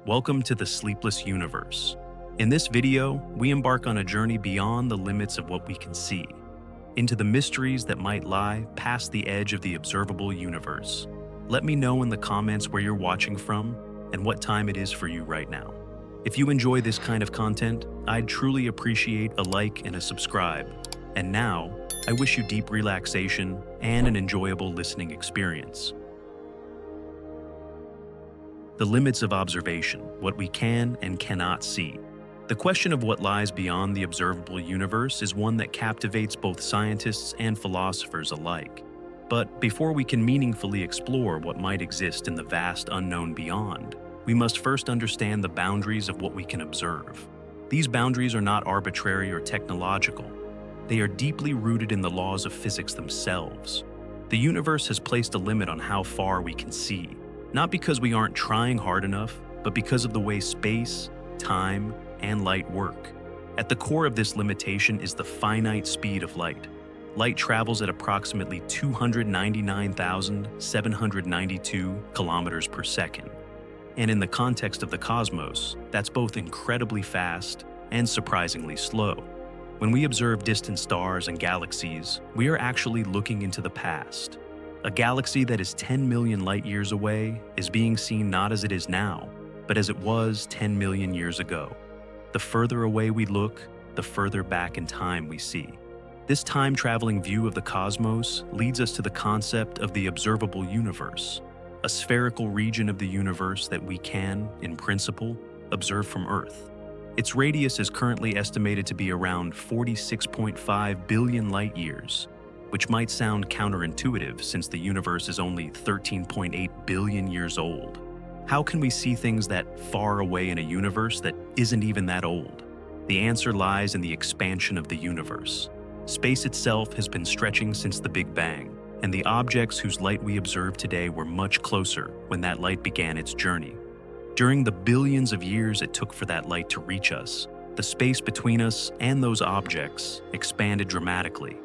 Welcome to the Sleepless Universe. In this video, we embark on a journey beyond the limits of what we can see, into the mysteries that might lie past the edge of the observable universe. Let me know in the comments where you're watching from and what time it is for you right now. If you enjoy this kind of content, I'd truly appreciate a like and a subscribe. And now, I wish you deep relaxation and an enjoyable listening experience. The limits of observation, what we can and cannot see. The question of what lies beyond the observable universe is one that captivates both scientists and philosophers alike. But before we can meaningfully explore what might exist in the vast unknown beyond, we must first understand the boundaries of what we can observe. These boundaries are not arbitrary or technological. They are deeply rooted in the laws of physics themselves. The universe has placed a limit on how far we can see, not because we aren't trying hard enough, but because of the way space, time, and light work. At the core of this limitation is the finite speed of light. Light travels at approximately 299,792 kilometers per second. And in the context of the cosmos, that's both incredibly fast and surprisingly slow. When we observe distant stars and galaxies, we are actually looking into the past. A galaxy that is 10 million light-years away is being seen not as it is now, but as it was 10 million years ago. The further away we look, the further back in time we see. This time-traveling view of the cosmos leads us to the concept of the observable universe, a spherical region of the universe that we can, in principle, observe from Earth. Its radius is currently estimated to be around 46.5 billion light-years, which might sound counterintuitive since the universe is only 13.8 billion years old. How can we see things that far away in a universe that isn't even that old? The answer lies in the expansion of the universe. Space itself has been stretching since the Big Bang, and the objects whose light we observe today were much closer when that light began its journey. During the billions of years it took for that light to reach us, the space between us and those objects expanded dramatically.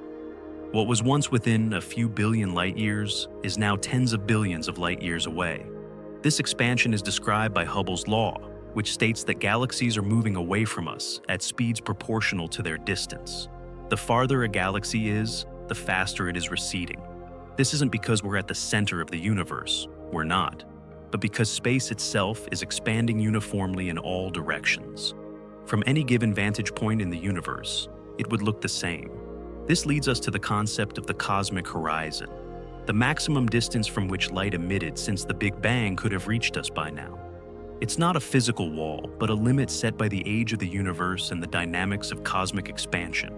What was once within a few billion light-years is now tens of billions of light-years away. This expansion is described by Hubble's law, which states that galaxies are moving away from us at speeds proportional to their distance. The farther a galaxy is, the faster it is receding. This isn't because we're at the center of the universe, we're not, but because space itself is expanding uniformly in all directions. From any given vantage point in the universe, it would look the same. This leads us to the concept of the cosmic horizon, the maximum distance from which light emitted since the Big Bang could have reached us by now. It's not a physical wall, but a limit set by the age of the universe and the dynamics of cosmic expansion.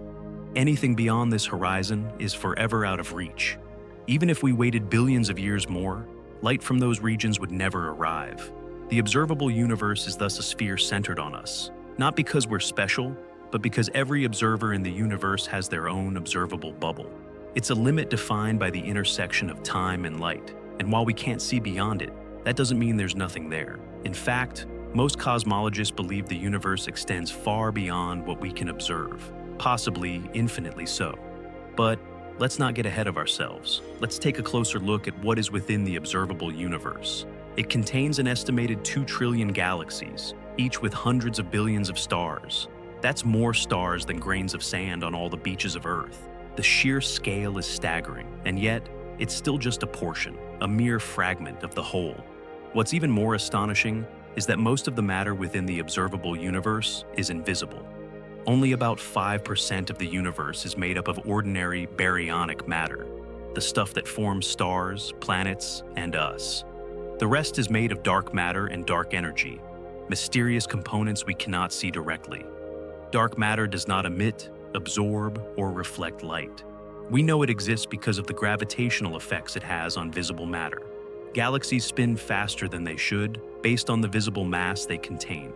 Anything beyond this horizon is forever out of reach. Even if we waited billions of years more, light from those regions would never arrive. The observable universe is thus a sphere centered on us, not because we're special, but because every observer in the universe has their own observable bubble. It's a limit defined by the intersection of time and light, and while we can't see beyond it, that doesn't mean there's nothing there. In fact, most cosmologists believe the universe extends far beyond what we can observe, possibly infinitely so. But let's not get ahead of ourselves. Let's take a closer look at what is within the observable universe. It contains an estimated 2 trillion galaxies, each with hundreds of billions of stars. That's more stars than grains of sand on all the beaches of Earth. The sheer scale is staggering, and yet, it's still just a portion, a mere fragment of the whole. What's even more astonishing is that most of the matter within the observable universe is invisible. Only about 5% of the universe is made up of ordinary baryonic matter, the stuff that forms stars, planets, and us. The rest is made of dark matter and dark energy, mysterious components we cannot see directly. Dark matter does not emit, absorb, or reflect light. We know it exists because of the gravitational effects it has on visible matter. Galaxies spin faster than they should, based on the visible mass they contain.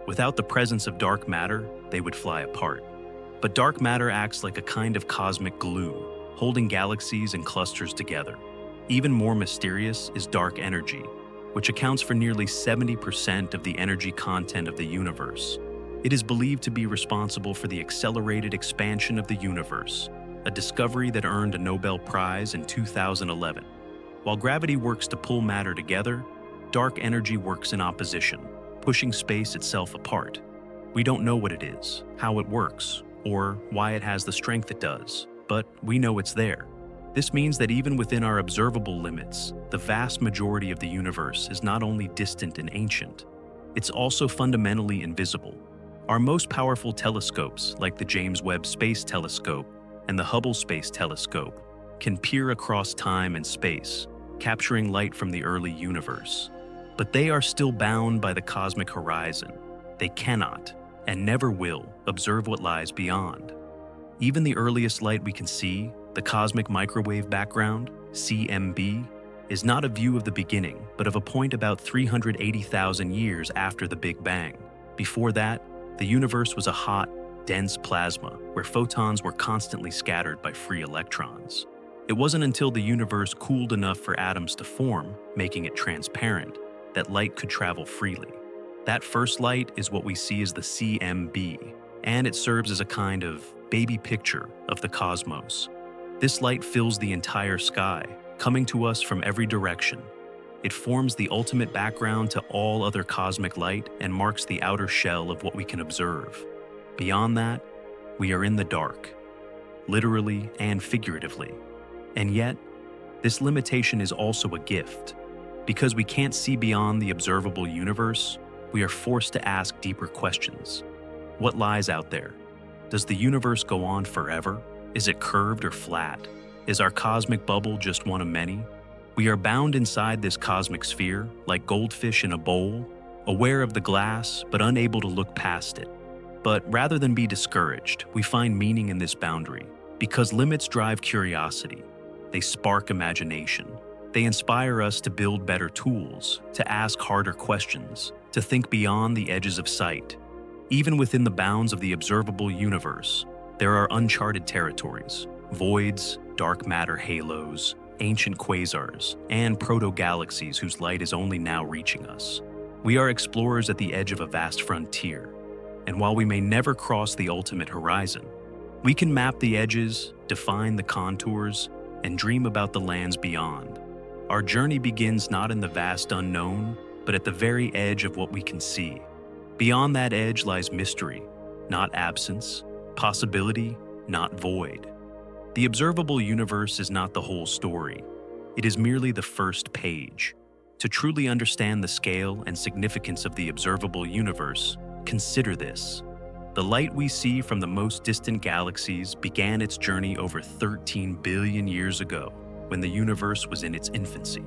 Without the presence of dark matter, they would fly apart. But dark matter acts like a kind of cosmic glue, holding galaxies and clusters together. Even more mysterious is dark energy, which accounts for nearly 70% of the energy content of the universe. It is believed to be responsible for the accelerated expansion of the universe, a discovery that earned a Nobel Prize in 2011. While gravity works to pull matter together, dark energy works in opposition, pushing space itself apart. We don't know what it is, how it works, or why it has the strength it does, but we know it's there. This means that even within our observable limits, the vast majority of the universe is not only distant and ancient, it's also fundamentally invisible. Our most powerful telescopes, like the James Webb Space Telescope and the Hubble Space Telescope, can peer across time and space, capturing light from the early universe. But they are still bound by the cosmic horizon. They cannot, and never will, observe what lies beyond. Even the earliest light we can see, the cosmic microwave background, CMB, is not a view of the beginning, but of a point about 380,000 years after the Big Bang. Before that, the universe was a hot, dense plasma where photons were constantly scattered by free electrons. It wasn't until the universe cooled enough for atoms to form, making it transparent, that light could travel freely. That first light is what we see as the CMB, and it serves as a kind of baby picture of the cosmos. This light fills the entire sky, coming to us from every direction. It forms the ultimate background to all other cosmic light and marks the outer shell of what we can observe. Beyond that, we are in the dark, literally and figuratively. And yet, this limitation is also a gift. Because we can't see beyond the observable universe, we are forced to ask deeper questions. What lies out there? Does the universe go on forever? Is it curved or flat? Is our cosmic bubble just one of many? We are bound inside this cosmic sphere, like goldfish in a bowl, aware of the glass, but unable to look past it. But rather than be discouraged, we find meaning in this boundary, because limits drive curiosity. They spark imagination. They inspire us to build better tools, to ask harder questions, to think beyond the edges of sight. Even within the bounds of the observable universe, there are uncharted territories, voids, dark matter halos, ancient quasars, and proto-galaxies whose light is only now reaching us. We are explorers at the edge of a vast frontier, and while we may never cross the ultimate horizon, we can map the edges, define the contours, and dream about the lands beyond. Our journey begins not in the vast unknown, but at the very edge of what we can see. Beyond that edge lies mystery, not absence, possibility, not void. The observable universe is not the whole story. It is merely the first page. To truly understand the scale and significance of the observable universe, consider this. The light we see from the most distant galaxies began its journey over 13 billion years ago, when the universe was in its infancy.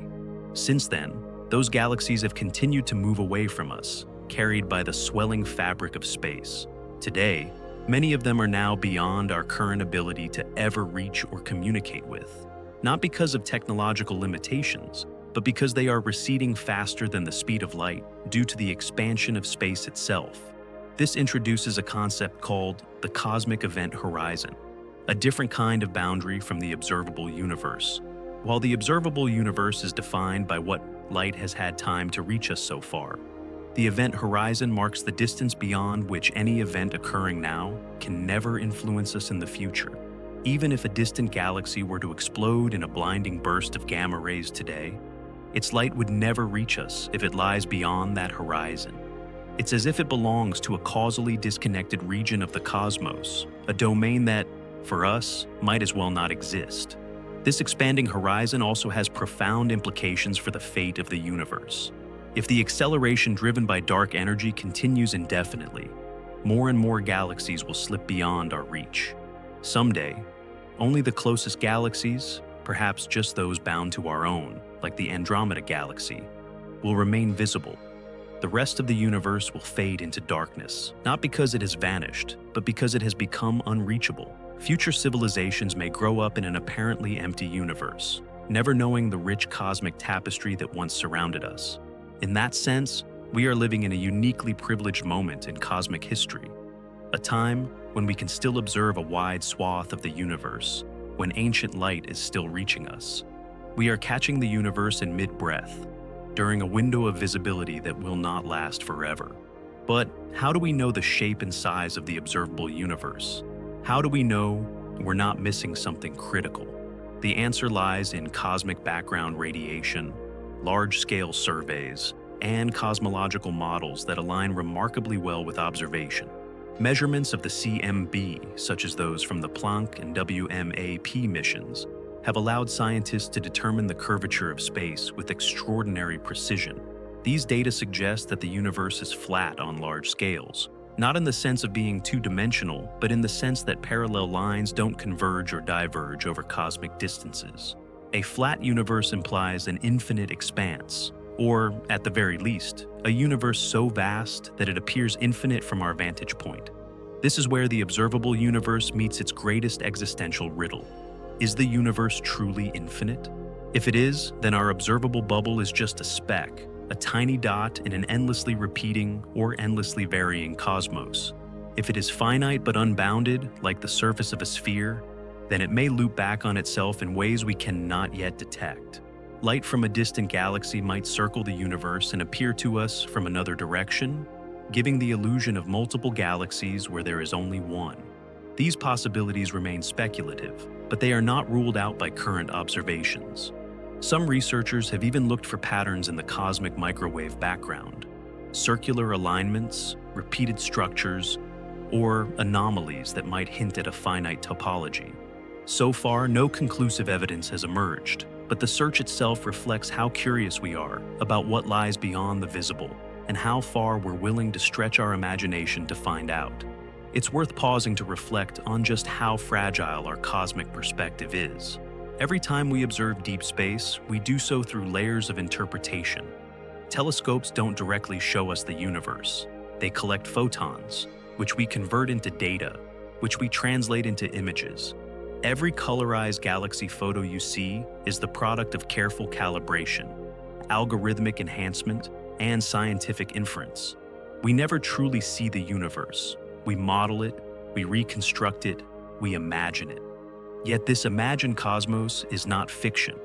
Since then, those galaxies have continued to move away from us, carried by the swelling fabric of space. Today, many of them are now beyond our current ability to ever reach or communicate with, not because of technological limitations, but because they are receding faster than the speed of light due to the expansion of space itself. This introduces a concept called the cosmic event horizon, a different kind of boundary from the observable universe. While the observable universe is defined by what light has had time to reach us so far, the event horizon marks the distance beyond which any event occurring now can never influence us in the future. Even if a distant galaxy were to explode in a blinding burst of gamma rays today, its light would never reach us if it lies beyond that horizon. It's as if it belongs to a causally disconnected region of the cosmos, a domain that, for us, might as well not exist. This expanding horizon also has profound implications for the fate of the universe. If the acceleration driven by dark energy continues indefinitely, more and more galaxies will slip beyond our reach. Someday, only the closest galaxies, perhaps just those bound to our own, like the Andromeda Galaxy, will remain visible. The rest of the universe will fade into darkness, not because it has vanished, but because it has become unreachable. Future civilizations may grow up in an apparently empty universe, never knowing the rich cosmic tapestry that once surrounded us. In that sense, we are living in a uniquely privileged moment in cosmic history, a time when we can still observe a wide swath of the universe, when ancient light is still reaching us. We are catching the universe in mid-breath, during a window of visibility that will not last forever. But how do we know the shape and size of the observable universe? How do we know we're not missing something critical? The answer lies in cosmic background radiation, large-scale surveys, and cosmological models that align remarkably well with observation. Measurements of the CMB, such as those from the Planck and WMAP missions, have allowed scientists to determine the curvature of space with extraordinary precision. These data suggest that the universe is flat on large scales, not in the sense of being two-dimensional, but in the sense that parallel lines don't converge or diverge over cosmic distances. A flat universe implies an infinite expanse, or, at the very least, a universe so vast that it appears infinite from our vantage point. This is where the observable universe meets its greatest existential riddle. Is the universe truly infinite? If it is, then our observable bubble is just a speck, a tiny dot in an endlessly repeating or endlessly varying cosmos. If it is finite but unbounded, like the surface of a sphere, then it may loop back on itself in ways we cannot yet detect. Light from a distant galaxy might circle the universe and appear to us from another direction, giving the illusion of multiple galaxies where there is only one. These possibilities remain speculative, but they are not ruled out by current observations. Some researchers have even looked for patterns in the cosmic microwave background, circular alignments, repeated structures, or anomalies that might hint at a finite topology. So far, no conclusive evidence has emerged, but the search itself reflects how curious we are about what lies beyond the visible and how far we're willing to stretch our imagination to find out. It's worth pausing to reflect on just how fragile our cosmic perspective is. Every time we observe deep space, we do so through layers of interpretation. Telescopes don't directly show us the universe. They collect photons, which we convert into data, which we translate into images. Every colorized galaxy photo you see is the product of careful calibration, algorithmic enhancement, and scientific inference. We never truly see the universe. We model it, we reconstruct it, we imagine it. Yet this imagined cosmos is not fiction.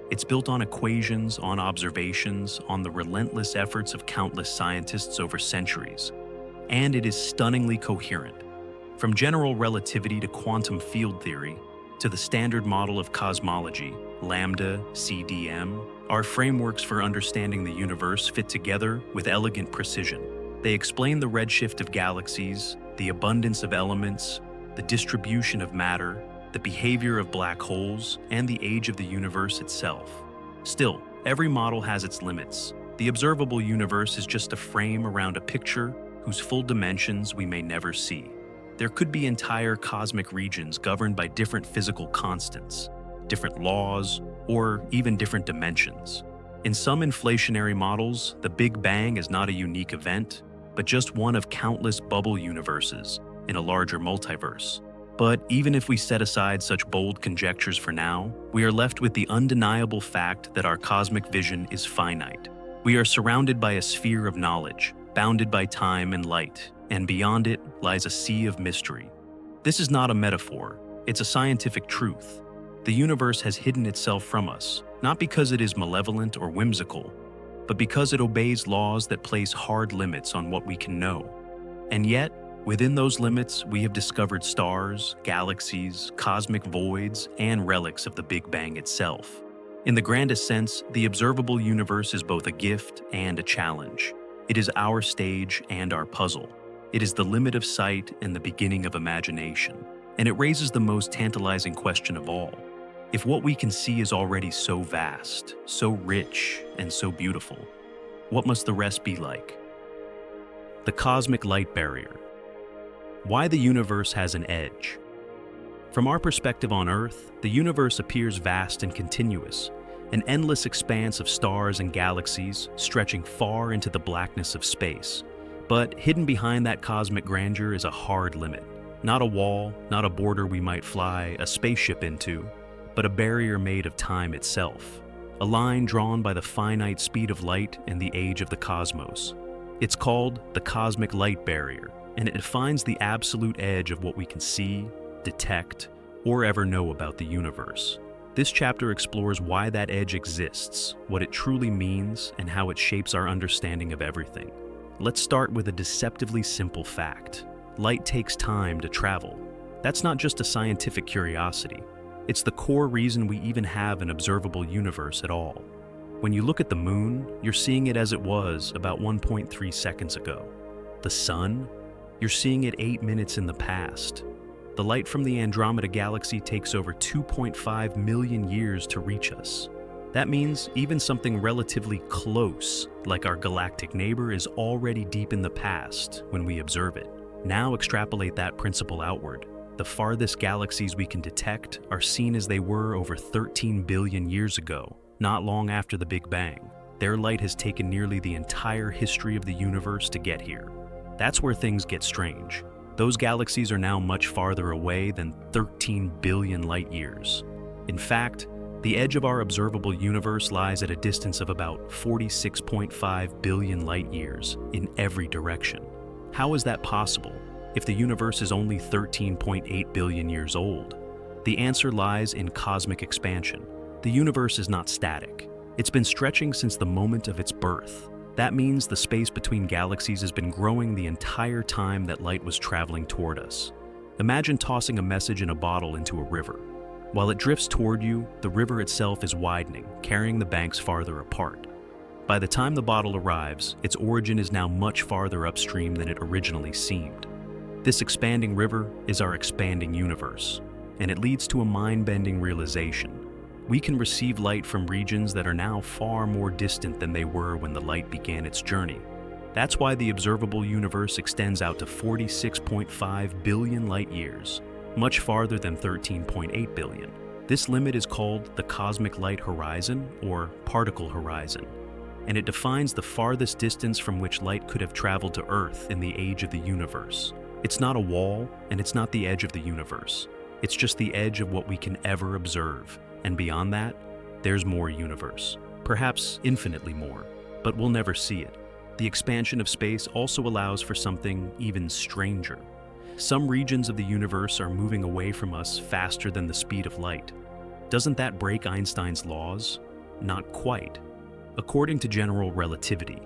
It's built on equations, on observations, on the relentless efforts of countless scientists over centuries. And it is stunningly coherent. From general relativity to quantum field theory, to the standard model of cosmology, lambda, CDM, our frameworks for understanding the universe fit together with elegant precision. They explain the redshift of galaxies, the abundance of elements, the distribution of matter, the behavior of black holes, and the age of the universe itself. Still, every model has its limits. The observable universe is just a frame around a picture whose full dimensions we may never see. There could be entire cosmic regions governed by different physical constants, different laws, or even different dimensions. In some inflationary models, the Big Bang is not a unique event, but just one of countless bubble universes in a larger multiverse. But even if we set aside such bold conjectures for now, we are left with the undeniable fact that our cosmic vision is finite. We are surrounded by a sphere of knowledge, bounded by time and light, and beyond it lies a sea of mystery. This is not a metaphor, it's a scientific truth. The universe has hidden itself from us, not because it is malevolent or whimsical, but because it obeys laws that place hard limits on what we can know. And yet, within those limits, we have discovered stars, galaxies, cosmic voids, and relics of the Big Bang itself. In the grandest sense, the observable universe is both a gift and a challenge. It is our stage and our puzzle. It is the limit of sight and the beginning of imagination. And it raises the most tantalizing question of all. If what we can see is already so vast, so rich, and so beautiful, what must the rest be like? The cosmic light barrier. Why the universe has an edge. From our perspective on Earth, the universe appears vast and continuous, an endless expanse of stars and galaxies stretching far into the blackness of space. But hidden behind that cosmic grandeur is a hard limit. Not a wall, not a border we might fly a spaceship into, but a barrier made of time itself. A line drawn by the finite speed of light and the age of the cosmos. It's called the cosmic light barrier, and it defines the absolute edge of what we can see, detect, or ever know about the universe. This chapter explores why that edge exists, what it truly means, and how it shapes our understanding of everything. Let's start with a deceptively simple fact. Light takes time to travel. That's not just a scientific curiosity. It's the core reason we even have an observable universe at all. When you look at the moon, you're seeing it as it was about 1.3 seconds ago. The sun, you're seeing it 8 minutes in the past. The light from the Andromeda Galaxy takes over 2.5 million years to reach us. That means even something relatively close, like our galactic neighbor, is already deep in the past when we observe it. Now extrapolate that principle outward. The farthest galaxies we can detect are seen as they were over 13 billion years ago, not long after the Big Bang. Their light has taken nearly the entire history of the universe to get here. That's where things get strange. Those galaxies are now much farther away than 13 billion light years. In fact, the edge of our observable universe lies at a distance of about 46.5 billion light years in every direction. How is that possible if the universe is only 13.8 billion years old? The answer lies in cosmic expansion. The universe is not static. It's been stretching since the moment of its birth. That means the space between galaxies has been growing the entire time that light was traveling toward us. Imagine tossing a message in a bottle into a river. While it drifts toward you, the river itself is widening, carrying the banks farther apart. By the time the bottle arrives, its origin is now much farther upstream than it originally seemed. This expanding river is our expanding universe, and it leads to a mind-bending realization. We can receive light from regions that are now far more distant than they were when the light began its journey. That's why the observable universe extends out to 46.5 billion light years, much farther than 13.8 billion. This limit is called the cosmic light horizon, or particle horizon, and it defines the farthest distance from which light could have traveled to Earth in the age of the universe. It's not a wall, and it's not the edge of the universe. It's just the edge of what we can ever observe, and beyond that, there's more universe. Perhaps infinitely more, but we'll never see it. The expansion of space also allows for something even stranger. Some regions of the universe are moving away from us faster than the speed of light. Doesn't that break Einstein's laws? Not quite. According to general relativity,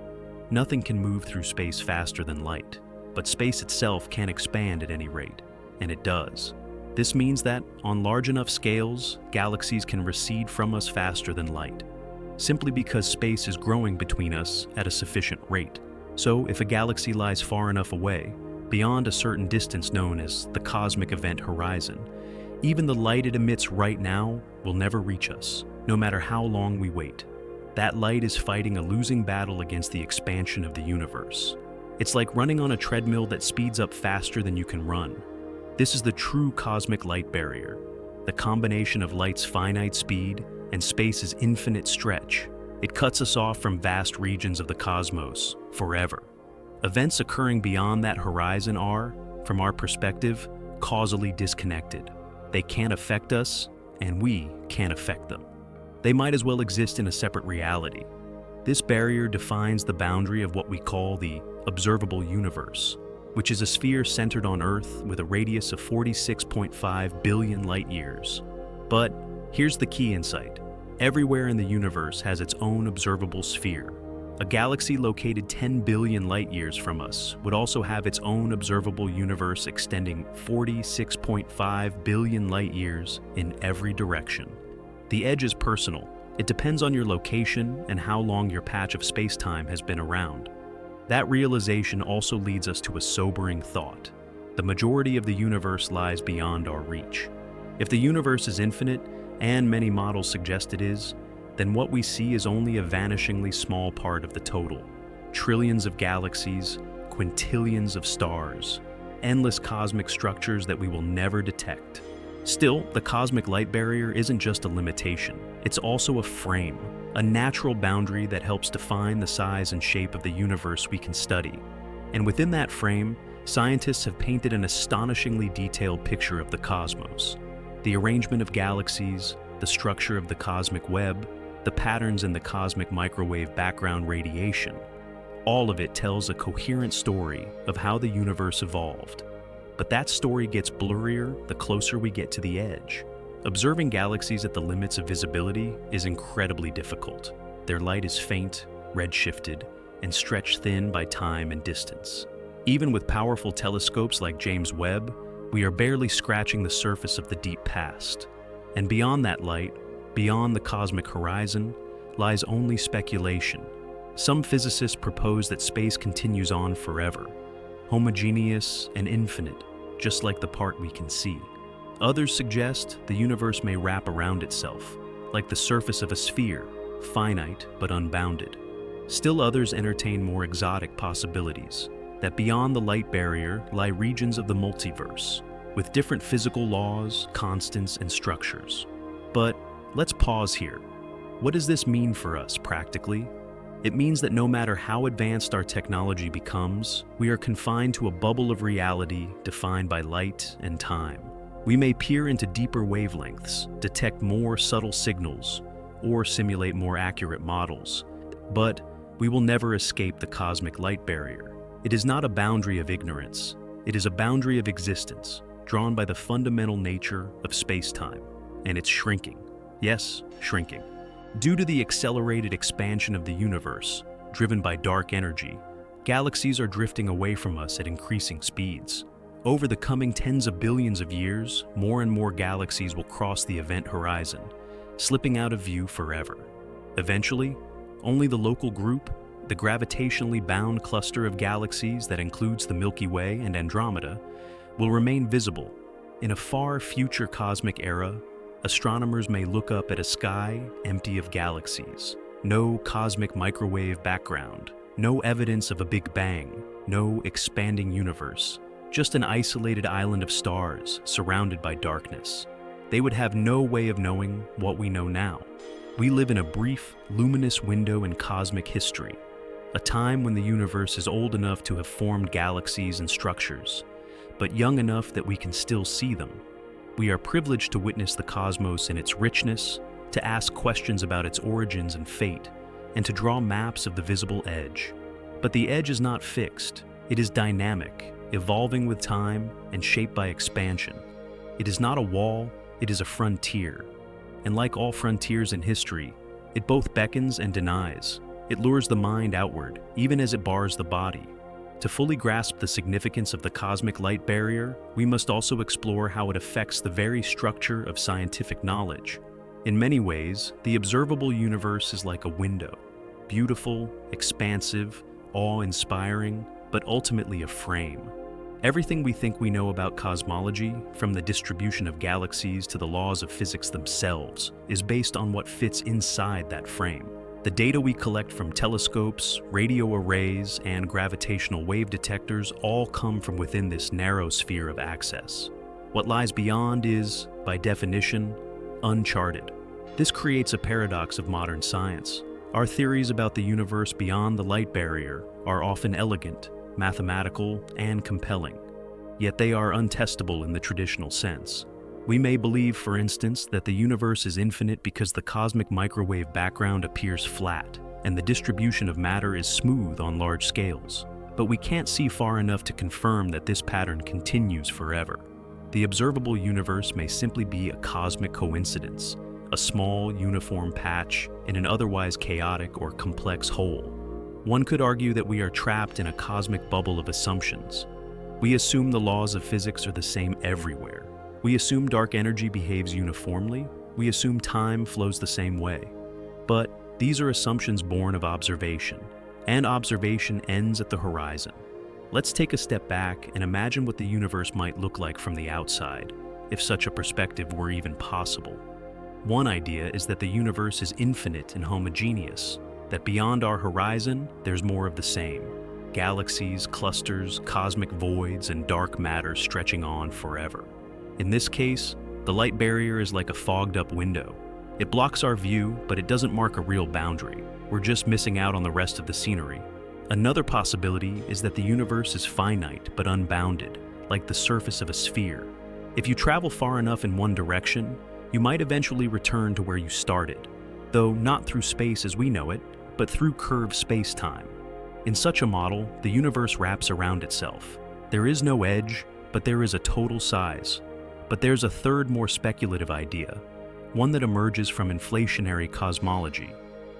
nothing can move through space faster than light, but space itself can expand at any rate, and it does. This means that, on large enough scales, galaxies can recede from us faster than light, simply because space is growing between us at a sufficient rate. So, if a galaxy lies far enough away, beyond a certain distance known as the cosmic event horizon, even the light it emits right now will never reach us, no matter how long we wait. That light is fighting a losing battle against the expansion of the universe. It's like running on a treadmill that speeds up faster than you can run. This is the true cosmic light barrier, the combination of light's finite speed and space's infinite stretch. It cuts us off from vast regions of the cosmos forever. Events occurring beyond that horizon are, from our perspective, causally disconnected. They can't affect us, and we can't affect them. They might as well exist in a separate reality. This barrier defines the boundary of what we call the observable universe, which is a sphere centered on Earth with a radius of 46.5 billion light years. But here's the key insight. Everywhere in the universe has its own observable sphere. A galaxy located 10 billion light years from us would also have its own observable universe extending 46.5 billion light years in every direction. The edge is personal. It depends on your location and how long your patch of space-time has been around. That realization also leads us to a sobering thought. The majority of the universe lies beyond our reach. If the universe is infinite, and many models suggest it is, then what we see is only a vanishingly small part of the total. Trillions of galaxies, quintillions of stars, endless cosmic structures that we will never detect. Still, the cosmic light barrier isn't just a limitation. It's also a frame, a natural boundary that helps define the size and shape of the universe we can study. And within that frame, scientists have painted an astonishingly detailed picture of the cosmos. The arrangement of galaxies, the structure of the cosmic web, the patterns in the cosmic microwave background radiation. All of it tells a coherent story of how the universe evolved. But that story gets blurrier the closer we get to the edge. Observing galaxies at the limits of visibility is incredibly difficult. Their light is faint, redshifted, and stretched thin by time and distance. Even with powerful telescopes like James Webb, we are barely scratching the surface of the deep past. And beyond that light, beyond the cosmic horizon, lies only speculation. Some physicists propose that space continues on forever, homogeneous and infinite, just like the part we can see. Others suggest the universe may wrap around itself, like the surface of a sphere, finite but unbounded. Still others entertain more exotic possibilities, that beyond the light barrier lie regions of the multiverse, with different physical laws, constants, and structures. But let's pause here. What does this mean for us practically? It means that no matter how advanced our technology becomes, we are confined to a bubble of reality defined by light and time. We may peer into deeper wavelengths, detect more subtle signals, or simulate more accurate models, but we will never escape the cosmic light barrier. It is not a boundary of ignorance. It is a boundary of existence, drawn by the fundamental nature of space-time, and it's shrinking. Yes, shrinking. Due to the accelerated expansion of the universe, driven by dark energy, galaxies are drifting away from us at increasing speeds. Over the coming tens of billions of years, more and more galaxies will cross the event horizon, slipping out of view forever. Eventually, only the local group, the gravitationally bound cluster of galaxies that includes the Milky Way and Andromeda, will remain visible. In a far future cosmic era, astronomers may look up at a sky empty of galaxies. No cosmic microwave background, no evidence of a Big Bang, no expanding universe, just an isolated island of stars surrounded by darkness. They would have no way of knowing what we know now. We live in a brief, luminous window in cosmic history, a time when the universe is old enough to have formed galaxies and structures, but young enough that we can still see them. We are privileged to witness the cosmos in its richness, to ask questions about its origins and fate, and to draw maps of the visible edge. But the edge is not fixed. It is dynamic, evolving with time and shaped by expansion. It is not a wall, it is a frontier. And like all frontiers in history, it both beckons and denies. It lures the mind outward, even as it bars the body. To fully grasp the significance of the cosmic light barrier, we must also explore how it affects the very structure of scientific knowledge. In many ways, the observable universe is like a window, beautiful, expansive, awe-inspiring, but ultimately a frame. Everything we think we know about cosmology, from the distribution of galaxies to the laws of physics themselves, is based on what fits inside that frame. The data we collect from telescopes, radio arrays, and gravitational wave detectors all come from within this narrow sphere of access. What lies beyond is, by definition, uncharted. This creates a paradox of modern science. Our theories about the universe beyond the light barrier are often elegant, mathematical, and compelling, yet they are untestable in the traditional sense. We may believe, for instance, that the universe is infinite because the cosmic microwave background appears flat, and the distribution of matter is smooth on large scales. But we can't see far enough to confirm that this pattern continues forever. The observable universe may simply be a cosmic coincidence, a small, uniform patch in an otherwise chaotic or complex whole. One could argue that we are trapped in a cosmic bubble of assumptions. We assume the laws of physics are the same everywhere. We assume dark energy behaves uniformly. We assume time flows the same way. But these are assumptions born of observation, and observation ends at the horizon. Let's take a step back and imagine what the universe might look like from the outside, if such a perspective were even possible. One idea is that the universe is infinite and homogeneous, that beyond our horizon, there's more of the same. Galaxies, clusters, cosmic voids, and dark matter stretching on forever. In this case, the light barrier is like a fogged-up window. It blocks our view, but it doesn't mark a real boundary. We're just missing out on the rest of the scenery. Another possibility is that the universe is finite but unbounded, like the surface of a sphere. If you travel far enough in one direction, you might eventually return to where you started, though not through space as we know it, but through curved space-time. In such a model, the universe wraps around itself. There is no edge, but there is a total size. But there's a third, more speculative idea, one that emerges from inflationary cosmology.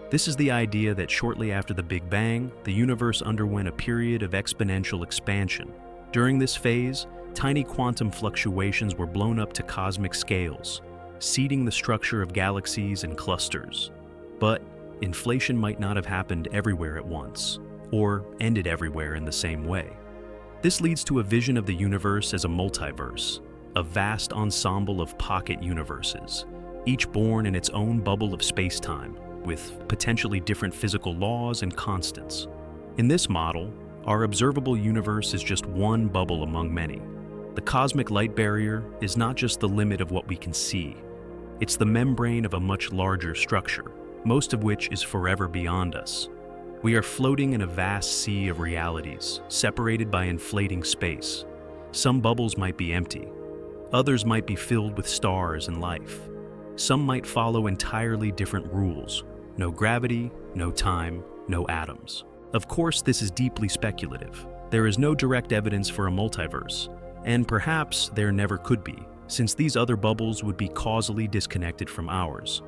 This is the idea that shortly after the Big Bang, the universe underwent a period of exponential expansion. During this phase, tiny quantum fluctuations were blown up to cosmic scales, seeding the structure of galaxies and clusters. But inflation might not have happened everywhere at once, or ended everywhere in the same way. This leads to a vision of the universe as a multiverse, a vast ensemble of pocket universes, each born in its own bubble of space-time, with potentially different physical laws and constants. In this model, our observable universe is just one bubble among many. The cosmic light barrier is not just the limit of what we can see, it's the membrane of a much larger structure, most of which is forever beyond us. We are floating in a vast sea of realities, separated by inflating space. Some bubbles might be empty. Others might be filled with stars and life. Some might follow entirely different rules. No gravity, no time, no atoms. Of course, this is deeply speculative. There is no direct evidence for a multiverse, and perhaps there never could be, since these other bubbles would be causally disconnected from ours.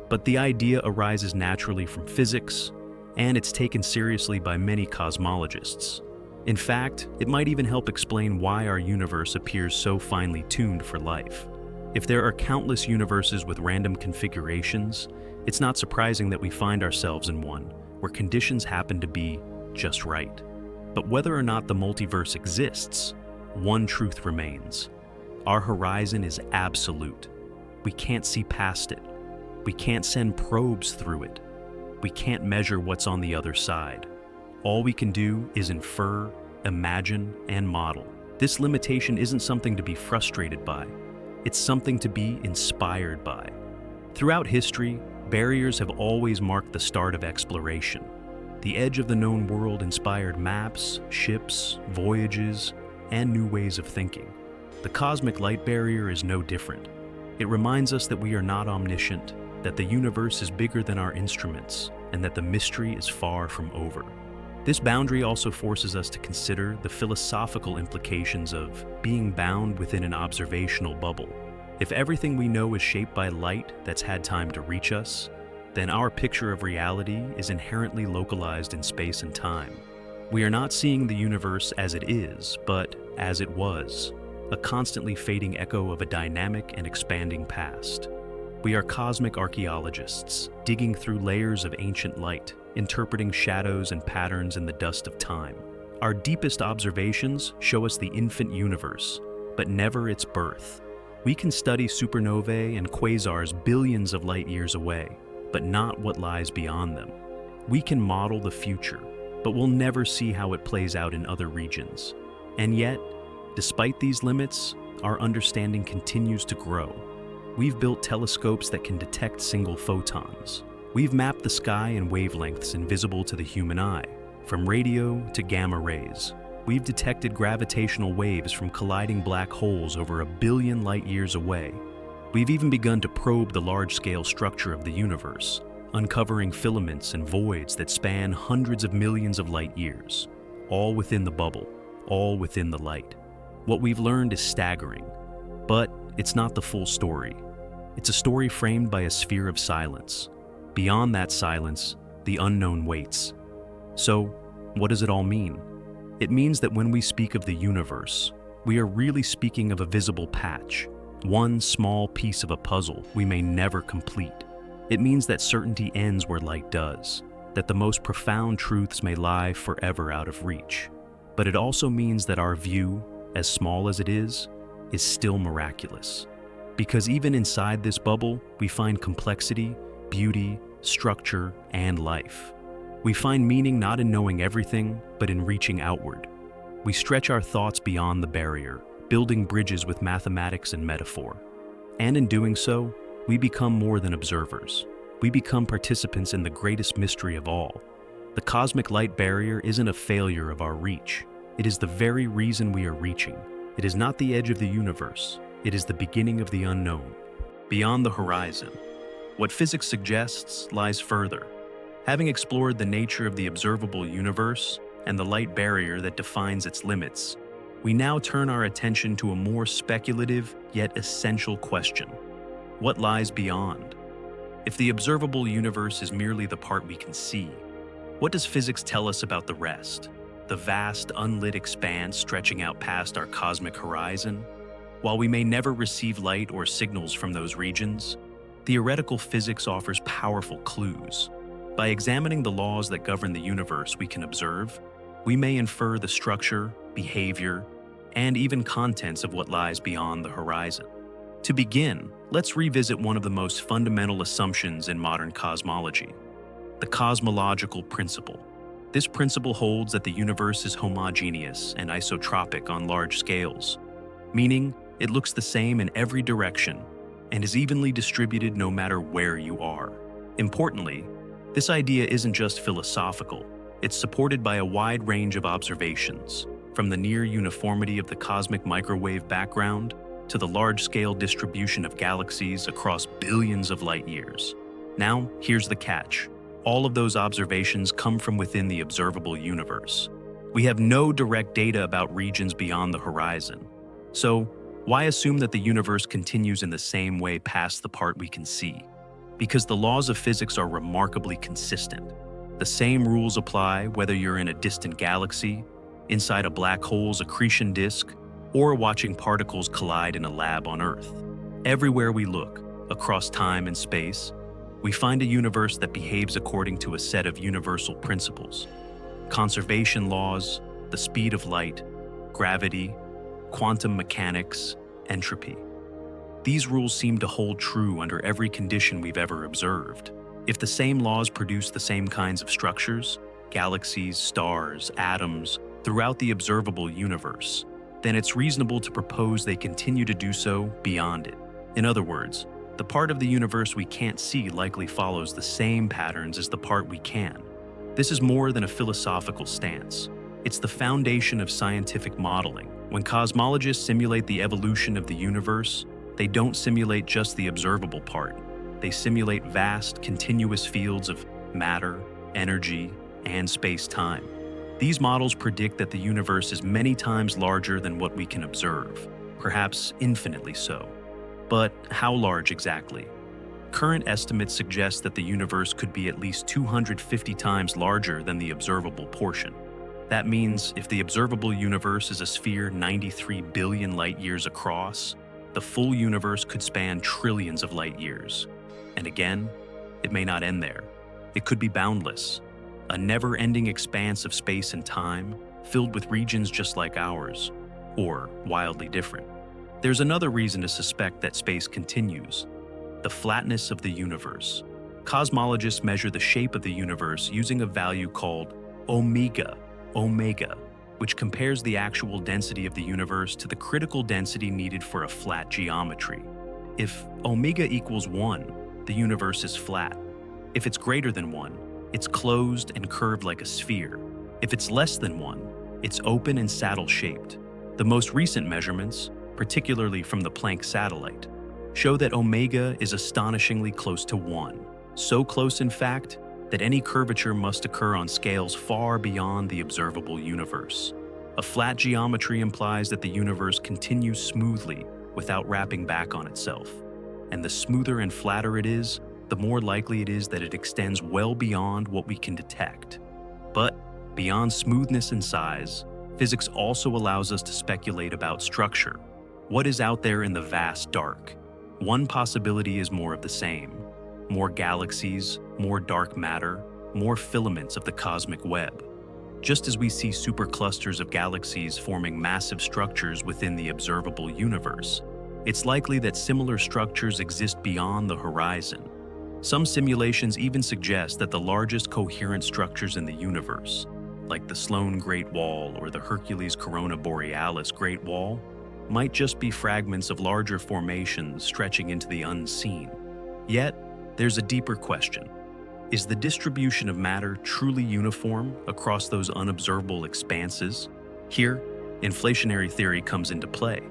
But the idea arises naturally from physics, and it's taken seriously by many cosmologists. In fact, it might even help explain why our universe appears so finely tuned for life. If there are countless universes with random configurations, it's not surprising that we find ourselves in one where conditions happen to be just right. But whether or not the multiverse exists, one truth remains. Our horizon is absolute. We can't see past it. We can't send probes through it. We can't measure what's on the other side. All we can do is infer, imagine, and model. This limitation isn't something to be frustrated by. It's something to be inspired by. Throughout history, barriers have always marked the start of exploration. The edge of the known world inspired maps, ships, voyages, and new ways of thinking. The cosmic light barrier is no different. It reminds us that we are not omniscient, that the universe is bigger than our instruments, and that the mystery is far from over. This boundary also forces us to consider the philosophical implications of being bound within an observational bubble. If everything we know is shaped by light that's had time to reach us, then our picture of reality is inherently localized in space and time. We are not seeing the universe as it is, but as it was, a constantly fading echo of a dynamic and expanding past. We are cosmic archaeologists, digging through layers of ancient light, interpreting shadows and patterns in the dust of time. Our deepest observations show us the infant universe, but never its birth. We can study supernovae and quasars billions of light years away, but not what lies beyond them. We can model the future, but we'll never see how it plays out in other regions. And yet, despite these limits, our understanding continues to grow. We've built telescopes that can detect single photons. We've mapped the sky in wavelengths invisible to the human eye, from radio to gamma rays. We've detected gravitational waves from colliding black holes over 1 billion light years away. We've even begun to probe the large-scale structure of the universe, uncovering filaments and voids that span hundreds of millions of light years, all within the bubble, all within the light. What we've learned is staggering, but it's not the full story. It's a story framed by a sphere of silence. Beyond that silence, the unknown waits. So, what does it all mean? It means that when we speak of the universe, we are really speaking of a visible patch, one small piece of a puzzle we may never complete. It means that certainty ends where light does, that the most profound truths may lie forever out of reach. But it also means that our view, as small as it is still miraculous. Because even inside this bubble, we find complexity, beauty, structure, and life. We find meaning not in knowing everything, but in reaching outward. We stretch our thoughts beyond the barrier, building bridges with mathematics and metaphor. And in doing so, we become more than observers. We become participants in the greatest mystery of all. The cosmic light barrier isn't a failure of our reach. It is the very reason we are reaching. It is not the edge of the universe. It is the beginning of the unknown. Beyond the horizon, what physics suggests lies further. Having explored the nature of the observable universe and the light barrier that defines its limits, we now turn our attention to a more speculative yet essential question. What lies beyond? If the observable universe is merely the part we can see, what does physics tell us about the rest? The vast, unlit expanse stretching out past our cosmic horizon? While we may never receive light or signals from those regions, theoretical physics offers powerful clues. By examining the laws that govern the universe we can observe, we may infer the structure, behavior, and even contents of what lies beyond the horizon. To begin, let's revisit one of the most fundamental assumptions in modern cosmology: the cosmological principle. This principle holds that the universe is homogeneous and isotropic on large scales, meaning it looks the same in every direction and is evenly distributed no matter where you are. Importantly, this idea isn't just philosophical, it's supported by a wide range of observations, from the near uniformity of the cosmic microwave background to the large-scale distribution of galaxies across billions of light years. Now, here's the catch. All of those observations come from within the observable universe. We have no direct data about regions beyond the horizon. So, why assume that the universe continues in the same way past the part we can see? Because the laws of physics are remarkably consistent. The same rules apply whether you're in a distant galaxy, inside a black hole's accretion disk, or watching particles collide in a lab on Earth. Everywhere we look, across time and space, we find a universe that behaves according to a set of universal principles: conservation laws, the speed of light, gravity, quantum mechanics, entropy. These rules seem to hold true under every condition we've ever observed. If the same laws produce the same kinds of structures, galaxies, stars, atoms, throughout the observable universe, then it's reasonable to propose they continue to do so beyond it. In other words, the part of the universe we can't see likely follows the same patterns as the part we can. This is more than a philosophical stance. It's the foundation of scientific modeling. When cosmologists simulate the evolution of the universe, they don't simulate just the observable part. They simulate vast, continuous fields of matter, energy, and space-time. These models predict that the universe is many times larger than what we can observe, perhaps infinitely so. But how large exactly? Current estimates suggest that the universe could be at least 250 times larger than the observable portion. That means if the observable universe is a sphere 93 billion light-years across, the full universe could span trillions of light-years. And again, it may not end there. It could be boundless, a never-ending expanse of space and time, filled with regions just like ours, or wildly different. There's another reason to suspect that space continues: the flatness of the universe. Cosmologists measure the shape of the universe using a value called omega, which compares the actual density of the universe to the critical density needed for a flat geometry. If omega equals 1, the universe is flat. If it's greater than 1, it's closed and curved like a sphere. If it's less than 1, it's open and saddle-shaped. The most recent measurements, particularly from the Planck satellite, show that omega is astonishingly close to 1. So close, in fact, that any curvature must occur on scales far beyond the observable universe. A flat geometry implies that the universe continues smoothly without wrapping back on itself. And the smoother and flatter it is, the more likely it is that it extends well beyond what we can detect. But beyond smoothness and size, physics also allows us to speculate about structure. What is out there in the vast dark? One possibility is more of the same: more galaxies, more dark matter, more filaments of the cosmic web. Just as we see superclusters of galaxies forming massive structures within the observable universe, it's likely that similar structures exist beyond the horizon. Some simulations even suggest that the largest coherent structures in the universe, like the Sloan Great Wall or the Hercules Corona Borealis Great Wall, might just be fragments of larger formations stretching into the unseen. Yet, there's a deeper question. Is the distribution of matter truly uniform across those unobservable expanses? Here, inflationary theory comes into play.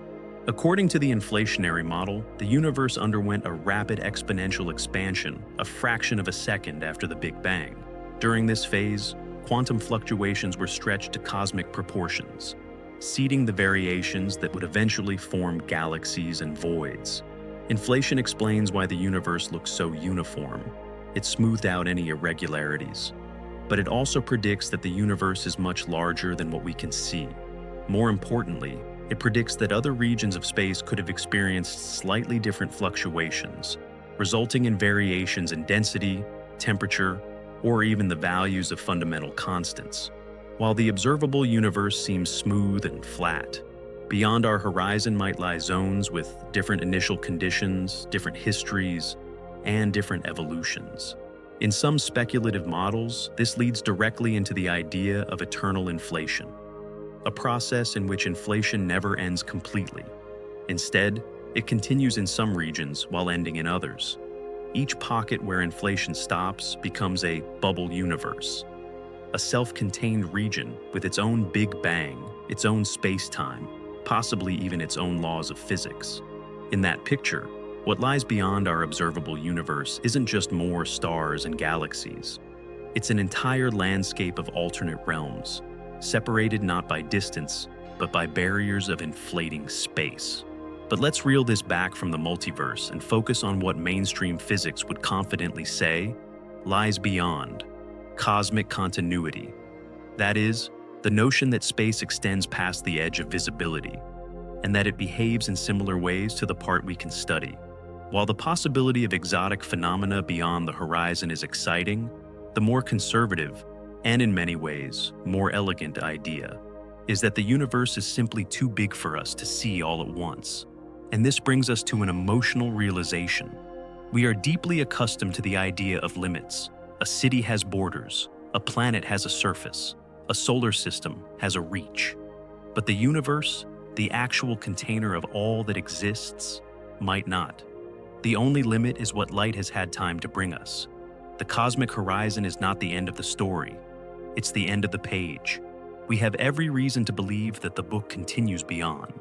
According to the inflationary model, the universe underwent a rapid exponential expansion a fraction of a second after the Big Bang. During this phase, quantum fluctuations were stretched to cosmic proportions, seeding the variations that would eventually form galaxies and voids. Inflation explains why the universe looks so uniform. It smoothed out any irregularities. But it also predicts that the universe is much larger than what we can see. More importantly, it predicts that other regions of space could have experienced slightly different fluctuations, resulting in variations in density, temperature, or even the values of fundamental constants. While the observable universe seems smooth and flat, beyond our horizon might lie zones with different initial conditions, different histories, and different evolutions. In some speculative models, this leads directly into the idea of eternal inflation, a process in which inflation never ends completely. Instead, it continues in some regions while ending in others. Each pocket where inflation stops becomes a bubble universe, a self-contained region with its own Big Bang, its own space-time, possibly even its own laws of physics. In that picture, what lies beyond our observable universe isn't just more stars and galaxies. It's an entire landscape of alternate realms, separated not by distance, but by barriers of inflating space. But let's reel this back from the multiverse and focus on what mainstream physics would confidently say lies beyond cosmic continuity. That is, the notion that space extends past the edge of visibility, and that it behaves in similar ways to the part we can study. While the possibility of exotic phenomena beyond the horizon is exciting, the more conservative, and in many ways, more elegant idea is that the universe is simply too big for us to see all at once. And this brings us to an emotional realization. We are deeply accustomed to the idea of limits. A city has borders, a planet has a surface, a solar system has a reach. But the universe, the actual container of all that exists, might not. The only limit is what light has had time to bring us. The cosmic horizon is not the end of the story. It's the end of the page. We have every reason to believe that the book continues beyond.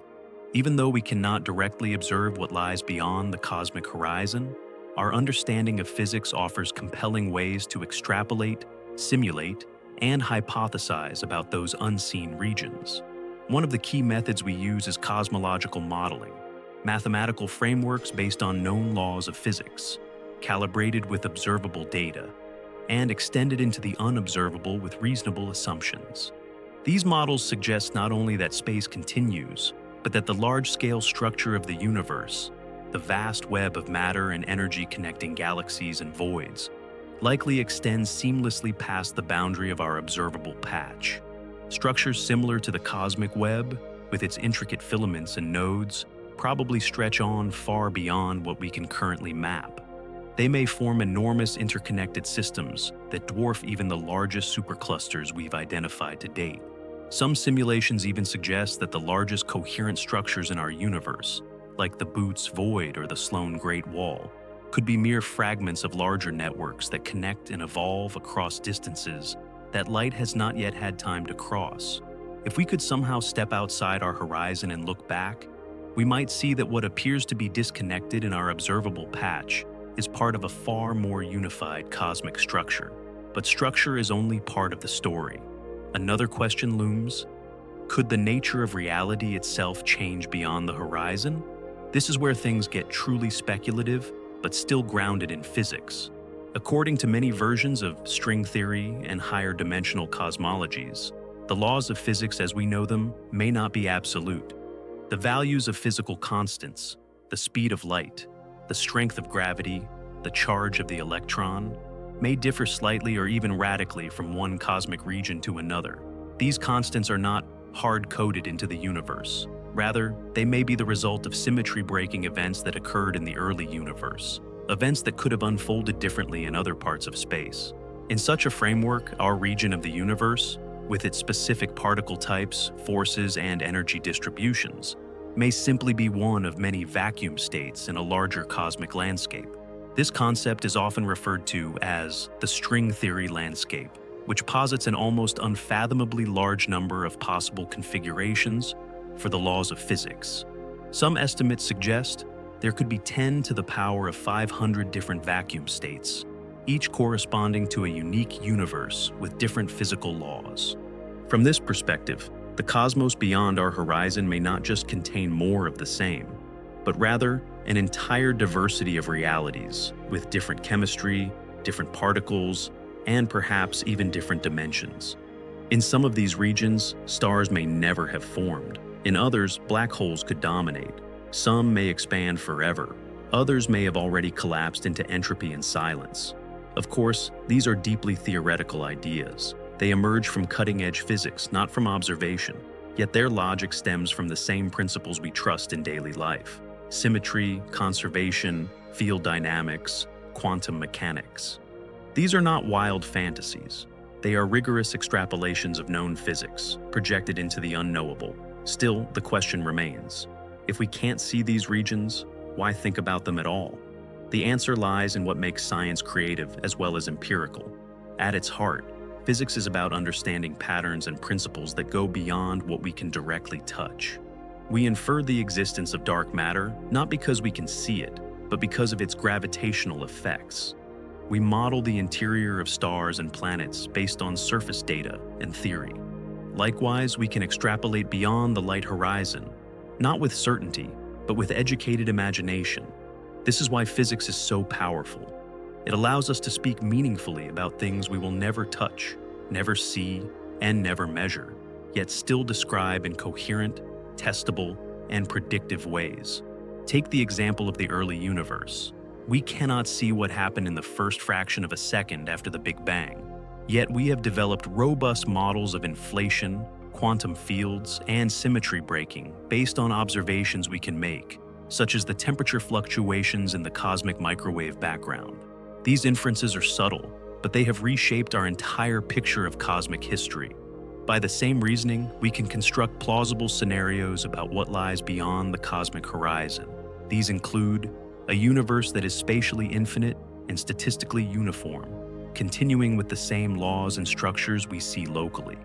Even though we cannot directly observe what lies beyond the cosmic horizon, our understanding of physics offers compelling ways to extrapolate, simulate, and hypothesize about those unseen regions. One of the key methods we use is cosmological modeling, mathematical frameworks based on known laws of physics, calibrated with observable data, and extended into the unobservable with reasonable assumptions. These models suggest not only that space continues, but that the large-scale structure of the universe, the vast web of matter and energy connecting galaxies and voids, likely extends seamlessly past the boundary of our observable patch. Structures similar to the cosmic web, with its intricate filaments and nodes, probably stretch on far beyond what we can currently map. They may form enormous interconnected systems that dwarf even the largest superclusters we've identified to date. Some simulations even suggest that the largest coherent structures in our universe, like the Boots Void or the Sloan Great Wall, could be mere fragments of larger networks that connect and evolve across distances that light has not yet had time to cross. If we could somehow step outside our horizon and look back, we might see that what appears to be disconnected in our observable patch is part of a far more unified cosmic structure. But structure is only part of the story. Another question looms: could the nature of reality itself change beyond the horizon? This is where things get truly speculative, but still grounded in physics. According to many versions of string theory and higher dimensional cosmologies, the laws of physics as we know them may not be absolute. The values of physical constants, the speed of light, the strength of gravity, the charge of the electron, may differ slightly or even radically from one cosmic region to another. These constants are not hard-coded into the universe. Rather, they may be the result of symmetry-breaking events that occurred in the early universe, events that could have unfolded differently in other parts of space. In such a framework, our region of the universe, with its specific particle types, forces, and energy distributions, may simply be one of many vacuum states in a larger cosmic landscape. This concept is often referred to as the string theory landscape, which posits an almost unfathomably large number of possible configurations for the laws of physics. Some estimates suggest there could be 10 to the power of 500 different vacuum states, each corresponding to a unique universe with different physical laws. From this perspective, the cosmos beyond our horizon may not just contain more of the same, but rather an entire diversity of realities with different chemistry, different particles, and perhaps even different dimensions. In some of these regions, stars may never have formed. In others, black holes could dominate. Some may expand forever. Others may have already collapsed into entropy and silence. Of course, these are deeply theoretical ideas. They emerge from cutting-edge physics, not from observation. Yet their logic stems from the same principles we trust in daily life: symmetry, conservation, field dynamics, quantum mechanics. These are not wild fantasies. They are rigorous extrapolations of known physics, projected into the unknowable. Still, the question remains: if we can't see these regions, why think about them at all? The answer lies in what makes science creative as well as empirical. At its heart, physics is about understanding patterns and principles that go beyond what we can directly touch. We infer the existence of dark matter not because we can see it, but because of its gravitational effects. We model the interior of stars and planets based on surface data and theory. Likewise, we can extrapolate beyond the light horizon, not with certainty, but with educated imagination. This is why physics is so powerful. It allows us to speak meaningfully about things we will never touch, never see, and never measure, yet still describe in coherent, testable, and predictive ways. Take the example of the early universe. We cannot see what happened in the first fraction of a second after the Big Bang. Yet we have developed robust models of inflation, quantum fields, and symmetry breaking based on observations we can make, such as the temperature fluctuations in the cosmic microwave background. These inferences are subtle, but they have reshaped our entire picture of cosmic history. By the same reasoning, we can construct plausible scenarios about what lies beyond the cosmic horizon. These include a universe that is spatially infinite and statistically uniform, continuing with the same laws and structures we see locally.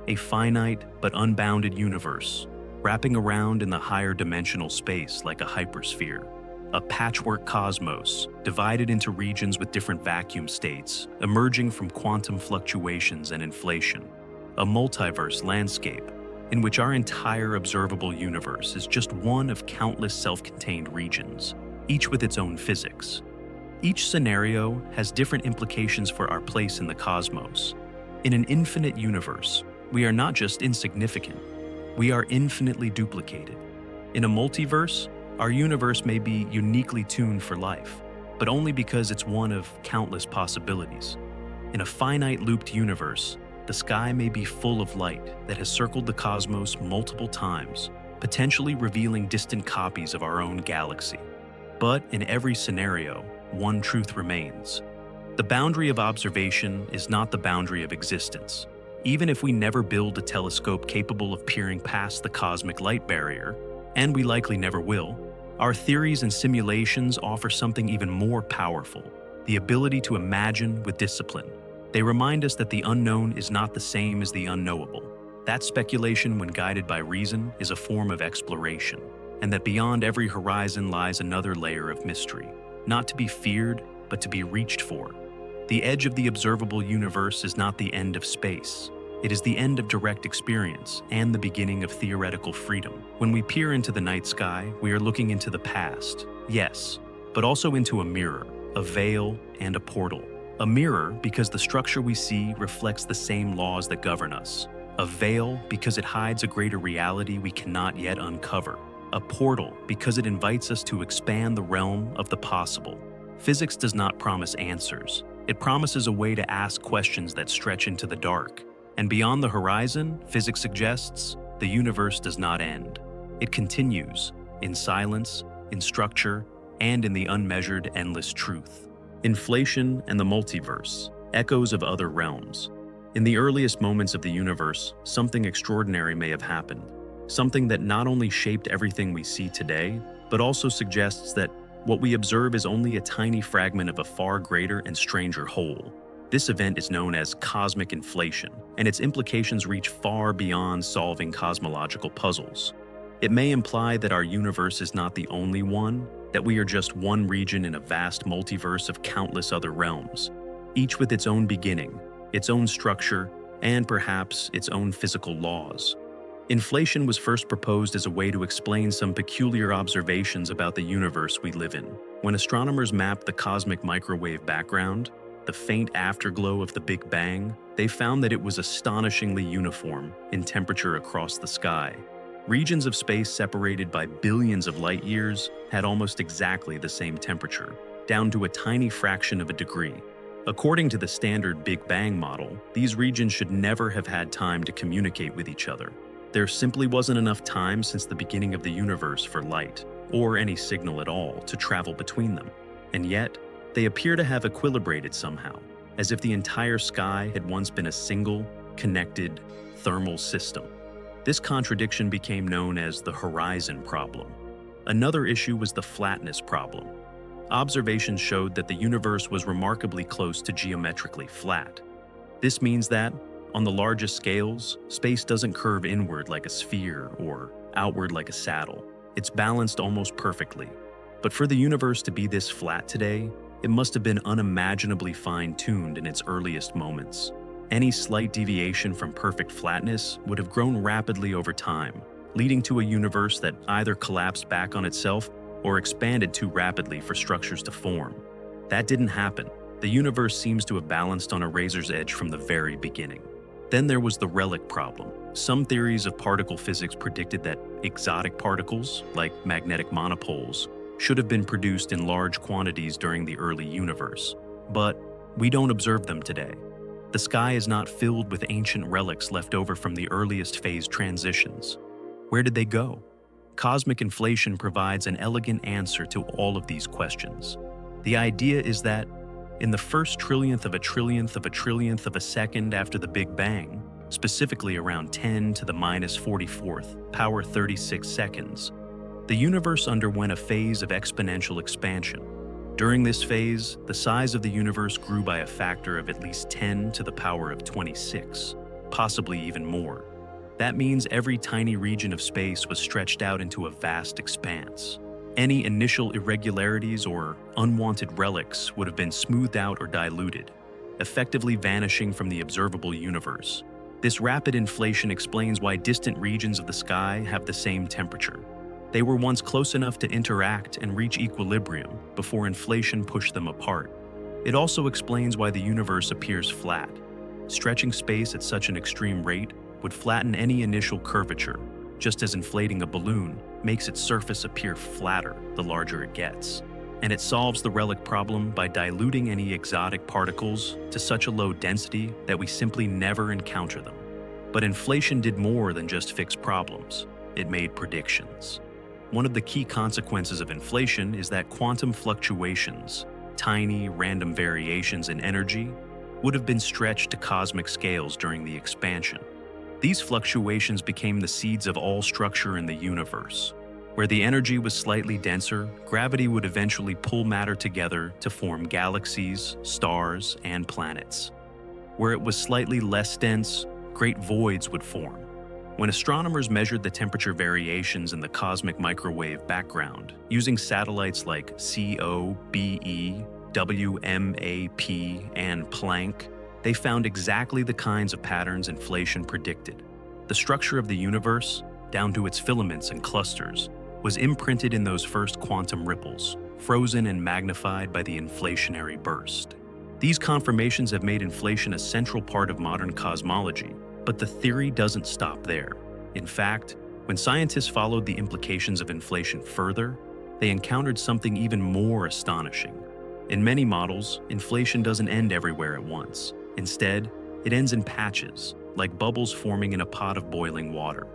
A finite but unbounded universe, wrapping around in the higher dimensional space like a hypersphere. A patchwork cosmos, divided into regions with different vacuum states, emerging from quantum fluctuations and inflation. A multiverse landscape, in which our entire observable universe is just one of countless self-contained regions, each with its own physics. Each scenario has different implications for our place in the cosmos. In an infinite universe, we are not just insignificant, we are infinitely duplicated. In a multiverse, our universe may be uniquely tuned for life, but only because it's one of countless possibilities. In a finite looped universe, the sky may be full of light that has circled the cosmos multiple times, potentially revealing distant copies of our own galaxy. But in every scenario, one truth remains. The boundary of observation is not the boundary of existence. Even if we never build a telescope capable of peering past the cosmic light barrier, and we likely never will, our theories and simulations offer something even more powerful: the ability to imagine with discipline. They remind us that the unknown is not the same as the unknowable. That speculation, when guided by reason, is a form of exploration, and that beyond every horizon lies another layer of mystery, not to be feared, but to be reached for. The edge of the observable universe is not the end of space. It is the end of direct experience and the beginning of theoretical freedom. When we peer into the night sky, we are looking into the past, yes, but also into a mirror, a veil, and a portal. A mirror because the structure we see reflects the same laws that govern us. A veil because it hides a greater reality we cannot yet uncover. A portal because it invites us to expand the realm of the possible. Physics does not promise answers. It promises a way to ask questions that stretch into the dark. And beyond the horizon, physics suggests, the universe does not end. It continues, in silence, in structure, and in the unmeasured endless truth. Inflation and the multiverse, echoes of other realms. In the earliest moments of the universe, something extraordinary may have happened. Something that not only shaped everything we see today, but also suggests that what we observe is only a tiny fragment of a far greater and stranger whole. This event is known as cosmic inflation, and its implications reach far beyond solving cosmological puzzles. It may imply that our universe is not the only one, that we are just one region in a vast multiverse of countless other realms, each with its own beginning, its own structure, and perhaps its own physical laws. Inflation was first proposed as a way to explain some peculiar observations about the universe we live in. When astronomers mapped the cosmic microwave background, the faint afterglow of the Big Bang, they found that it was astonishingly uniform in temperature across the sky. Regions of space separated by billions of light years had almost exactly the same temperature, down to a tiny fraction of a degree. According to the standard Big Bang model, these regions should never have had time to communicate with each other. There simply wasn't enough time since the beginning of the universe for light, or any signal at all, to travel between them. And yet, they appear to have equilibrated somehow, as if the entire sky had once been a single, connected, thermal system. This contradiction became known as the horizon problem. Another issue was the flatness problem. Observations showed that the universe was remarkably close to geometrically flat. This means that, on the largest scales, space doesn't curve inward like a sphere or outward like a saddle. It's balanced almost perfectly. But for the universe to be this flat today, it must have been unimaginably fine-tuned in its earliest moments. Any slight deviation from perfect flatness would have grown rapidly over time, leading to a universe that either collapsed back on itself or expanded too rapidly for structures to form. That didn't happen. The universe seems to have balanced on a razor's edge from the very beginning. Then there was the relic problem. Some theories of particle physics predicted that exotic particles, like magnetic monopoles, should have been produced in large quantities during the early universe. But we don't observe them today. The sky is not filled with ancient relics left over from the earliest phase transitions. Where did they go? Cosmic inflation provides an elegant answer to all of these questions. The idea is that, in the first trillionth of a trillionth of a trillionth of a second after the Big Bang, specifically around 10 to the minus 44th, power 36 seconds, the universe underwent a phase of exponential expansion. During this phase, the size of the universe grew by a factor of at least 10 to the power of 26, possibly even more. That means every tiny region of space was stretched out into a vast expanse. Any initial irregularities or unwanted relics would have been smoothed out or diluted, effectively vanishing from the observable universe. This rapid inflation explains why distant regions of the sky have the same temperature. They were once close enough to interact and reach equilibrium before inflation pushed them apart. It also explains why the universe appears flat. Stretching space at such an extreme rate would flatten any initial curvature, just as inflating a balloon makes its surface appear flatter the larger it gets. And it solves the relic problem by diluting any exotic particles to such a low density that we simply never encounter them. But inflation did more than just fix problems. It made predictions. One of the key consequences of inflation is that quantum fluctuations, tiny, random variations in energy, would have been stretched to cosmic scales during the expansion. These fluctuations became the seeds of all structure in the universe. Where the energy was slightly denser, gravity would eventually pull matter together to form galaxies, stars, and planets. Where it was slightly less dense, great voids would form. When astronomers measured the temperature variations in the cosmic microwave background, using satellites like COBE, WMAP, and Planck, they found exactly the kinds of patterns inflation predicted. The structure of the universe, down to its filaments and clusters, was imprinted in those first quantum ripples, frozen and magnified by the inflationary burst. These confirmations have made inflation a central part of modern cosmology, but the theory doesn't stop there. In fact, when scientists followed the implications of inflation further, they encountered something even more astonishing. In many models, inflation doesn't end everywhere at once. Instead, it ends in patches, like bubbles forming in a pot of boiling water.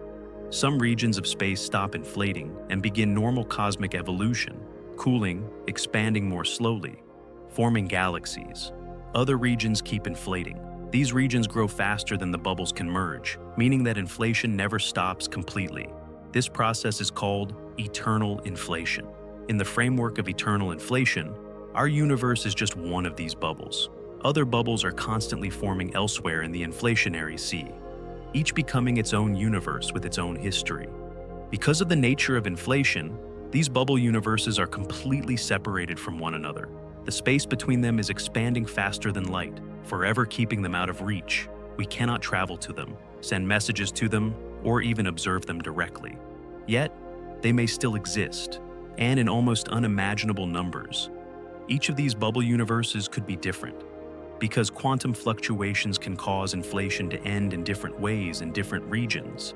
Some regions of space stop inflating and begin normal cosmic evolution, cooling, expanding more slowly, forming galaxies. Other regions keep inflating. These regions grow faster than the bubbles can merge, meaning that inflation never stops completely. This process is called eternal inflation. In the framework of eternal inflation, our universe is just one of these bubbles. Other bubbles are constantly forming elsewhere in the inflationary sea, each becoming its own universe with its own history. Because of the nature of inflation, these bubble universes are completely separated from one another. The space between them is expanding faster than light, forever keeping them out of reach. We cannot travel to them, send messages to them, or even observe them directly. Yet, they may still exist, and in almost unimaginable numbers. Each of these bubble universes could be different, because quantum fluctuations can cause inflation to end in different ways in different regions.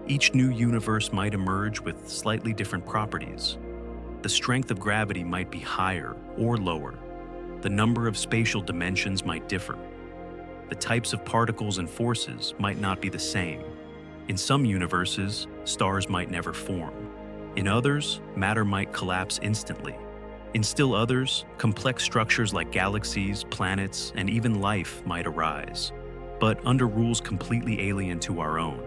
Each new universe might emerge with slightly different properties. The strength of gravity might be higher or lower. the number of spatial dimensions might differ. The types of particles and forces might not be the same. In some universes, stars might never form. In others, matter might collapse instantly. In still others, complex structures like galaxies, planets, and even life might arise, but under rules completely alien to our own.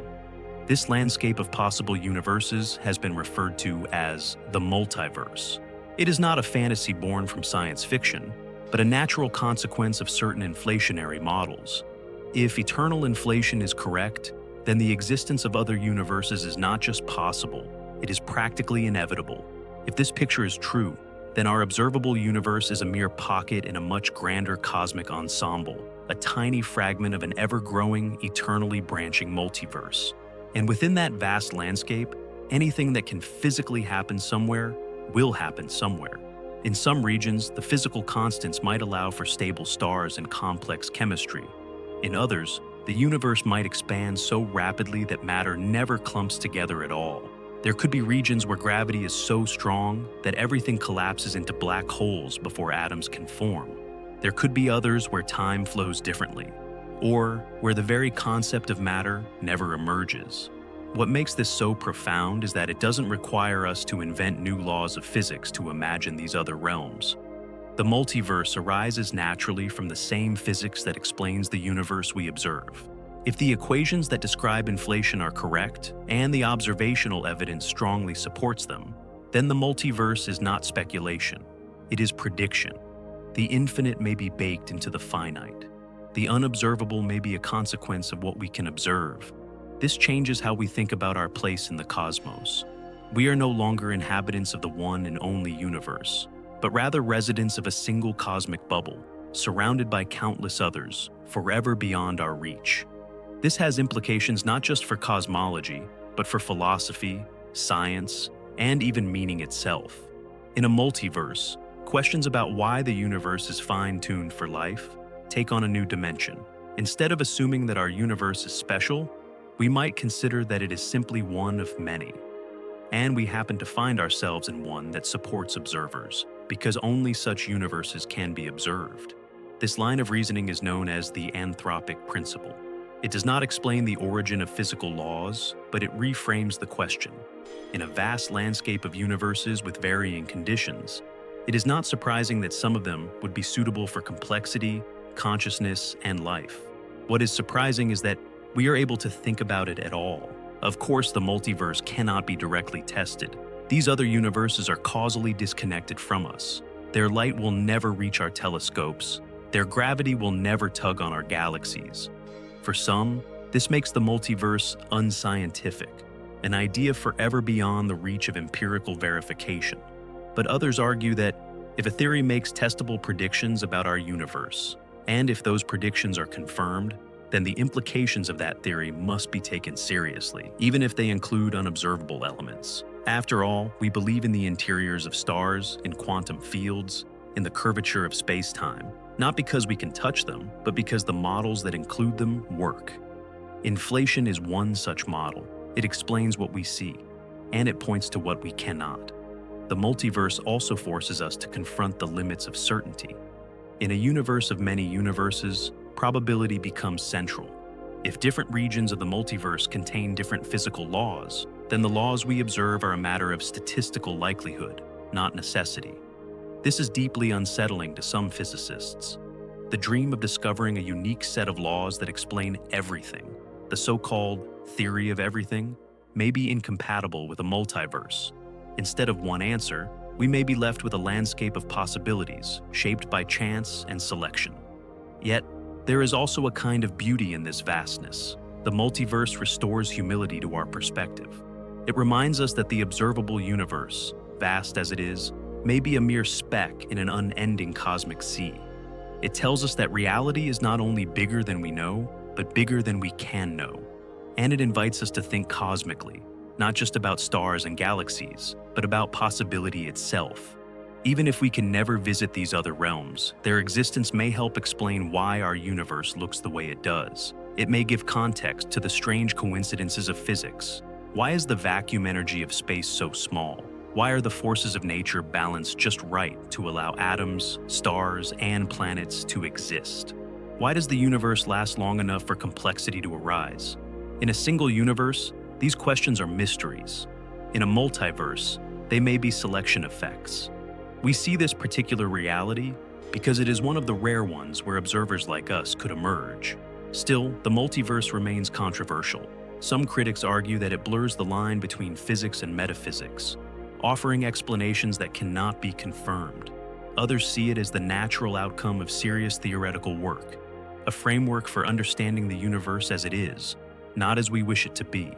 This landscape of possible universes has been referred to as the multiverse. It is not a fantasy born from science fiction, but a natural consequence of certain inflationary models. If eternal inflation is correct, then the existence of other universes is not just possible, it is practically inevitable. If this picture is true, then our observable universe is a mere pocket in a much grander cosmic ensemble, a tiny fragment of an ever-growing, eternally branching multiverse. And within that vast landscape, anything that can physically happen somewhere will happen somewhere. In some regions, the physical constants might allow for stable stars and complex chemistry. In others, the universe might expand so rapidly that matter never clumps together at all. There could be regions where gravity is so strong that everything collapses into black holes before atoms can form. There could be others where time flows differently, or where the very concept of matter never emerges. What makes this so profound is that it doesn't require us to invent new laws of physics to imagine these other realms. The multiverse arises naturally from the same physics that explains the universe we observe. If the equations that describe inflation are correct, and the observational evidence strongly supports them, then the multiverse is not speculation. It is prediction. The infinite may be baked into the finite. The unobservable may be a consequence of what we can observe. This changes how we think about our place in the cosmos. We are no longer inhabitants of the one and only universe, but rather residents of a single cosmic bubble, surrounded by countless others, forever beyond our reach. This has implications not just for cosmology, but for philosophy, science, and even meaning itself. In a multiverse, questions about why the universe is fine-tuned for life take on a new dimension. Instead of assuming that our universe is special, we might consider that it is simply one of many. And we happen to find ourselves in one that supports observers, because only such universes can be observed. This line of reasoning is known as the anthropic principle. It does not explain the origin of physical laws, but it reframes the question. In a vast landscape of universes with varying conditions, it is not surprising that some of them would be suitable for complexity, consciousness, and life. What is surprising is that we are able to think about it at all. Of course, the multiverse cannot be directly tested. These other universes are causally disconnected from us. Their light will never reach our telescopes. Their gravity will never tug on our galaxies. For some, this makes the multiverse unscientific, an idea forever beyond the reach of empirical verification. But others argue that if a theory makes testable predictions about our universe, and if those predictions are confirmed, then the implications of that theory must be taken seriously, even if they include unobservable elements. After all, we believe in the interiors of stars, in quantum fields, in the curvature of space-time, not because we can touch them, but because the models that include them work. Inflation is one such model. It explains what we see, and it points to what we cannot. The multiverse also forces us to confront the limits of certainty. In a universe of many universes, probability becomes central. If different regions of the multiverse contain different physical laws, then the laws we observe are a matter of statistical likelihood, not necessity. This is deeply unsettling to some physicists. The dream of discovering a unique set of laws that explain everything, the so-called theory of everything, may be incompatible with a multiverse. Instead of one answer, we may be left with a landscape of possibilities shaped by chance and selection. Yet, there is also a kind of beauty in this vastness. The multiverse restores humility to our perspective. It reminds us that the observable universe, vast as it is, may be a mere speck in an unending cosmic sea. It tells us that reality is not only bigger than we know, but bigger than we can know. And it invites us to think cosmically, not just about stars and galaxies, but about possibility itself. Even if we can never visit these other realms, their existence may help explain why our universe looks the way it does. It may give context to the strange coincidences of physics. Why is the vacuum energy of space so small? Why are the forces of nature balanced just right to allow atoms, stars, and planets to exist? Why does the universe last long enough for complexity to arise? In a single universe, these questions are mysteries. In a multiverse, they may be selection effects. We see this particular reality because it is one of the rare ones where observers like us could emerge. Still, the multiverse remains controversial. Some critics argue that it blurs the line between physics and metaphysics, offering explanations that cannot be confirmed. Others see it as the natural outcome of serious theoretical work, a framework for understanding the universe as it is, not as we wish it to be.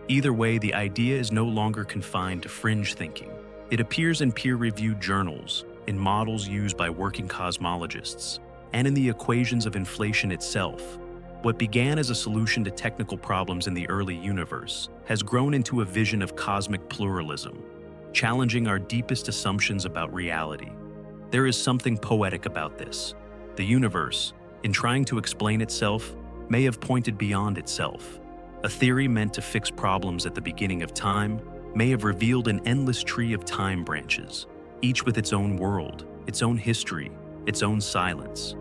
Either way, the idea is no longer confined to fringe thinking. It appears in peer-reviewed journals, in models used by working cosmologists, and in the equations of inflation itself. What began as a solution to technical problems in the early universe has grown into a vision of cosmic pluralism, challenging our deepest assumptions about reality. There is something poetic about this. The universe, in trying to explain itself, may have pointed beyond itself. A theory meant to fix problems at the beginning of time may have revealed an endless tree of time branches, each with its own world, its own history, its own silence.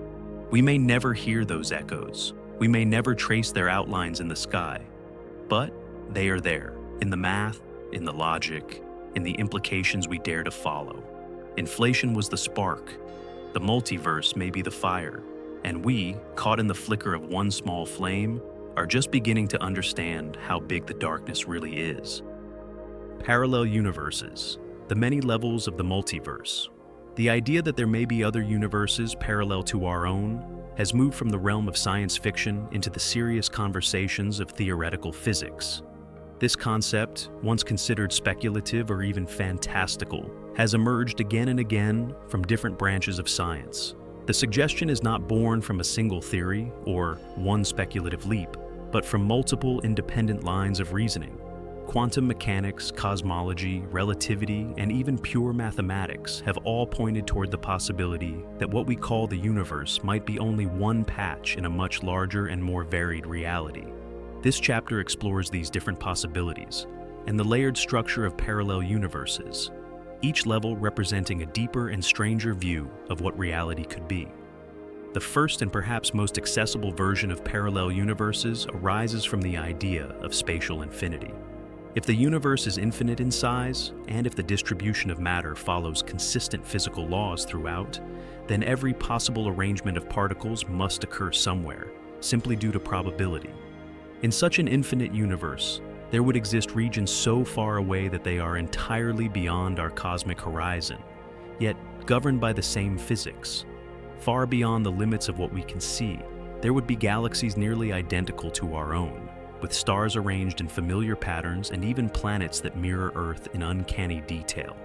We may never hear those echoes. We may never trace their outlines in the sky. But they are there, in the math, in the logic, in the implications we dare to follow. Inflation was the spark. The multiverse may be the fire. And we, caught in the flicker of one small flame, are just beginning to understand how big the darkness really is. Parallel universes, the many levels of the multiverse. The idea that there may be other universes parallel to our own has moved from the realm of science fiction into the serious conversations of theoretical physics. This concept, once considered speculative or even fantastical, has emerged again and again from different branches of science. The suggestion is not born from a single theory or one speculative leap, but from multiple independent lines of reasoning. Quantum mechanics, cosmology, relativity, and even pure mathematics have all pointed toward the possibility that what we call the universe might be only one patch in a much larger and more varied reality. This chapter explores these different possibilities and the layered structure of parallel universes, each level representing a deeper and stranger view of what reality could be. The first and perhaps most accessible version of parallel universes arises from the idea of spatial infinity. If the universe is infinite in size, and if the distribution of matter follows consistent physical laws throughout, then every possible arrangement of particles must occur somewhere, simply due to probability. In such an infinite universe, there would exist regions so far away that they are entirely beyond our cosmic horizon, yet governed by the same physics. Far beyond the limits of what we can see, there would be galaxies nearly identical to our own, with stars arranged in familiar patterns and even planets that mirror Earth in uncanny detail.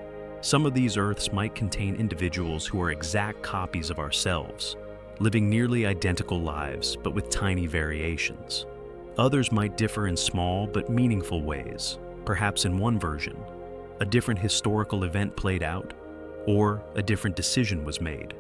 Some of these Earths might contain individuals who are exact copies of ourselves, living nearly identical lives but with tiny variations. Others might differ in small but meaningful ways. Perhaps in one version, a different historical event played out, or a different decision was made.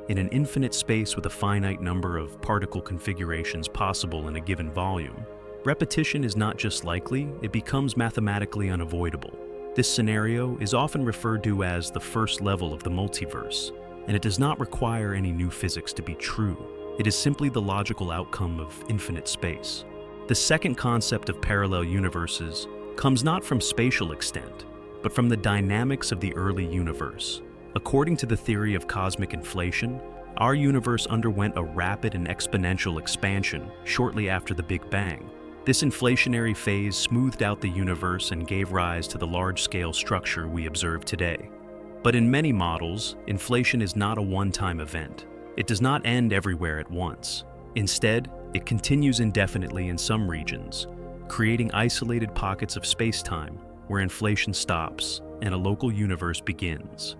In an infinite space with a finite number of particle configurations possible in a given volume, repetition is not just likely, it becomes mathematically unavoidable. This scenario is often referred to as the first level of the multiverse, and it does not require any new physics to be true. It is simply the logical outcome of infinite space. The second concept of parallel universes comes not from spatial extent, but from the dynamics of the early universe. According to the theory of cosmic inflation, our universe underwent a rapid and exponential expansion shortly after the Big Bang. This inflationary phase smoothed out the universe and gave rise to the large-scale structure we observe today. But in many models, inflation is not a one-time event. It does not end everywhere at once. Instead, it continues indefinitely in some regions, creating isolated pockets of space-time where inflation stops and a local universe begins.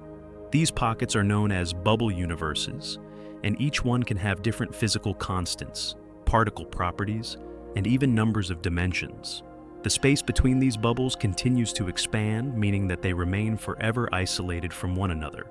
These pockets are known as bubble universes, and each one can have different physical constants, particle properties, and even numbers of dimensions. The space between these bubbles continues to expand, meaning that they remain forever isolated from one another.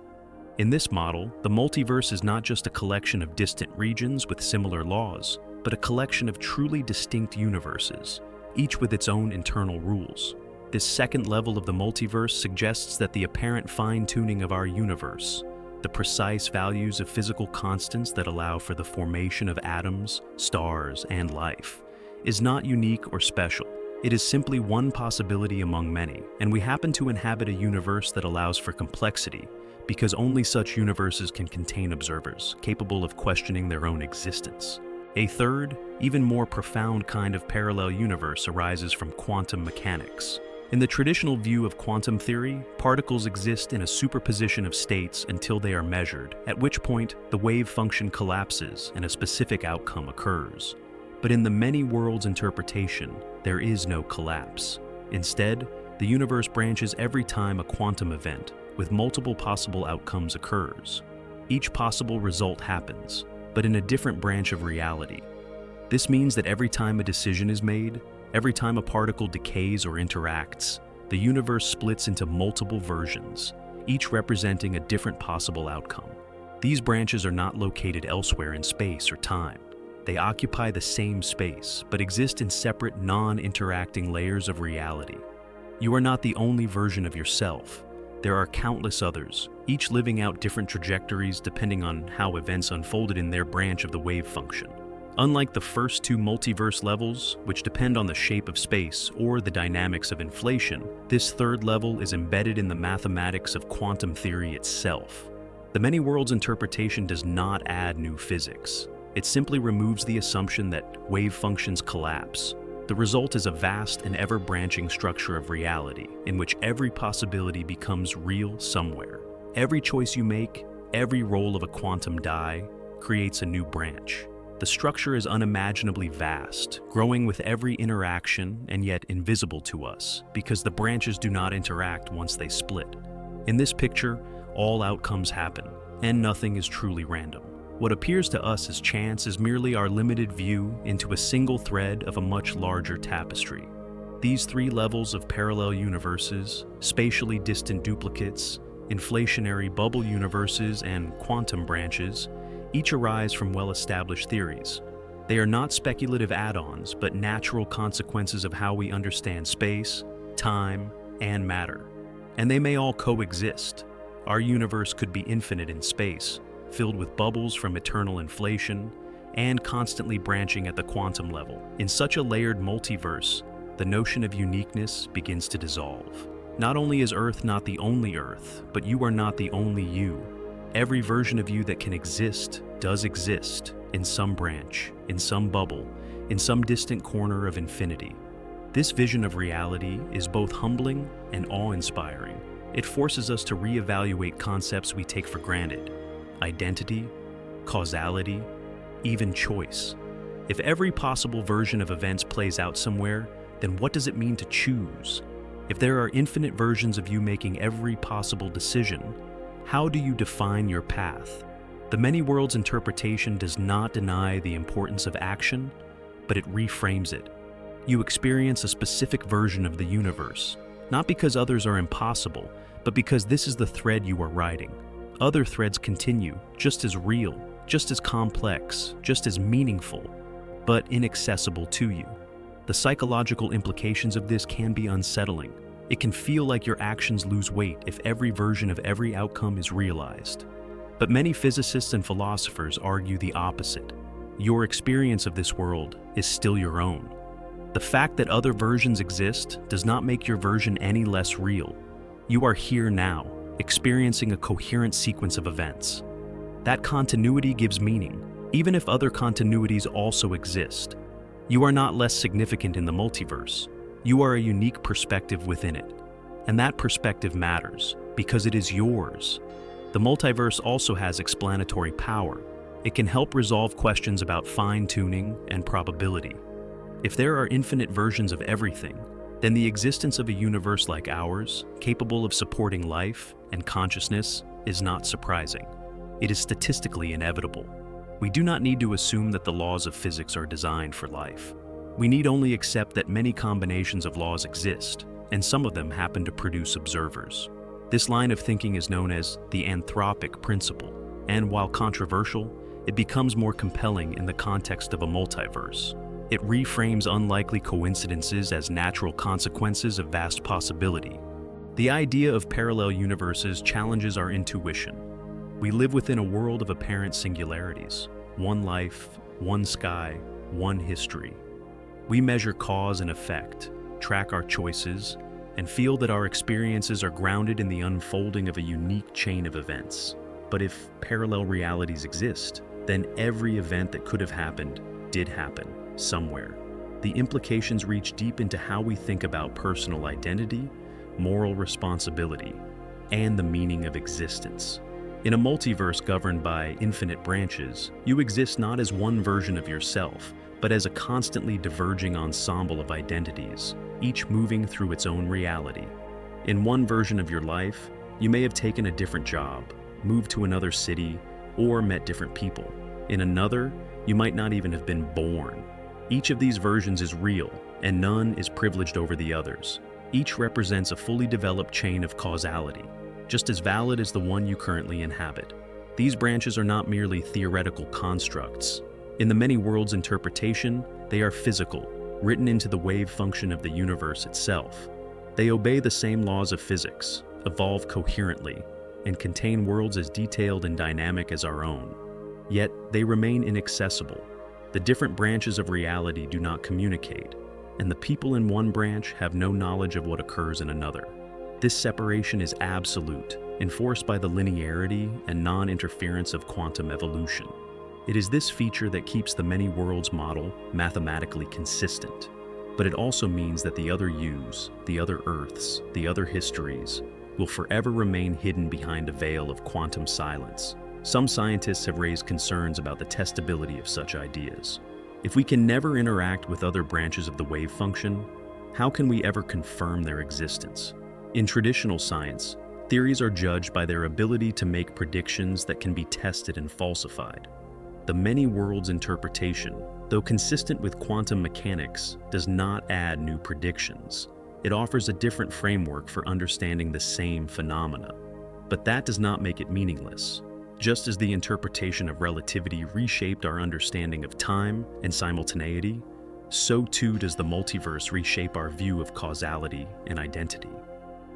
In this model, the multiverse is not just a collection of distant regions with similar laws, but a collection of truly distinct universes, each with its own internal rules. This second level of the multiverse suggests that the apparent fine-tuning of our universe, the precise values of physical constants that allow for the formation of atoms, stars, and life, is not unique or special. It is simply one possibility among many, and we happen to inhabit a universe that allows for complexity, because only such universes can contain observers capable of questioning their own existence. A third, even more profound kind of parallel universe arises from quantum mechanics. In the traditional view of quantum theory, particles exist in a superposition of states until they are measured, at which point the wave function collapses and a specific outcome occurs. But in the many worlds interpretation, there is no collapse. Instead, the universe branches every time a quantum event with multiple possible outcomes occurs. Each possible result happens, but in a different branch of reality. This means that every time a decision is made, every time a particle decays or interacts, the universe splits into multiple versions, each representing a different possible outcome. These branches are not located elsewhere in space or time. They occupy the same space, but exist in separate, non-interacting layers of reality. You are not the only version of yourself. There are countless others, each living out different trajectories depending on how events unfolded in their branch of the wave function. Unlike the first two multiverse levels, which depend on the shape of space or the dynamics of inflation, this third level is embedded in the mathematics of quantum theory itself. The many worlds interpretation does not add new physics. It simply removes the assumption that wave functions collapse. The result is a vast and ever-branching structure of reality in which every possibility becomes real somewhere. Every choice you make, every roll of a quantum die, creates a new branch. The structure is unimaginably vast, growing with every interaction and yet invisible to us, because the branches do not interact once they split. In this picture, all outcomes happen, and nothing is truly random. What appears to us as chance is merely our limited view into a single thread of a much larger tapestry. These three levels of parallel universes, spatially distant duplicates, inflationary bubble universes, and quantum branches, each arise from well-established theories. They are not speculative add-ons, but natural consequences of how we understand space, time, and matter. And they may all coexist. Our universe could be infinite in space, filled with bubbles from eternal inflation, and constantly branching at the quantum level. In such a layered multiverse, the notion of uniqueness begins to dissolve. Not only is Earth not the only Earth, but you are not the only you. Every version of you that can exist does exist in some branch, in some bubble, in some distant corner of infinity. This vision of reality is both humbling and awe-inspiring. It forces us to reevaluate concepts we take for granted: identity, causality, even choice. If every possible version of events plays out somewhere, then what does it mean to choose? If there are infinite versions of you making every possible decision, how do you define your path? The many worlds interpretation does not deny the importance of action, but it reframes it. You experience a specific version of the universe, not because others are impossible, but because this is the thread you are riding. Other threads continue, just as real, just as complex, just as meaningful, but inaccessible to you. The psychological implications of this can be unsettling. It can feel like your actions lose weight if every version of every outcome is realized. But many physicists and philosophers argue the opposite. Your experience of this world is still your own. The fact that other versions exist does not make your version any less real. You are here now, experiencing a coherent sequence of events. That continuity gives meaning, even if other continuities also exist. You are not less significant in the multiverse. You are a unique perspective within it. And that perspective matters, because it is yours. The multiverse also has explanatory power. It can help resolve questions about fine-tuning and probability. If there are infinite versions of everything, then the existence of a universe like ours, capable of supporting life and consciousness, is not surprising. It is statistically inevitable. We do not need to assume that the laws of physics are designed for life. We need only accept that many combinations of laws exist, and some of them happen to produce observers. This line of thinking is known as the anthropic principle, and while controversial, it becomes more compelling in the context of a multiverse. It reframes unlikely coincidences as natural consequences of vast possibility. The idea of parallel universes challenges our intuition. We live within a world of apparent singularities. One life, one sky, one history. We measure cause and effect, track our choices, and feel that our experiences are grounded in the unfolding of a unique chain of events. But if parallel realities exist, then every event that could have happened did happen, somewhere. The implications reach deep into how we think about personal identity, moral responsibility, and the meaning of existence. In a multiverse governed by infinite branches, you exist not as one version of yourself, but as a constantly diverging ensemble of identities, each moving through its own reality. In one version of your life, you may have taken a different job, moved to another city, or met different people. In another, you might not even have been born. Each of these versions is real, and none is privileged over the others. Each represents a fully developed chain of causality, just as valid as the one you currently inhabit. These branches are not merely theoretical constructs. In the many worlds interpretation, they are physical, written into the wave function of the universe itself. They obey the same laws of physics, evolve coherently, and contain worlds as detailed and dynamic as our own. Yet, they remain inaccessible. The different branches of reality do not communicate, and the people in one branch have no knowledge of what occurs in another. This separation is absolute, enforced by the linearity and non-interference of quantum evolution. It is this feature that keeps the many worlds model mathematically consistent, but it also means that the other yous, the other Earths, the other histories, will forever remain hidden behind a veil of quantum silence. Some scientists have raised concerns about the testability of such ideas. If we can never interact with other branches of the wave function, how can we ever confirm their existence? In traditional science, theories are judged by their ability to make predictions that can be tested and falsified. The many worlds interpretation, though consistent with quantum mechanics, does not add new predictions. It offers a different framework for understanding the same phenomena. But that does not make it meaningless. Just as the interpretation of relativity reshaped our understanding of time and simultaneity, so too does the multiverse reshape our view of causality and identity.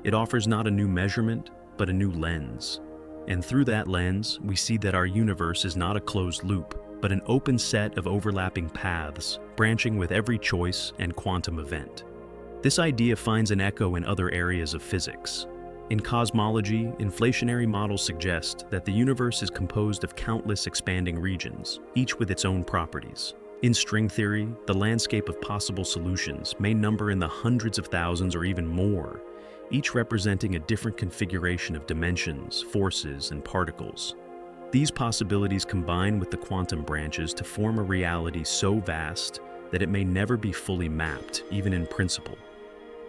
It offers not a new measurement, but a new lens. And through that lens, we see that our universe is not a closed loop, but an open set of overlapping paths, branching with every choice and quantum event. This idea finds an echo in other areas of physics. In cosmology, inflationary models suggest that the universe is composed of countless expanding regions, each with its own properties. In string theory, the landscape of possible solutions may number in the hundreds of thousands or even more, each representing a different configuration of dimensions, forces, and particles. These possibilities combine with the quantum branches to form a reality so vast that it may never be fully mapped, even in principle.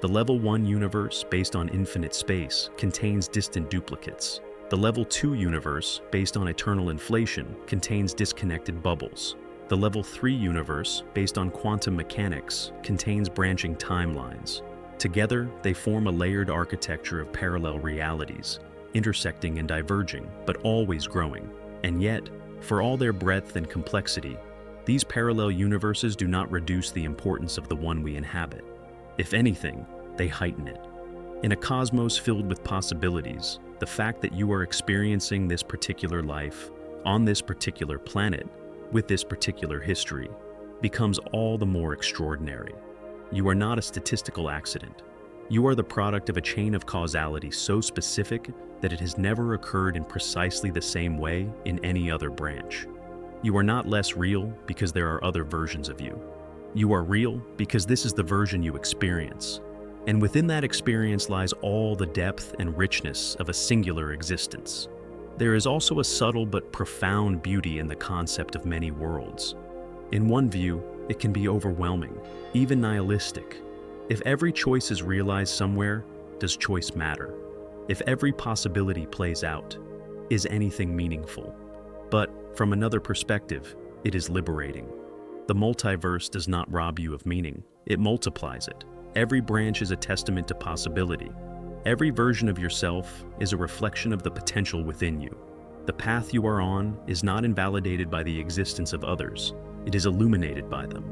The Level 1 universe, based on infinite space, contains distant duplicates. The Level 2 universe, based on eternal inflation, contains disconnected bubbles. The Level 3 universe, based on quantum mechanics, contains branching timelines. Together, they form a layered architecture of parallel realities, intersecting and diverging, but always growing. And yet, for all their breadth and complexity, these parallel universes do not reduce the importance of the one we inhabit. If anything, they heighten it. In a cosmos filled with possibilities, the fact that you are experiencing this particular life, on this particular planet, with this particular history, becomes all the more extraordinary. You are not a statistical accident. You are the product of a chain of causality so specific that it has never occurred in precisely the same way in any other branch. You are not less real because there are other versions of you. You are real because this is the version you experience. And within that experience lies all the depth and richness of a singular existence. There is also a subtle but profound beauty in the concept of many worlds. In one view, it can be overwhelming, even nihilistic. If every choice is realized somewhere, does choice matter? If every possibility plays out, is anything meaningful? But from another perspective, it is liberating. The multiverse does not rob you of meaning, it multiplies it. Every branch is a testament to possibility. Every version of yourself is a reflection of the potential within you. The path you are on is not invalidated by the existence of others, it is illuminated by them.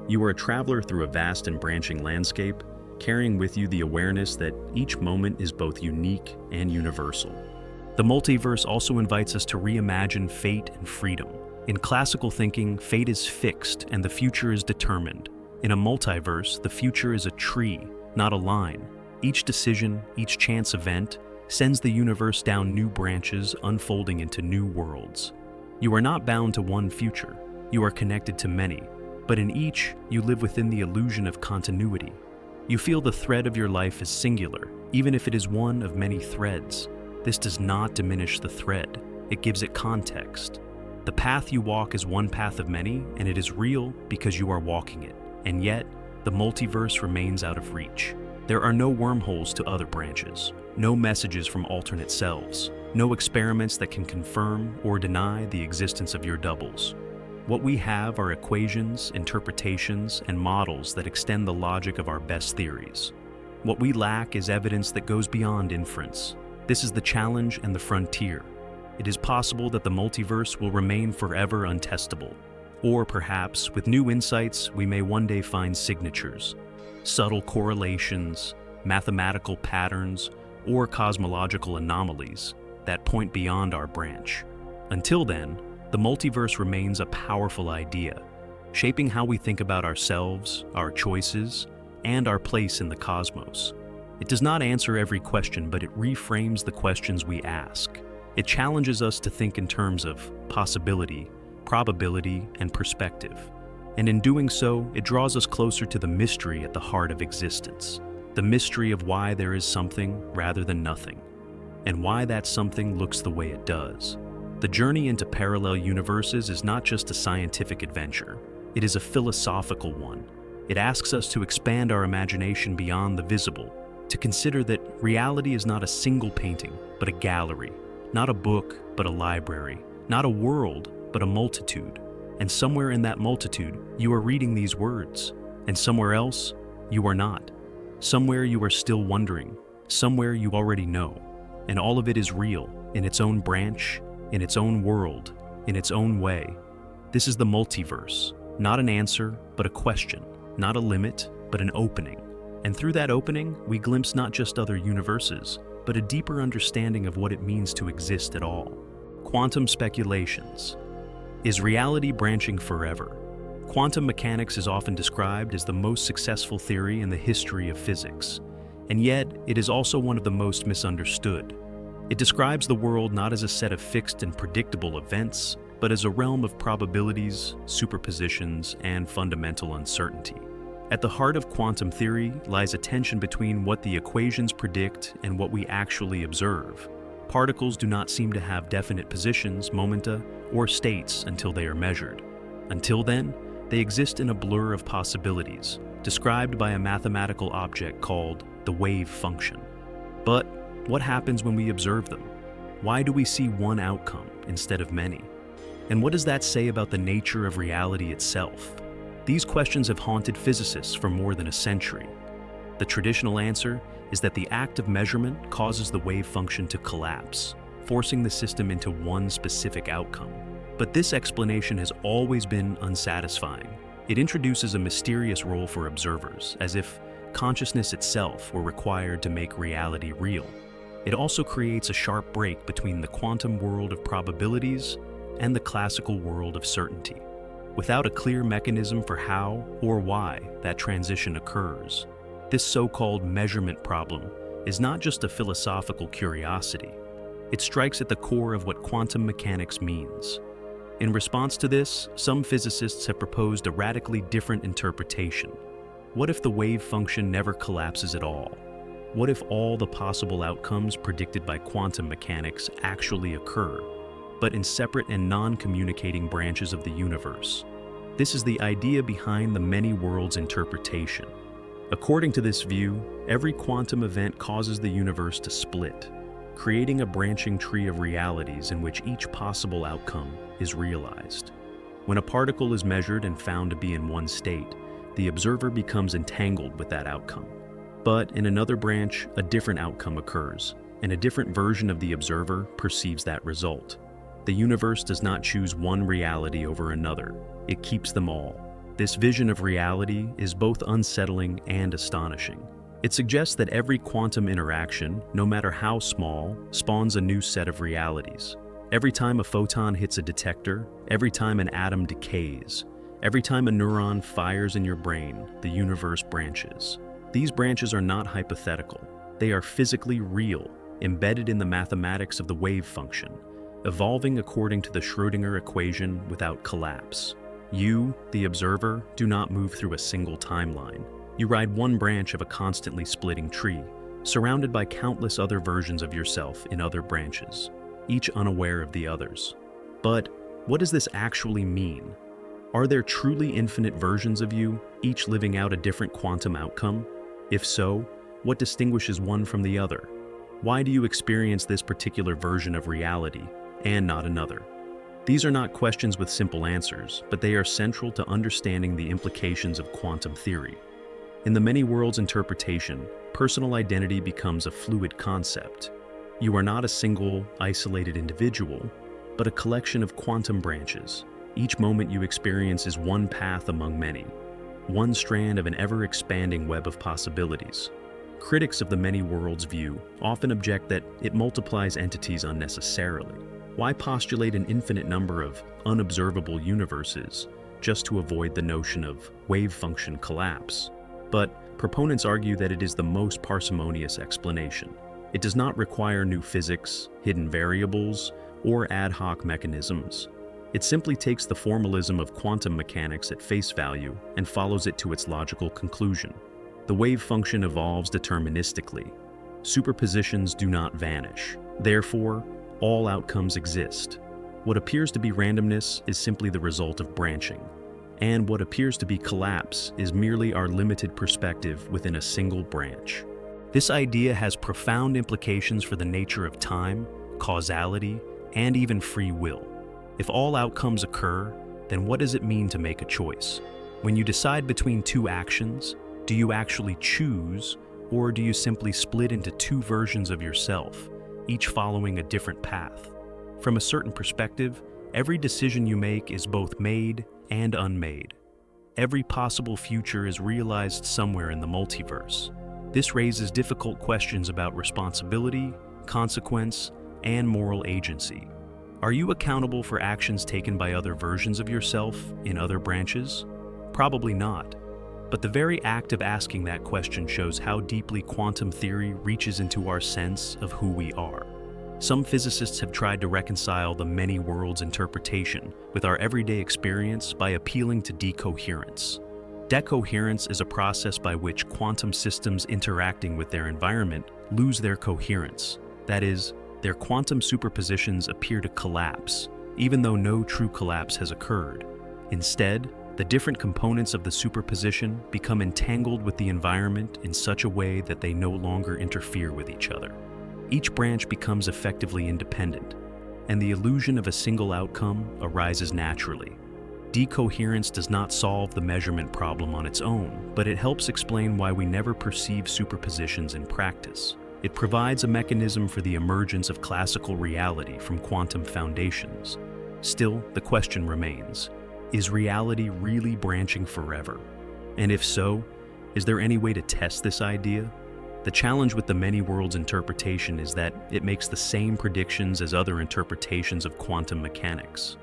You are a traveler through a vast and branching landscape, carrying with you the awareness that each moment is both unique and universal. The multiverse also invites us to reimagine fate and freedom. In classical thinking, fate is fixed and the future is determined. In a multiverse, the future is a tree, not a line. Each decision, each chance event, sends the universe down new branches, unfolding into new worlds. You are not bound to one future. You are connected to many, but in each, you live within the illusion of continuity. You feel the thread of your life is singular, even if it is one of many threads. This does not diminish the thread. It gives it context. The path you walk is one path of many, and it is real because you are walking it. And yet, the multiverse remains out of reach. There are no wormholes to other branches, no messages from alternate selves, no experiments that can confirm or deny the existence of your doubles. What we have are equations, interpretations, and models that extend the logic of our best theories. What we lack is evidence that goes beyond inference. This is the challenge and the frontier. It is possible that the multiverse will remain forever untestable. Or perhaps, with new insights, we may one day find signatures, subtle correlations, mathematical patterns, or cosmological anomalies that point beyond our branch. Until then, the multiverse remains a powerful idea, shaping how we think about ourselves, our choices, and our place in the cosmos. It does not answer every question, but it reframes the questions we ask. It challenges us to think in terms of possibility, probability, and perspective. And in doing so, it draws us closer to the mystery at the heart of existence. The mystery of why there is something rather than nothing, and why that something looks the way it does. The journey into parallel universes is not just a scientific adventure. It is a philosophical one. It asks us to expand our imagination beyond the visible, to consider that reality is not a single painting, but a gallery, not a book, but a library, not a world, but a multitude. And somewhere in that multitude, you are reading these words, and somewhere else, you are not. Somewhere you are still wondering, somewhere you already know, and all of it is real, in its own branch, in its own world, in its own way. This is the multiverse, not an answer, but a question, not a limit, but an opening. And through that opening, we glimpse not just other universes, but a deeper understanding of what it means to exist at all. Quantum speculations. Is reality branching forever? Quantum mechanics is often described as the most successful theory in the history of physics, and yet it is also one of the most misunderstood. It describes the world not as a set of fixed and predictable events, but as a realm of probabilities, superpositions, and fundamental uncertainty. At the heart of quantum theory lies a tension between what the equations predict and what we actually observe. Particles do not seem to have definite positions, momenta, or states until they are measured. Until then, they exist in a blur of possibilities, described by a mathematical object called the wave function. But what happens when we observe them? Why do we see one outcome instead of many? And what does that say about the nature of reality itself? These questions have haunted physicists for more than a century. The traditional answer is that the act of measurement causes the wave function to collapse, forcing the system into one specific outcome. But this explanation has always been unsatisfying. It introduces a mysterious role for observers, as if consciousness itself were required to make reality real. It also creates a sharp break between the quantum world of probabilities and the classical world of certainty, without a clear mechanism for how or why that transition occurs. This so-called measurement problem is not just a philosophical curiosity. It strikes at the core of what quantum mechanics means. In response to this, some physicists have proposed a radically different interpretation. What if the wave function never collapses at all? What if all the possible outcomes predicted by quantum mechanics actually occur, but in separate and non-communicating branches of the universe? This is the idea behind the many worlds interpretation. According to this view, every quantum event causes the universe to split, creating a branching tree of realities in which each possible outcome is realized. When a particle is measured and found to be in one state, the observer becomes entangled with that outcome. But in another branch, a different outcome occurs, and a different version of the observer perceives that result. The universe does not choose one reality over another. It keeps them all. this vision of reality is both unsettling and astonishing. It suggests that every quantum interaction, no matter how small, spawns a new set of realities. Every time a photon hits a detector, every time an atom decays, every time a neuron fires in your brain, the universe branches. These branches are not hypothetical. They are physically real, embedded in the mathematics of the wave function, evolving according to the Schrödinger equation without collapse. You, the observer, do not move through a single timeline. You ride one branch of a constantly splitting tree, surrounded by countless other versions of yourself in other branches, each unaware of the others. But what does this actually mean? Are there truly infinite versions of you, each living out a different quantum outcome? If so, what distinguishes one from the other? Why do you experience this particular version of reality and not another? These are not questions with simple answers, but they are central to understanding the implications of quantum theory. In the many worlds interpretation, personal identity becomes a fluid concept. You are not a single, isolated individual, but a collection of quantum branches. Each moment you experience is one path among many, one strand of an ever-expanding web of possibilities. Critics of the many worlds view often object that it multiplies entities unnecessarily. Why postulate an infinite number of unobservable universes just to avoid the notion of wave function collapse? But proponents argue that it is the most parsimonious explanation. It does not require new physics, hidden variables, or ad hoc mechanisms. It simply takes the formalism of quantum mechanics at face value and follows it to its logical conclusion. The wave function evolves deterministically. Superpositions do not vanish. Therefore, all outcomes exist. What appears to be randomness is simply the result of branching. And what appears to be collapse is merely our limited perspective within a single branch. This idea has profound implications for the nature of time, causality, and even free will. If all outcomes occur, then what does it mean to make a choice? When you decide between two actions, do you actually choose, or do you simply split into two versions of yourself, each following a different path? From a certain perspective, every decision you make is both made and unmade. Every possible future is realized somewhere in the multiverse. This raises difficult questions about responsibility, consequence, and moral agency. Are you accountable for actions taken by other versions of yourself in other branches? Probably not. But the very act of asking that question shows how deeply quantum theory reaches into our sense of who we are. Some physicists have tried to reconcile the many worlds interpretation with our everyday experience by appealing to decoherence. Decoherence is a process by which quantum systems interacting with their environment lose their coherence. That is, their quantum superpositions appear to collapse, even though no true collapse has occurred. Instead, the different components of the superposition become entangled with the environment in such a way that they no longer interfere with each other. Each branch becomes effectively independent, and the illusion of a single outcome arises naturally. Decoherence does not solve the measurement problem on its own, but it helps explain why we never perceive superpositions in practice. It provides a mechanism for the emergence of classical reality from quantum foundations. Still, the question remains, is reality really branching forever? And if so, is there any way to test this idea? The challenge with the many worlds interpretation is that it makes the same predictions as other interpretations of quantum mechanics.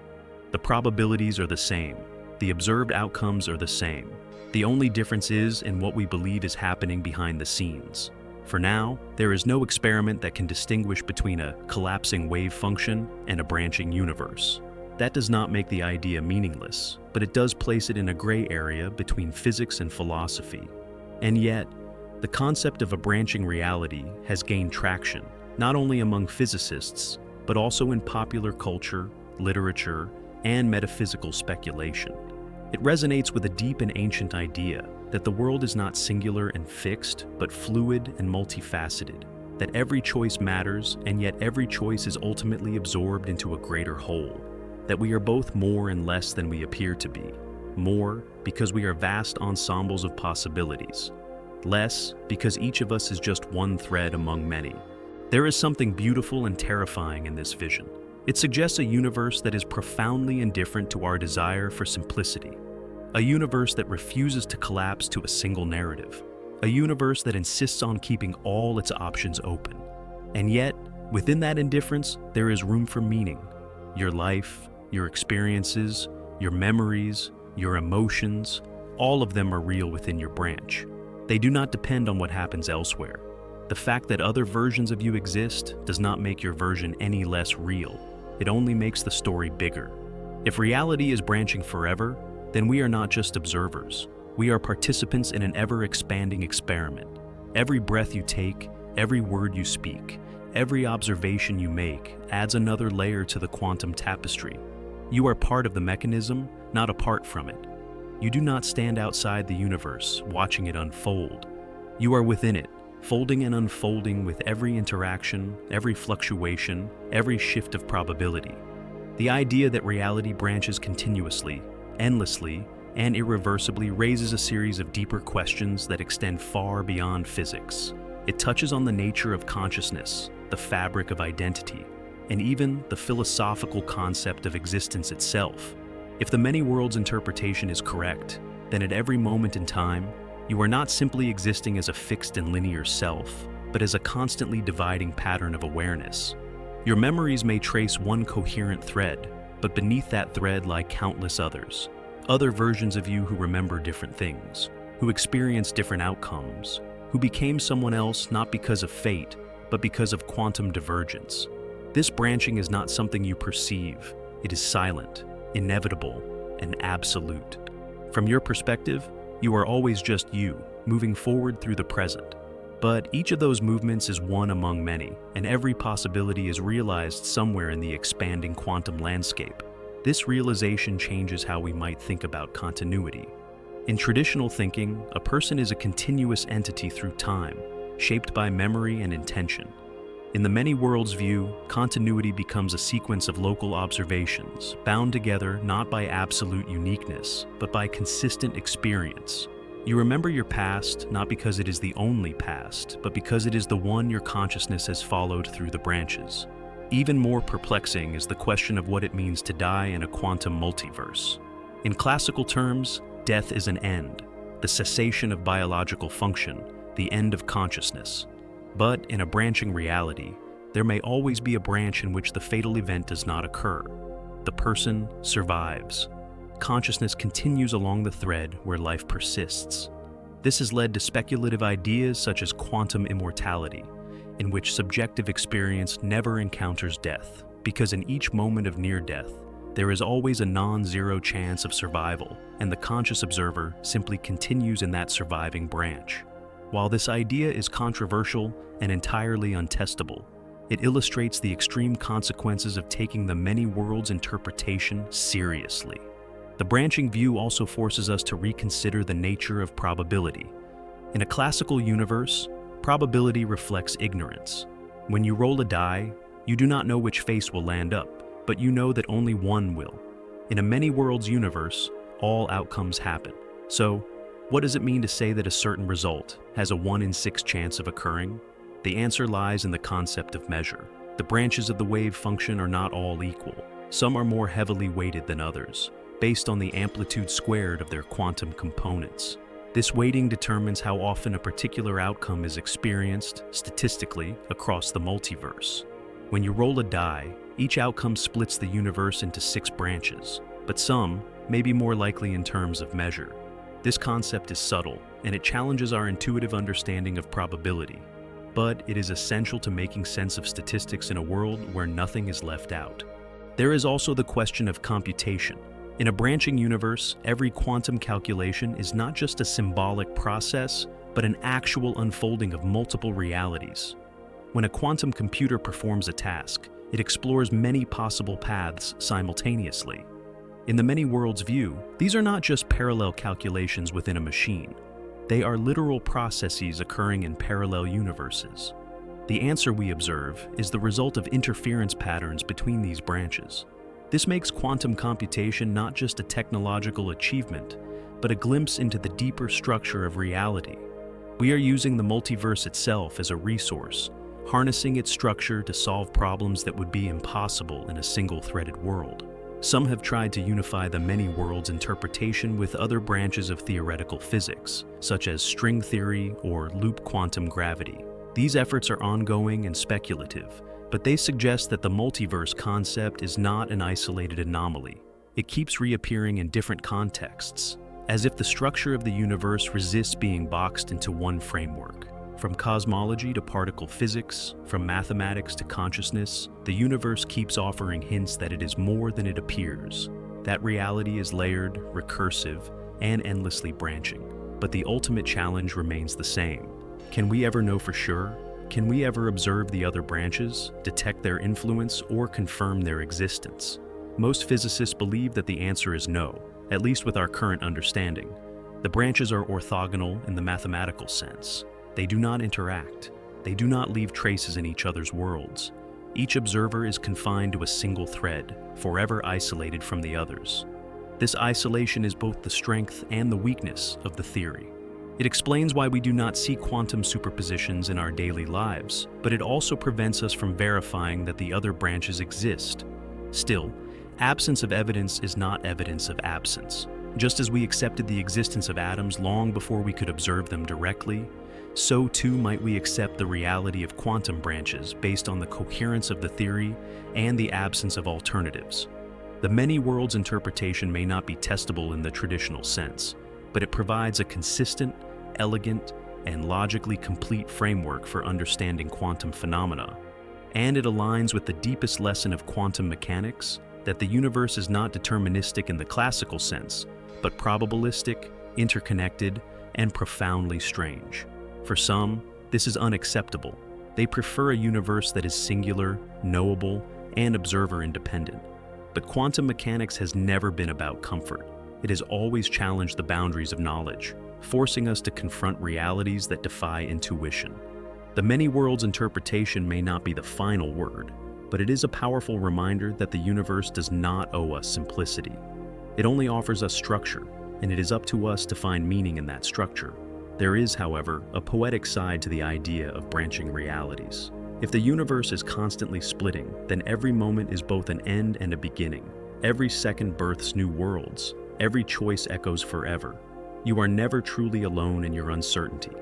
The probabilities are the same. The observed outcomes are the same. The only difference is in what we believe is happening behind the scenes. For now, there is no experiment that can distinguish between a collapsing wave function and a branching universe. That does not make the idea meaningless, but it does place it in a gray area between physics and philosophy. And yet, the concept of a branching reality has gained traction, not only among physicists, but also in popular culture, literature, and metaphysical speculation. It resonates with a deep and ancient idea that the world is not singular and fixed, but fluid and multifaceted, that every choice matters, and yet every choice is ultimately absorbed into a greater whole, that we are both more and less than we appear to be, more because we are vast ensembles of possibilities, less because each of us is just one thread among many. There is something beautiful and terrifying in this vision. It suggests a universe that is profoundly indifferent to our desire for simplicity, A universe that refuses to collapse to a single narrative. A universe that insists on keeping all its options open. And yet, within that indifference, there is room for meaning. Your life, your experiences, your memories, your emotions, all of them are real within your branch. They do not depend on what happens elsewhere. The fact that other versions of you exist does not make your version any less real. It only makes the story bigger. If reality is branching forever, then we are not just observers. We are participants in an ever-expanding experiment. Every breath you take, every word you speak, every observation you make adds another layer to the quantum tapestry. You are part of the mechanism, not apart from it. You do not stand outside the universe, watching it unfold. You are within it, folding and unfolding with every interaction, every fluctuation, every shift of probability. The idea that reality branches continuously, endlessly, and irreversibly raises a series of deeper questions that extend far beyond physics. It touches on the nature of consciousness, the fabric of identity, and even the philosophical concept of existence itself. If the many worlds interpretation is correct, then at every moment in time, you are not simply existing as a fixed and linear self, but as a constantly dividing pattern of awareness. Your memories may trace one coherent thread, but beneath that thread lie countless others. Other versions of you who remember different things, who experience different outcomes, who became someone else not because of fate, but because of quantum divergence. This branching is not something you perceive. It is silent, inevitable, and absolute. From your perspective, you are always just you, moving forward through the present. But each of those movements is one among many, and every possibility is realized somewhere in the expanding quantum landscape. This realization changes how we might think about continuity. In traditional thinking, a person is a continuous entity through time, shaped by memory and intention. In the many worlds view, continuity becomes a sequence of local observations, bound together not by absolute uniqueness, but by consistent experience. You remember your past not because it is the only past, but because it is the one your consciousness has followed through the branches. Even more perplexing is the question of what it means to die in a quantum multiverse. In classical terms, death is an end, the cessation of biological function, the end of consciousness. But in a branching reality, there may always be a branch in which the fatal event does not occur. The person survives. Consciousness continues along the thread where life persists. This has led to speculative ideas such as quantum immortality, in which subjective experience never encounters death, because in each moment of near death, there is always a non-zero chance of survival, and the conscious observer simply continues in that surviving branch. While this idea is controversial and entirely untestable, it illustrates the extreme consequences of taking the many worlds interpretation seriously. The branching view also forces us to reconsider the nature of probability. In a classical universe, probability reflects ignorance. When you roll a die, you do not know which face will land up, but you know that only one will. In a many worlds universe, all outcomes happen. So, what does it mean to say that a certain result has a 1 in 6 chance of occurring? The answer lies in the concept of measure. The branches of the wave function are not all equal. Some are more heavily weighted than others, based on the amplitude squared of their quantum components. This weighting determines how often a particular outcome is experienced, statistically, across the multiverse. When you roll a die, each outcome splits the universe into 6 branches, but some may be more likely in terms of measure. This concept is subtle, and it challenges our intuitive understanding of probability. But it is essential to making sense of statistics in a world where nothing is left out. There is also the question of computation. In a branching universe, every quantum calculation is not just a symbolic process, but an actual unfolding of multiple realities. When a quantum computer performs a task, it explores many possible paths simultaneously. In the many worlds view, these are not just parallel calculations within a machine. They are literal processes occurring in parallel universes. The answer we observe is the result of interference patterns between these branches. This makes quantum computation not just a technological achievement, but a glimpse into the deeper structure of reality. We are using the multiverse itself as a resource, harnessing its structure to solve problems that would be impossible in a single-threaded world. Some have tried to unify the many worlds interpretation with other branches of theoretical physics, such as string theory or loop quantum gravity. These efforts are ongoing and speculative, but they suggest that the multiverse concept is not an isolated anomaly. It keeps reappearing in different contexts, as if the structure of the universe resists being boxed into one framework. From cosmology to particle physics, from mathematics to consciousness, the universe keeps offering hints that it is more than it appears. That reality is layered, recursive, and endlessly branching. But the ultimate challenge remains the same. Can we ever know for sure? Can we ever observe the other branches, detect their influence, or confirm their existence? Most physicists believe that the answer is no, at least with our current understanding. The branches are orthogonal in the mathematical sense. They do not interact. They do not leave traces in each other's worlds. Each observer is confined to a single thread, forever isolated from the others. This isolation is both the strength and the weakness of the theory. It explains why we do not see quantum superpositions in our daily lives, but it also prevents us from verifying that the other branches exist. Still, absence of evidence is not evidence of absence. Just as we accepted the existence of atoms long before we could observe them directly, so too might we accept the reality of quantum branches based on the coherence of the theory and the absence of alternatives. The many worlds interpretation may not be testable in the traditional sense, but it provides a consistent, elegant, and logically complete framework for understanding quantum phenomena. And it aligns with the deepest lesson of quantum mechanics, that the universe is not deterministic in the classical sense, but probabilistic, interconnected, and profoundly strange. For some, this is unacceptable. They prefer a universe that is singular, knowable, and observer-independent. But quantum mechanics has never been about comfort. It has always challenged the boundaries of knowledge, forcing us to confront realities that defy intuition. The many worlds interpretation may not be the final word, but it is a powerful reminder that the universe does not owe us simplicity. It only offers us structure, and it is up to us to find meaning in that structure. There is, however, a poetic side to the idea of branching realities. If the universe is constantly splitting, then every moment is both an end and a beginning. Every second births new worlds. Every choice echoes forever. You are never truly alone in your uncertainty.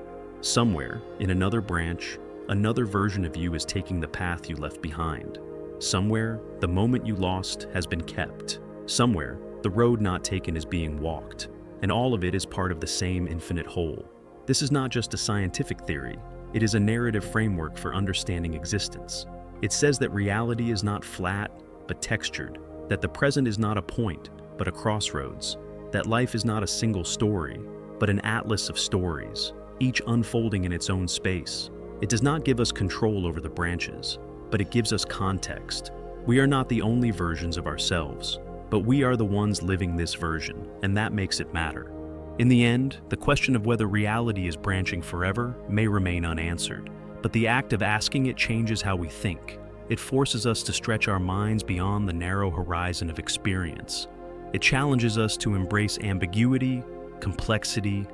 Somewhere, in another branch, another version of you is taking the path you left behind. Somewhere, the moment you lost has been kept. Somewhere, the road not taken is being walked. And all of it is part of the same infinite whole. This is not just a scientific theory. It is a narrative framework for understanding existence. It says that reality is not flat, but textured, that the present is not a point, but a crossroads, that life is not a single story, but an atlas of stories, each unfolding in its own space. It does not give us control over the branches, but it gives us context. We are not the only versions of ourselves, but we are the ones living this version, and that makes it matter. In the end, the question of whether reality is branching forever may remain unanswered, but the act of asking it changes how we think. It forces us to stretch our minds beyond the narrow horizon of experience. It challenges us to embrace ambiguity, complexity,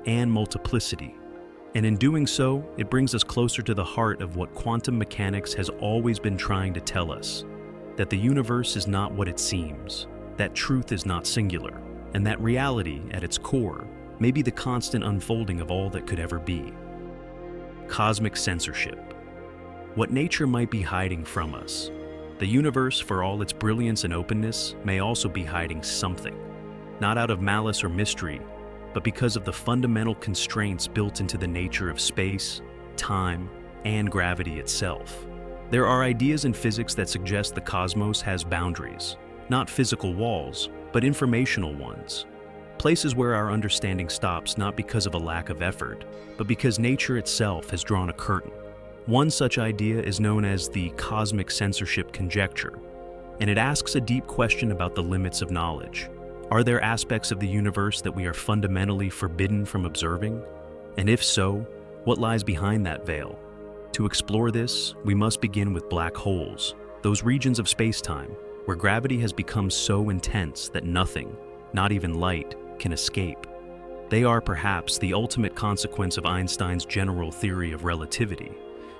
and multiplicity. And in doing so, it brings us closer to the heart of what quantum mechanics has always been trying to tell us: that the universe is not what it seems, that truth is not singular, and that reality, at its core, may be the constant unfolding of all that could ever be. Cosmic censorship. What nature might be hiding from us. The universe, for all its brilliance and openness, may also be hiding something. Not out of malice or mystery, but because of the fundamental constraints built into the nature of space, time, and gravity itself. There are ideas in physics that suggest the cosmos has boundaries, not physical walls, but informational ones. Places where our understanding stops not because of a lack of effort, but because nature itself has drawn a curtain. One such idea is known as the cosmic censorship conjecture, and it asks a deep question about the limits of knowledge. Are there aspects of the universe that we are fundamentally forbidden from observing? And if so, what lies behind that veil? To explore this, we must begin with black holes, those regions of space-time where gravity has become so intense that nothing, not even light, can escape. They are perhaps the ultimate consequence of Einstein's general theory of relativity,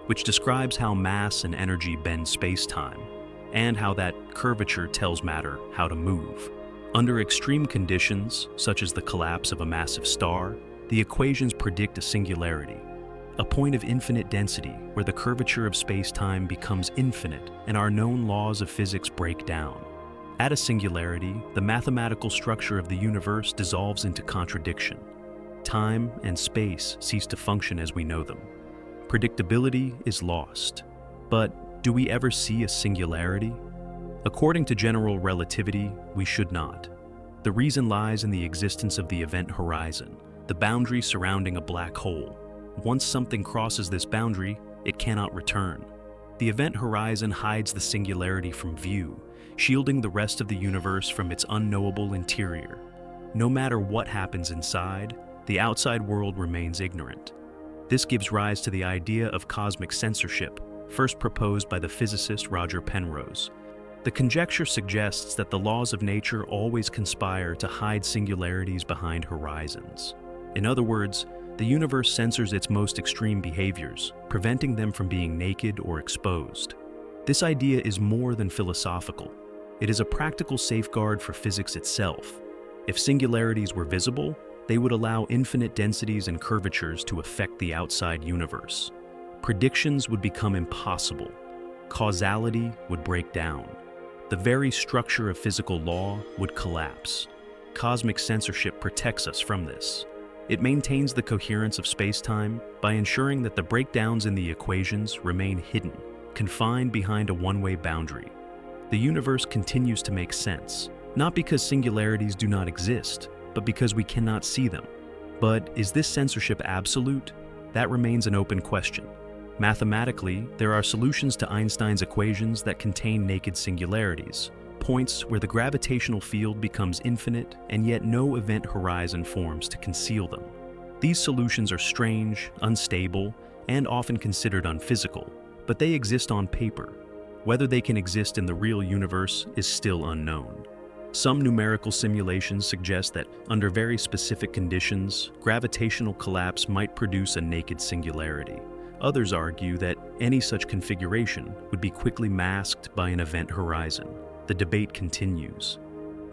which describes how mass and energy bend space-time. and how that curvature tells matter how to move. Under extreme conditions, such as the collapse of a massive star, the equations predict a singularity, a point of infinite density where the curvature of space-time becomes infinite and our known laws of physics break down. At a singularity, the mathematical structure of the universe dissolves into contradiction. Time and space cease to function as we know them. Predictability is lost. But do we ever see a singularity? According to general relativity, we should not. The reason lies in the existence of the event horizon, the boundary surrounding a black hole. Once something crosses this boundary, it cannot return. The event horizon hides the singularity from view, shielding the rest of the universe from its unknowable interior. No matter what happens inside, the outside world remains ignorant. This gives rise to the idea of cosmic censorship, first proposed by the physicist Roger Penrose. The conjecture suggests that the laws of nature always conspire to hide singularities behind horizons. In other words, the universe censors its most extreme behaviors, preventing them from being naked or exposed. This idea is more than philosophical. It is a practical safeguard for physics itself. If singularities were visible, they would allow infinite densities and curvatures to affect the outside universe. Predictions would become impossible. Causality would break down. The very structure of physical law would collapse. Cosmic censorship protects us from this. It maintains the coherence of space-time by ensuring that the breakdowns in the equations remain hidden, confined behind a one-way boundary. The universe continues to make sense, not because singularities do not exist, but because we cannot see them. But is this censorship absolute? That remains an open question. Mathematically, there are solutions to Einstein's equations that contain naked singularities, points where the gravitational field becomes infinite and yet no event horizon forms to conceal them. These solutions are strange, unstable, and often considered unphysical, but they exist on paper. Whether they can exist in the real universe is still unknown. Some numerical simulations suggest that, under very specific conditions, gravitational collapse might produce a naked singularity. Others argue that any such configuration would be quickly masked by an event horizon. The debate continues.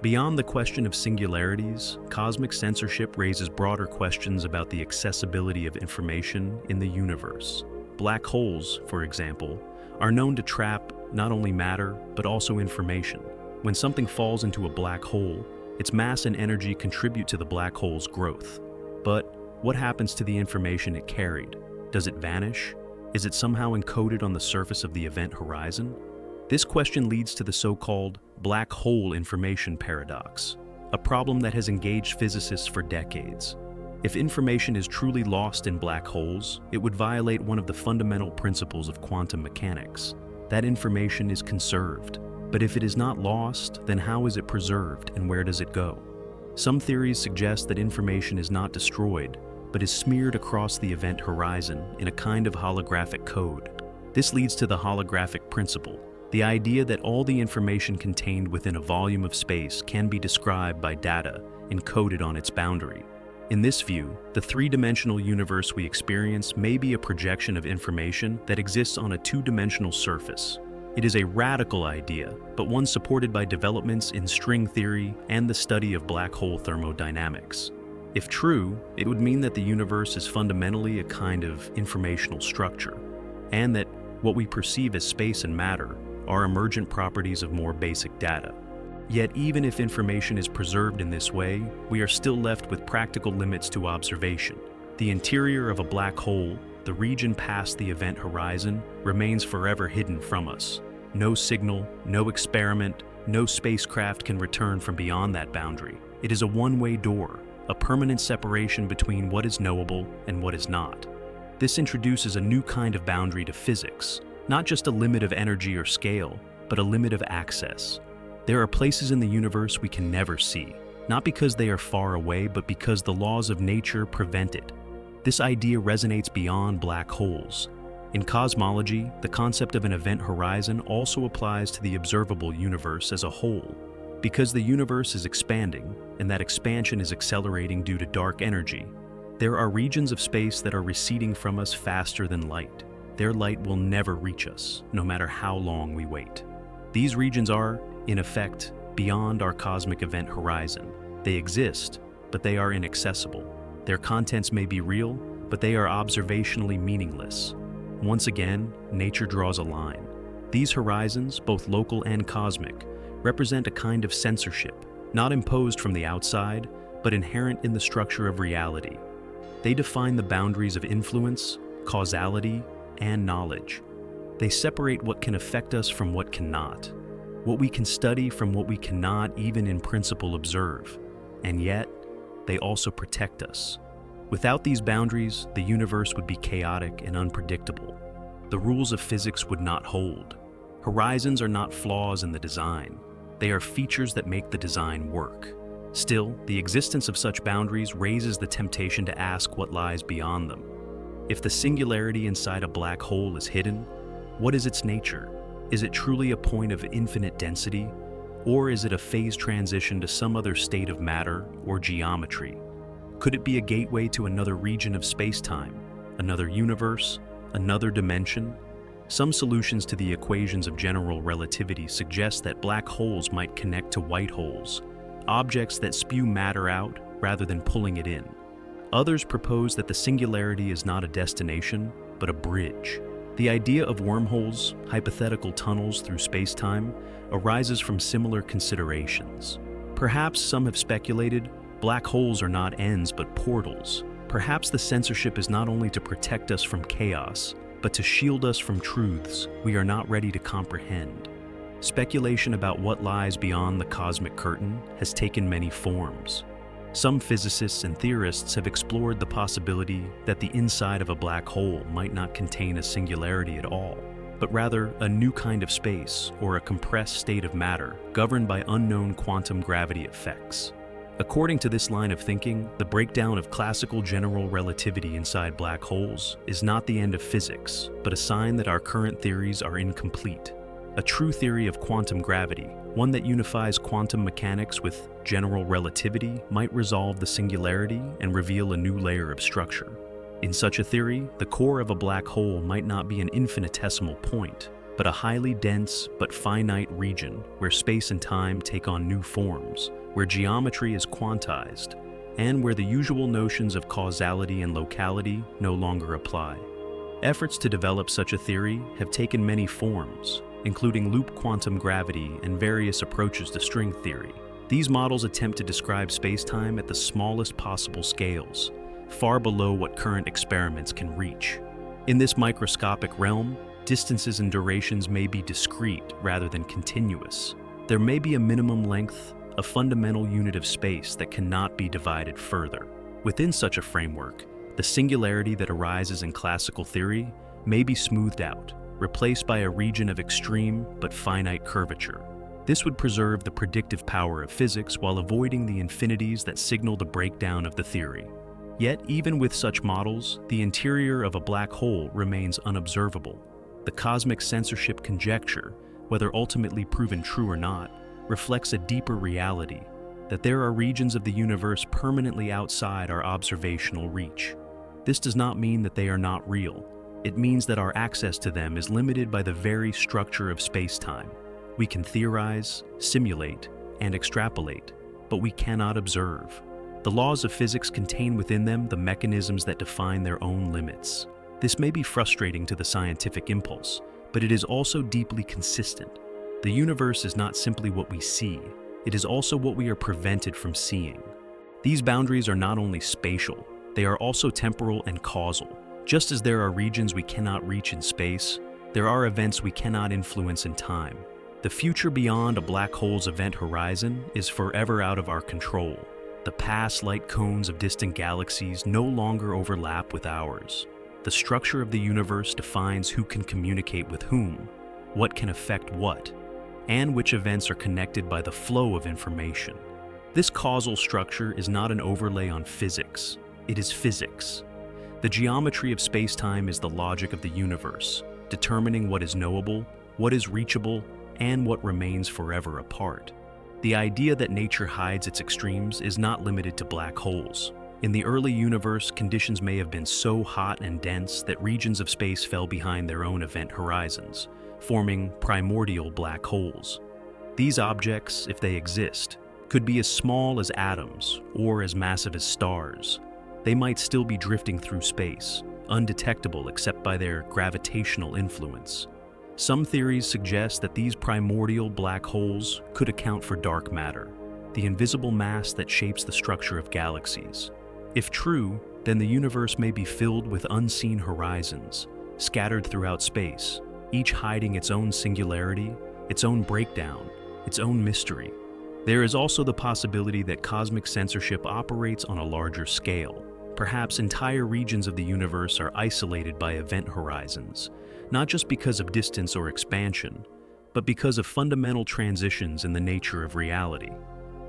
Beyond the question of singularities, cosmic censorship raises broader questions about the accessibility of information in the universe. Black holes, for example, are known to trap not only matter, but also information. When something falls into a black hole, its mass and energy contribute to the black hole's growth. But what happens to the information it carried? Does it vanish? Is it somehow encoded on the surface of the event horizon? This question leads to the so-called black hole information paradox, a problem that has engaged physicists for decades. If information is truly lost in black holes, it would violate one of the fundamental principles of quantum mechanics. That information is conserved. But if it is not lost, then how is it preserved and where does it go? Some theories suggest that information is not destroyed, but is smeared across the event horizon in a kind of holographic code. This leads to the holographic principle, the idea that all the information contained within a volume of space can be described by data encoded on its boundary. In this view, the three-dimensional universe we experience may be a projection of information that exists on a two-dimensional surface. It is a radical idea, but one supported by developments in string theory and the study of black hole thermodynamics. If true, it would mean that the universe is fundamentally a kind of informational structure, and that what we perceive as space and matter are emergent properties of more basic data. Yet even if information is preserved in this way, we are still left with practical limits to observation. The interior of a black hole, the region past the event horizon, remains forever hidden from us. No signal, no experiment, no spacecraft can return from beyond that boundary. It is a one-way door, a permanent separation between what is knowable and what is not. This introduces a new kind of boundary to physics, not just a limit of energy or scale, but a limit of access. There are places in the universe we can never see, not because they are far away, but because the laws of nature prevent it. This idea resonates beyond black holes. In cosmology, the concept of an event horizon also applies to the observable universe as a whole. Because the universe is expanding, and that expansion is accelerating due to dark energy, there are regions of space that are receding from us faster than light. Their light will never reach us, no matter how long we wait. These regions are, in effect, beyond our cosmic event horizon. They exist, but they are inaccessible. Their contents may be real, but they are observationally meaningless. Once again, nature draws a line. These horizons, both local and cosmic, represent a kind of censorship, not imposed from the outside, but inherent in the structure of reality. They define the boundaries of influence, causality, and knowledge. They separate what can affect us from what cannot, what we can study from what we cannot even in principle observe, and yet, they also protect us. Without these boundaries, the universe would be chaotic and unpredictable. The rules of physics would not hold. Horizons are not flaws in the design. They are features that make the design work. Still, the existence of such boundaries raises the temptation to ask what lies beyond them. If the singularity inside a black hole is hidden, what is its nature? Is it truly a point of infinite density, or is it a phase transition to some other state of matter or geometry? Could it be a gateway to another region of space-time, another universe, another dimension? Some solutions to the equations of general relativity suggest that black holes might connect to white holes, objects that spew matter out rather than pulling it in. Others propose that the singularity is not a destination, but a bridge. The idea of wormholes, hypothetical tunnels through space-time, arises from similar considerations. Perhaps some have speculated black holes are not ends but portals. Perhaps the censorship is not only to protect us from chaos, but to shield us from truths we are not ready to comprehend. Speculation about what lies beyond the cosmic curtain has taken many forms. Some physicists and theorists have explored the possibility that the inside of a black hole might not contain a singularity at all, but rather a new kind of space or a compressed state of matter governed by unknown quantum gravity effects. According to this line of thinking, the breakdown of classical general relativity inside black holes is not the end of physics, but a sign that our current theories are incomplete. A true theory of quantum gravity, one that unifies quantum mechanics with general relativity, might resolve the singularity and reveal a new layer of structure. In such a theory, the core of a black hole might not be an infinitesimal point, but a highly dense but finite region where space and time take on new forms, where geometry is quantized, and where the usual notions of causality and locality no longer apply. Efforts to develop such a theory have taken many forms, including loop quantum gravity and various approaches to string theory. These models attempt to describe space-time at the smallest possible scales, far below what current experiments can reach. In this microscopic realm, distances and durations may be discrete rather than continuous. There may be a minimum length, a fundamental unit of space that cannot be divided further. Within such a framework, the singularity that arises in classical theory may be smoothed out, replaced by a region of extreme but finite curvature. This would preserve the predictive power of physics while avoiding the infinities that signal the breakdown of the theory. Yet, even with such models, the interior of a black hole remains unobservable. The cosmic censorship conjecture, whether ultimately proven true or not, reflects a deeper reality, that there are regions of the universe permanently outside our observational reach. This does not mean that they are not real. It means that our access to them is limited by the very structure of space-time. We can theorize, simulate, and extrapolate, but we cannot observe. The laws of physics contain within them the mechanisms that define their own limits. This may be frustrating to the scientific impulse, but it is also deeply consistent. The universe is not simply what we see, it is also what we are prevented from seeing. These boundaries are not only spatial, they are also temporal and causal. Just as there are regions we cannot reach in space, there are events we cannot influence in time. The future beyond a black hole's event horizon is forever out of our control. The past light cones of distant galaxies no longer overlap with ours. The structure of the universe defines who can communicate with whom, what can affect what, and which events are connected by the flow of information. This causal structure is not an overlay on physics, it is physics. The geometry of space-time is the logic of the universe, determining what is knowable, what is reachable, and what remains forever apart. The idea that nature hides its extremes is not limited to black holes. In the early universe, conditions may have been so hot and dense that regions of space fell behind their own event horizons, forming primordial black holes. These objects, if they exist, could be as small as atoms or as massive as stars. They might still be drifting through space, undetectable except by their gravitational influence. Some theories suggest that these primordial black holes could account for dark matter, the invisible mass that shapes the structure of galaxies. If true, then the universe may be filled with unseen horizons, scattered throughout space, each hiding its own singularity, its own breakdown, its own mystery. There is also the possibility that cosmic censorship operates on a larger scale. Perhaps entire regions of the universe are isolated by event horizons, not just because of distance or expansion, but because of fundamental transitions in the nature of reality.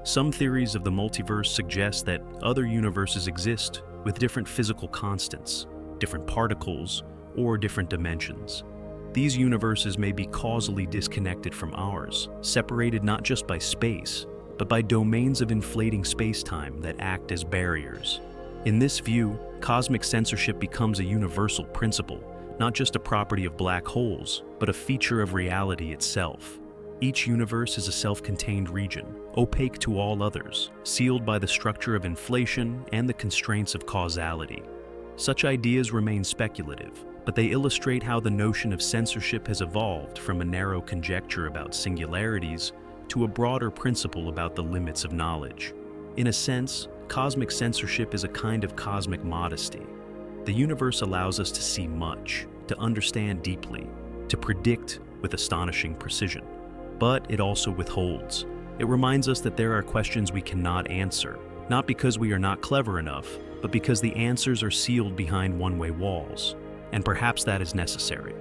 Some theories of the multiverse suggest that other universes exist with different physical constants, different particles, or different dimensions. These universes may be causally disconnected from ours, separated not just by space, but by domains of inflating space-time that act as barriers. In this view, cosmic censorship becomes a universal principle, not just a property of black holes, but a feature of reality itself. Each universe is a self-contained region, opaque to all others, sealed by the structure of inflation and the constraints of causality. Such ideas remain speculative, but they illustrate how the notion of censorship has evolved from a narrow conjecture about singularities to a broader principle about the limits of knowledge. In a sense, cosmic censorship is a kind of cosmic modesty. The universe allows us to see much, to understand deeply, to predict with astonishing precision. But it also withholds. It reminds us that there are questions we cannot answer, not because we are not clever enough, but because the answers are sealed behind one-way walls. And perhaps that is necessary.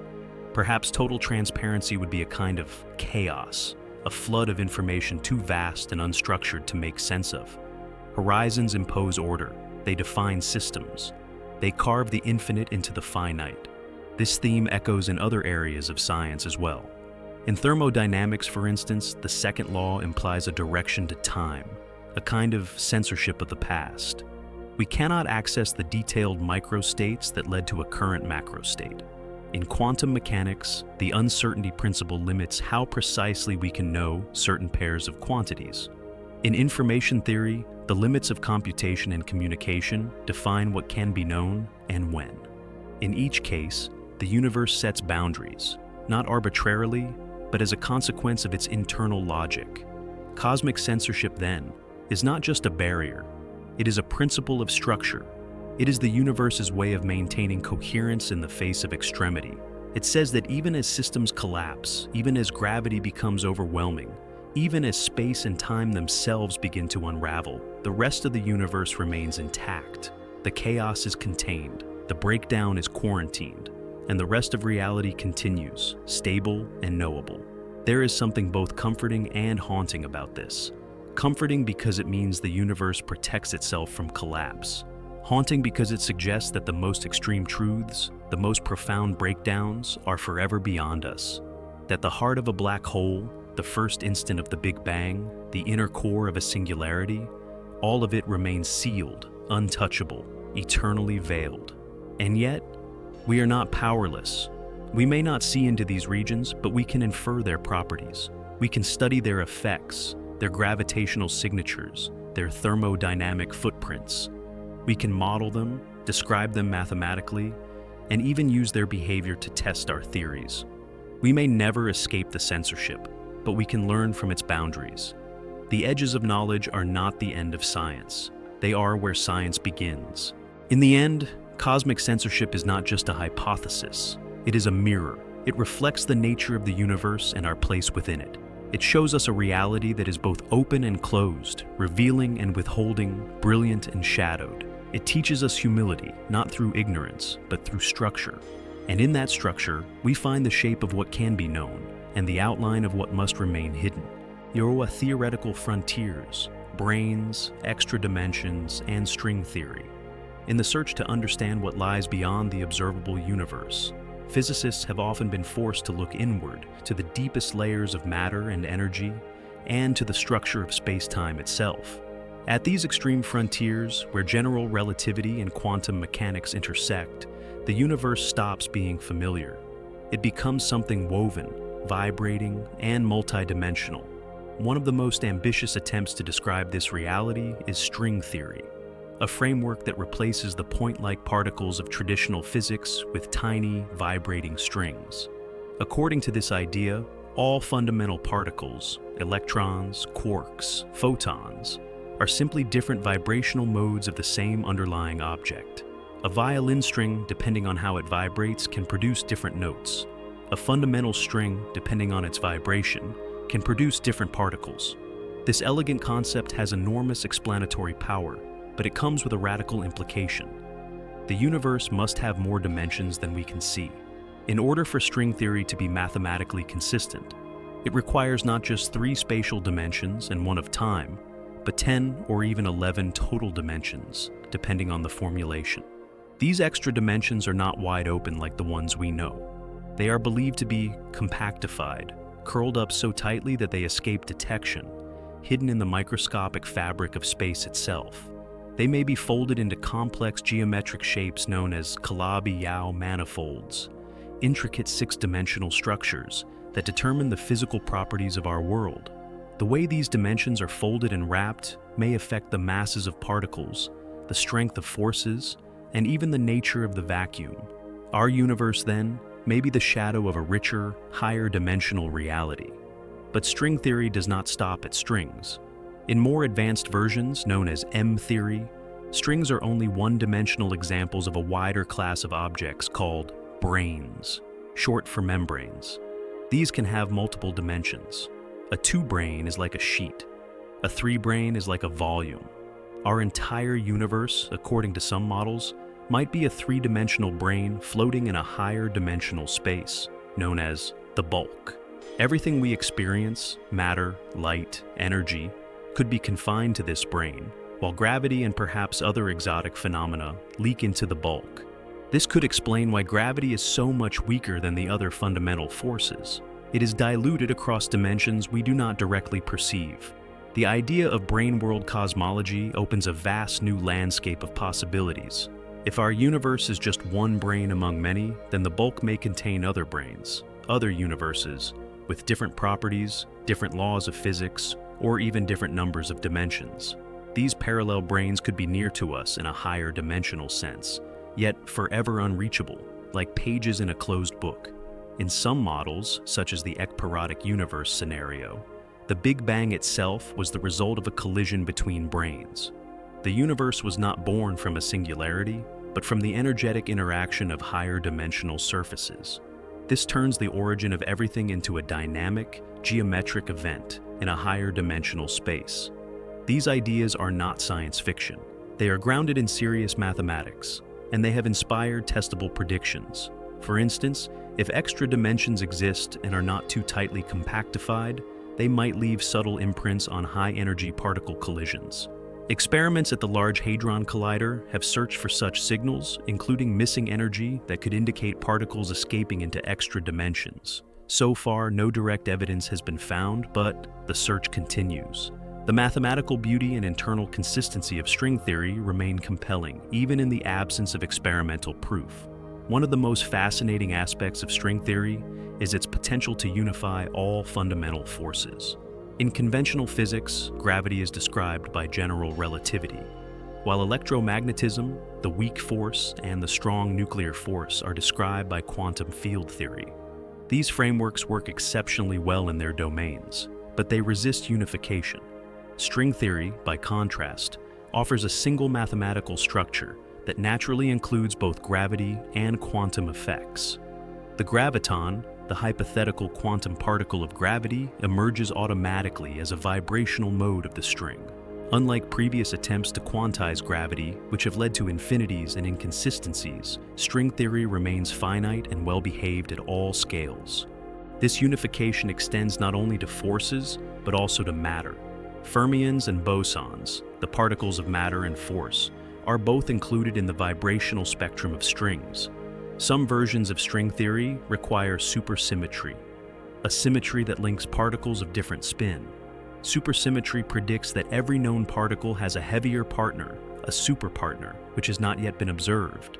Perhaps total transparency would be a kind of chaos, a flood of information too vast and unstructured to make sense of. Horizons impose order. They define systems. They carve the infinite into the finite. This theme echoes in other areas of science as well. In thermodynamics, for instance, the second law implies a direction to time, a kind of censorship of the past. We cannot access the detailed microstates that led to a current macrostate. In quantum mechanics, the uncertainty principle limits how precisely we can know certain pairs of quantities. In information theory, the limits of computation and communication define what can be known and when. In each case, the universe sets boundaries, not arbitrarily, but as a consequence of its internal logic. Cosmic censorship, then, is not just a barrier. It is a principle of structure. It is the universe's way of maintaining coherence in the face of extremity. It says that even as systems collapse, even as gravity becomes overwhelming, even as space and time themselves begin to unravel, the rest of the universe remains intact. The chaos is contained, the breakdown is quarantined, and the rest of reality continues, stable and knowable. There is something both comforting and haunting about this. Comforting because it means the universe protects itself from collapse. Haunting because it suggests that the most extreme truths, the most profound breakdowns, are forever beyond us. That the heart of a black hole, the first instant of the Big Bang, the inner core of a singularity, all of it remains sealed, untouchable, eternally veiled. And yet, we are not powerless. We may not see into these regions, but we can infer their properties. We can study their effects, their gravitational signatures, their thermodynamic footprints. We can model them, describe them mathematically, and even use their behavior to test our theories. We may never escape the censorship, but we can learn from its boundaries. The edges of knowledge are not the end of science. They are where science begins. In the end, cosmic censorship is not just a hypothesis. It is a mirror. It reflects the nature of the universe and our place within it. It shows us a reality that is both open and closed, revealing and withholding, brilliant and shadowed. It teaches us humility, not through ignorance, but through structure. And in that structure, we find the shape of what can be known, and the outline of what must remain hidden. There are theoretical frontiers, brains, extra dimensions, and string theory. In the search to understand what lies beyond the observable universe, physicists have often been forced to look inward to the deepest layers of matter and energy, and to the structure of space-time itself. At these extreme frontiers, where general relativity and quantum mechanics intersect, the universe stops being familiar. it becomes something woven, vibrating, and multidimensional. One of the most ambitious attempts to describe this reality is string theory, a framework that replaces the point-like particles of traditional physics with tiny, vibrating strings. According to this idea, all fundamental particles, electrons, quarks, photons, are simply different vibrational modes of the same underlying object. A violin string, depending on how it vibrates, can produce different notes. A fundamental string, depending on its vibration, can produce different particles. This elegant concept has enormous explanatory power, but it comes with a radical implication. The universe must have more dimensions than we can see. In order for string theory to be mathematically consistent, it requires not just 3 spatial dimensions and 1 of time, but 10 or even 11 total dimensions, depending on the formulation. These extra dimensions are not wide open like the ones we know. They are believed to be compactified, curled up so tightly that they escape detection, hidden in the microscopic fabric of space itself. They may be folded into complex geometric shapes known as Calabi-Yau manifolds, intricate 6-dimensional structures that determine the physical properties of our world. The way these dimensions are folded and wrapped may affect the masses of particles, the strength of forces, and even the nature of the vacuum. Our universe, then, may be the shadow of a richer, higher dimensional reality. But string theory does not stop at strings. In more advanced versions, known as M-theory, strings are only one-dimensional examples of a wider class of objects called branes, short for membranes. These can have multiple dimensions. A 2-brane is like a sheet. A 3-brane is like a volume. Our entire universe, according to some models, might be a 3-dimensional brane floating in a higher dimensional space, known as the bulk. Everything we experience, matter, light, energy, could be confined to this brane, while gravity and perhaps other exotic phenomena leak into the bulk. This could explain why gravity is so much weaker than the other fundamental forces. It is diluted across dimensions we do not directly perceive. The idea of brane-world cosmology opens a vast new landscape of possibilities. If our universe is just one brane among many, then the bulk may contain other branes, other universes, with different properties, different laws of physics, or even different numbers of dimensions. These parallel branes could be near to us in a higher dimensional sense, yet forever unreachable, like pages in a closed book. In some models, such as the ekpyrotic universe scenario, the Big Bang itself was the result of a collision between branes. The universe was not born from a singularity, but from the energetic interaction of higher dimensional surfaces. This turns the origin of everything into a dynamic, geometric event in a higher dimensional space. These ideas are not science fiction. They are grounded in serious mathematics, and they have inspired testable predictions. For instance, if extra dimensions exist and are not too tightly compactified, they might leave subtle imprints on high-energy particle collisions. Experiments at the Large Hadron Collider have searched for such signals, including missing energy that could indicate particles escaping into extra dimensions. So far, no direct evidence has been found, but the search continues. The mathematical beauty and internal consistency of string theory remain compelling, even in the absence of experimental proof. One of the most fascinating aspects of string theory is its potential to unify all fundamental forces. In conventional physics, gravity is described by general relativity, while electromagnetism, the weak force, and the strong nuclear force are described by quantum field theory. These frameworks work exceptionally well in their domains, but they resist unification. String theory, by contrast, offers a single mathematical structure that naturally includes both gravity and quantum effects. The graviton, the hypothetical quantum particle of gravity, emerges automatically as a vibrational mode of the string. Unlike previous attempts to quantize gravity, which have led to infinities and inconsistencies, string theory remains finite and well-behaved at all scales. This unification extends not only to forces, but also to matter. Fermions and bosons, the particles of matter and force, are both included in the vibrational spectrum of strings. Some versions of string theory require supersymmetry, a symmetry that links particles of different spin. Supersymmetry predicts that every known particle has a heavier partner, a superpartner, which has not yet been observed.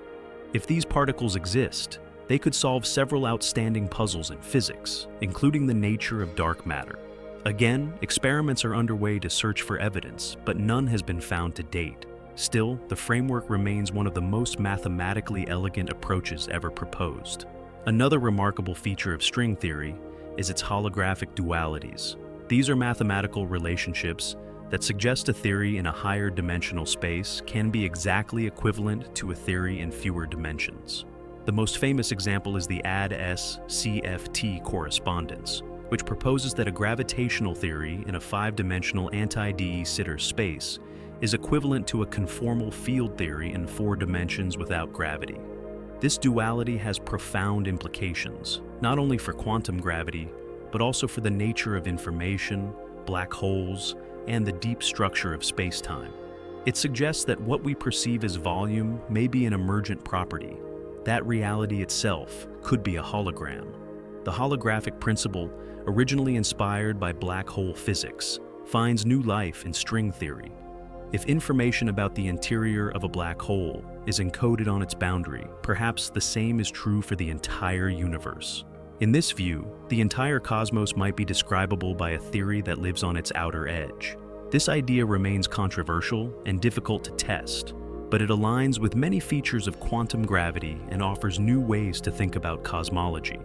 If these particles exist, They could solve several outstanding puzzles in physics, including the nature of dark matter. Again, experiments are underway to search for evidence, but none has been found to date. Still, the framework remains one of the most mathematically elegant approaches ever proposed. Another remarkable feature of string theory is its holographic dualities. These are mathematical relationships that suggest a theory in a higher dimensional space can be exactly equivalent to a theory in fewer dimensions. The most famous example is the AD-S-CFT correspondence, which proposes that a gravitational theory in a five-dimensional anti-de Sitter space is equivalent to a conformal field theory in 4 dimensions without gravity. This duality has profound implications, not only for quantum gravity, but also for the nature of information, black holes, and the deep structure of space-time. It suggests that what we perceive as volume may be an emergent property. That reality itself could be a hologram. The holographic principle, originally inspired by black hole physics, finds new life in string theory. If information about the interior of a black hole is encoded on its boundary, perhaps the same is true for the entire universe. In this view, the entire cosmos might be describable by a theory that lives on its outer edge. This idea remains controversial and difficult to test, but it aligns with many features of quantum gravity and offers new ways to think about cosmology.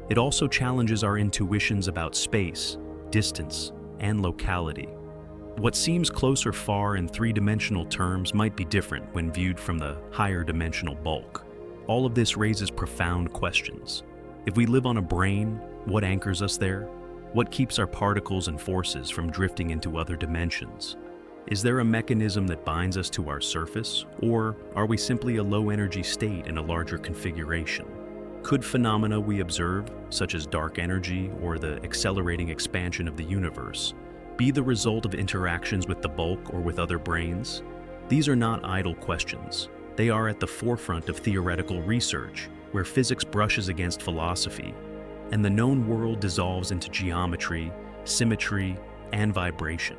It also challenges our intuitions about space, distance, and locality. What seems close or far in three-dimensional terms might be different when viewed from the higher dimensional bulk. All of this raises profound questions. If we live on a brane, what anchors us there? What keeps our particles and forces from drifting into other dimensions? Is there a mechanism that binds us to our surface, or are we simply a low-energy state in a larger configuration? Could phenomena we observe, such as dark energy or the accelerating expansion of the universe, be the result of interactions with the bulk or with other branes? These are not idle questions. They are at the forefront of theoretical research, where physics brushes against philosophy, and the known world dissolves into geometry, symmetry, and vibration.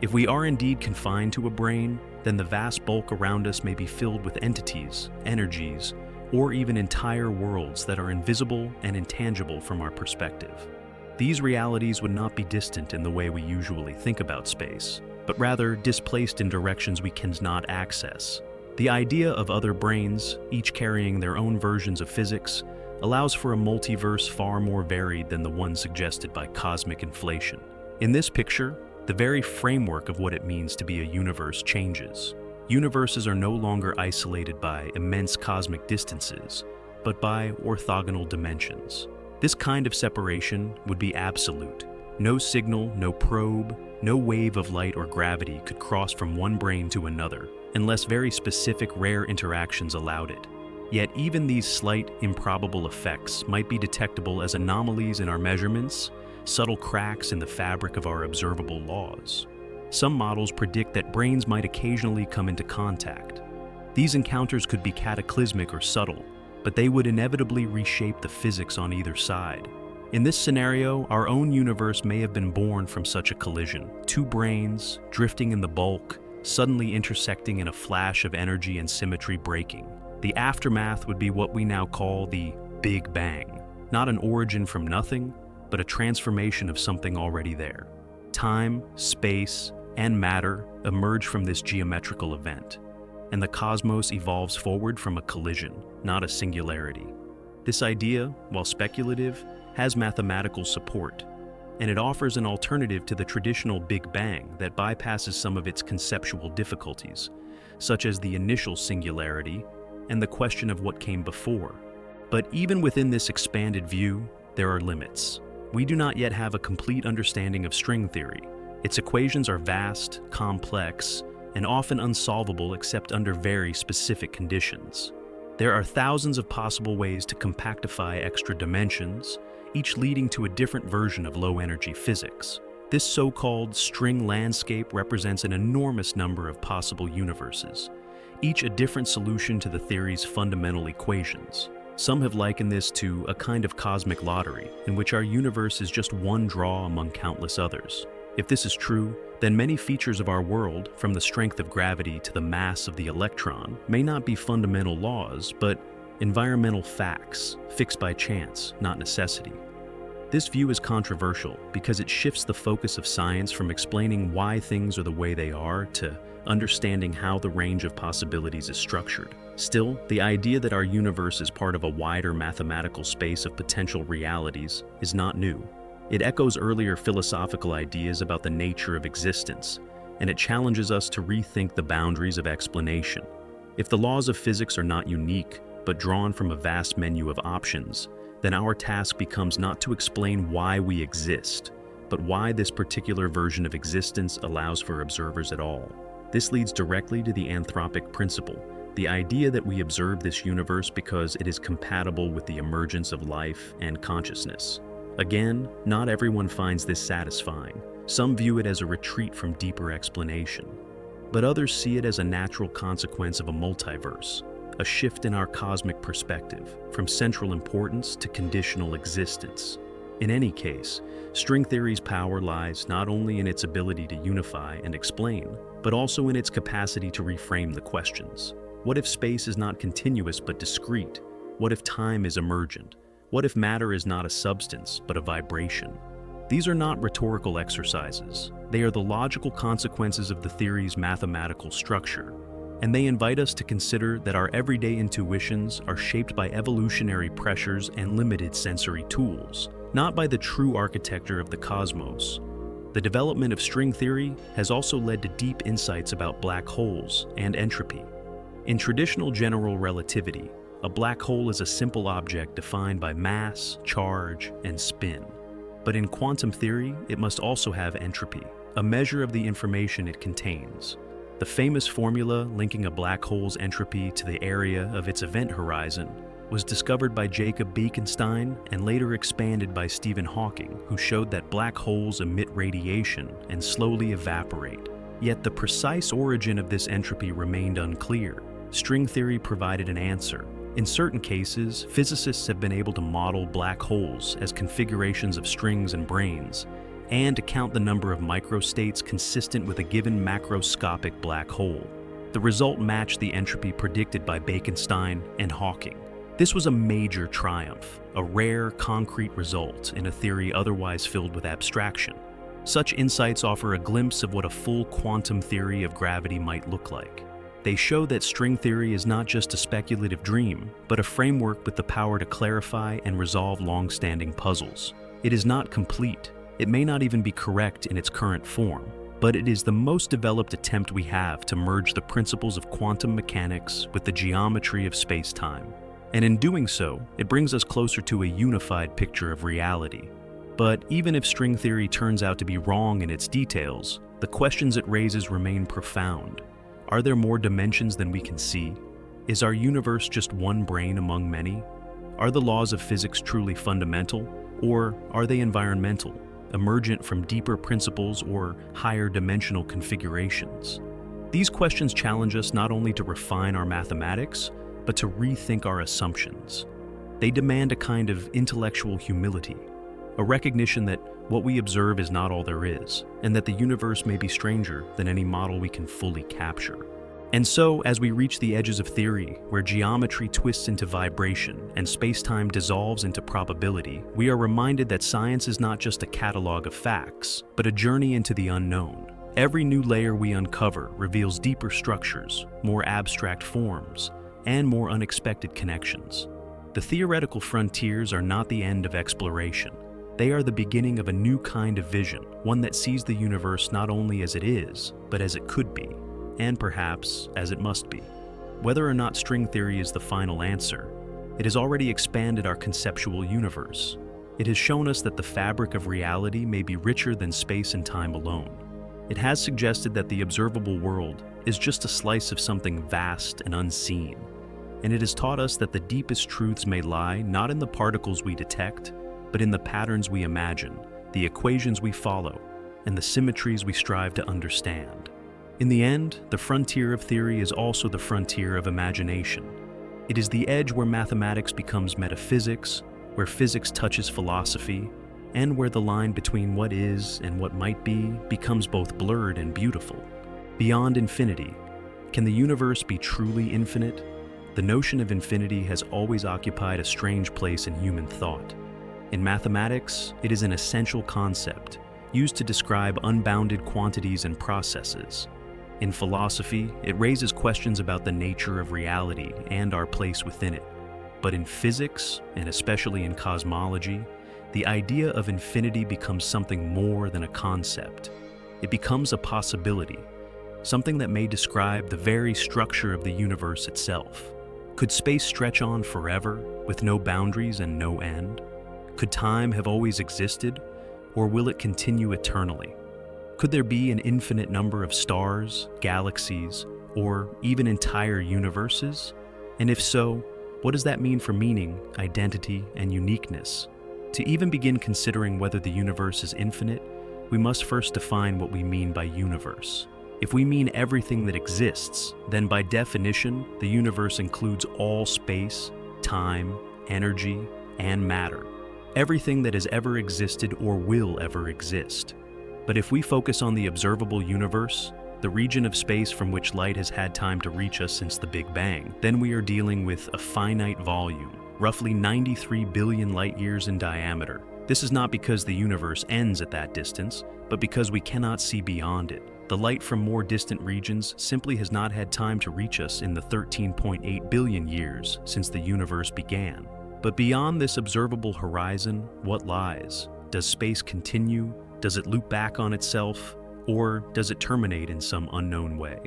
If we are indeed confined to a brane, then the vast bulk around us may be filled with entities, energies, or even entire worlds that are invisible and intangible from our perspective. These realities would not be distant in the way we usually think about space, but rather displaced in directions we cannot access. The idea of other branes, each carrying their own versions of physics, allows for a multiverse far more varied than the one suggested by cosmic inflation. In this picture, the very framework of what it means to be a universe changes. Universes are no longer isolated by immense cosmic distances, but by orthogonal dimensions. This kind of separation would be absolute. No signal, no probe, no wave of light or gravity could cross from one brane to another, unless very specific rare interactions allowed it. Yet even these slight, improbable effects might be detectable as anomalies in our measurements, subtle cracks in the fabric of our observable laws. Some models predict that branes might occasionally come into contact. These encounters could be cataclysmic or subtle, but they would inevitably reshape the physics on either side. In this scenario, our own universe may have been born from such a collision. Two branes, drifting in the bulk, suddenly intersecting in a flash of energy and symmetry breaking. The aftermath would be what we now call the Big Bang. Not an origin from nothing, but a transformation of something already there. Time, space, and matter emerge from this geometrical event, and the cosmos evolves forward from a collision, not a singularity. This idea, while speculative, has mathematical support, and it offers an alternative to the traditional Big Bang that bypasses some of its conceptual difficulties, such as the initial singularity and the question of what came before. But even within this expanded view, there are limits. We do not yet have a complete understanding of string theory. Its equations are vast, complex, and often unsolvable except under very specific conditions. There are thousands of possible ways to compactify extra dimensions, each leading to a different version of low-energy physics. This so-called string landscape represents an enormous number of possible universes, each a different solution to the theory's fundamental equations. Some have likened this to a kind of cosmic lottery, in which our universe is just one draw among countless others. If this is true, then many features of our world, from the strength of gravity to the mass of the electron, may not be fundamental laws, but environmental facts, fixed by chance, not necessity. This view is controversial because it shifts the focus of science from explaining why things are the way they are to understanding how the range of possibilities is structured. Still, the idea that our universe is part of a wider mathematical space of potential realities is not new. It echoes earlier philosophical ideas about the nature of existence, and it challenges us to rethink the boundaries of explanation. If the laws of physics are not unique, but drawn from a vast menu of options, then our task becomes not to explain why we exist, but why this particular version of existence allows for observers at all. This leads directly to the anthropic principle, the idea that we observe this universe because it is compatible with the emergence of life and consciousness. Again, not everyone finds this satisfying. Some view it as a retreat from deeper explanation, but others see it as a natural consequence of a multiverse, a shift in our cosmic perspective, from central importance to conditional existence. In any case, string theory's power lies not only in its ability to unify and explain, but also in its capacity to reframe the questions. What if space is not continuous but discrete? What if time is emergent? What if matter is not a substance but a vibration? These are not rhetorical exercises. They are the logical consequences of the theory's mathematical structure, and they invite us to consider that our everyday intuitions are shaped by evolutionary pressures and limited sensory tools, not by the true architecture of the cosmos. The development of string theory has also led to deep insights about black holes and entropy. In traditional general relativity, a black hole is a simple object defined by mass, charge, and spin. But in quantum theory, it must also have entropy, a measure of the information it contains. The famous formula linking a black hole's entropy to the area of its event horizon was discovered by Jacob Bekenstein and later expanded by Stephen Hawking, who showed that black holes emit radiation and slowly evaporate. Yet the precise origin of this entropy remained unclear. String theory provided an answer. In certain cases, physicists have been able to model black holes as configurations of strings and branes, and to count the number of microstates consistent with a given macroscopic black hole. The result matched the entropy predicted by Bekenstein and Hawking. This was a major triumph, a rare, concrete result in a theory otherwise filled with abstraction. Such insights offer a glimpse of what a full quantum theory of gravity might look like. They show that string theory is not just a speculative dream, but a framework with the power to clarify and resolve long-standing puzzles. It is not complete. It may not even be correct in its current form, but it is the most developed attempt we have to merge the principles of quantum mechanics with the geometry of space-time. And in doing so, it brings us closer to a unified picture of reality. But even if string theory turns out to be wrong in its details, the questions it raises remain profound. Are there more dimensions than we can see? Is our universe just one brain among many? Are the laws of physics truly fundamental, or are they environmental, emergent from deeper principles or higher dimensional configurations? These questions challenge us not only to refine our mathematics, but to rethink our assumptions. They demand a kind of intellectual humility, a recognition that what we observe is not all there is, and that the universe may be stranger than any model we can fully capture. And so, as we reach the edges of theory, where geometry twists into vibration and space-time dissolves into probability, we are reminded that science is not just a catalog of facts, but a journey into the unknown. Every new layer we uncover reveals deeper structures, more abstract forms, and more unexpected connections. The theoretical frontiers are not the end of exploration. They are the beginning of a new kind of vision, one that sees the universe not only as it is, but as it could be, and perhaps as it must be. Whether or not string theory is the final answer, it has already expanded our conceptual universe. It has shown us that the fabric of reality may be richer than space and time alone. It has suggested that the observable world is just a slice of something vast and unseen. And it has taught us that the deepest truths may lie not in the particles we detect, but in the patterns we imagine, the equations we follow, and the symmetries we strive to understand. In the end, the frontier of theory is also the frontier of imagination. It is the edge where mathematics becomes metaphysics, where physics touches philosophy, and where the line between what is and what might be becomes both blurred and beautiful. Beyond infinity, can the universe be truly infinite? the notion of infinity has always occupied a strange place in human thought. In mathematics, it is an essential concept, used to describe unbounded quantities and processes. In philosophy, it raises questions about the nature of reality and our place within it. But in physics, and especially in cosmology, the idea of infinity becomes something more than a concept. It becomes a possibility, something that may describe the very structure of the universe itself. Could space stretch on forever, with no boundaries and no end? Could time have always existed, or will it continue eternally? Could there be an infinite number of stars, galaxies, or even entire universes? And if so, what does that mean for meaning, identity, and uniqueness? To even begin considering whether the universe is infinite, we must first define what we mean by universe. If we mean everything that exists, then by definition, the universe includes all space, time, energy, and matter. Everything that has ever existed or will ever exist. But if we focus on the observable universe, the region of space from which light has had time to reach us since the Big Bang, then we are dealing with a finite volume, roughly 93 billion light-years in diameter. This is not because the universe ends at that distance, but because we cannot see beyond it. The light from more distant regions simply has not had time to reach us in the 13.8 billion years since the universe began. But beyond this observable horizon, what lies? Does space continue? Does it loop back on itself? Or does it terminate in some unknown way?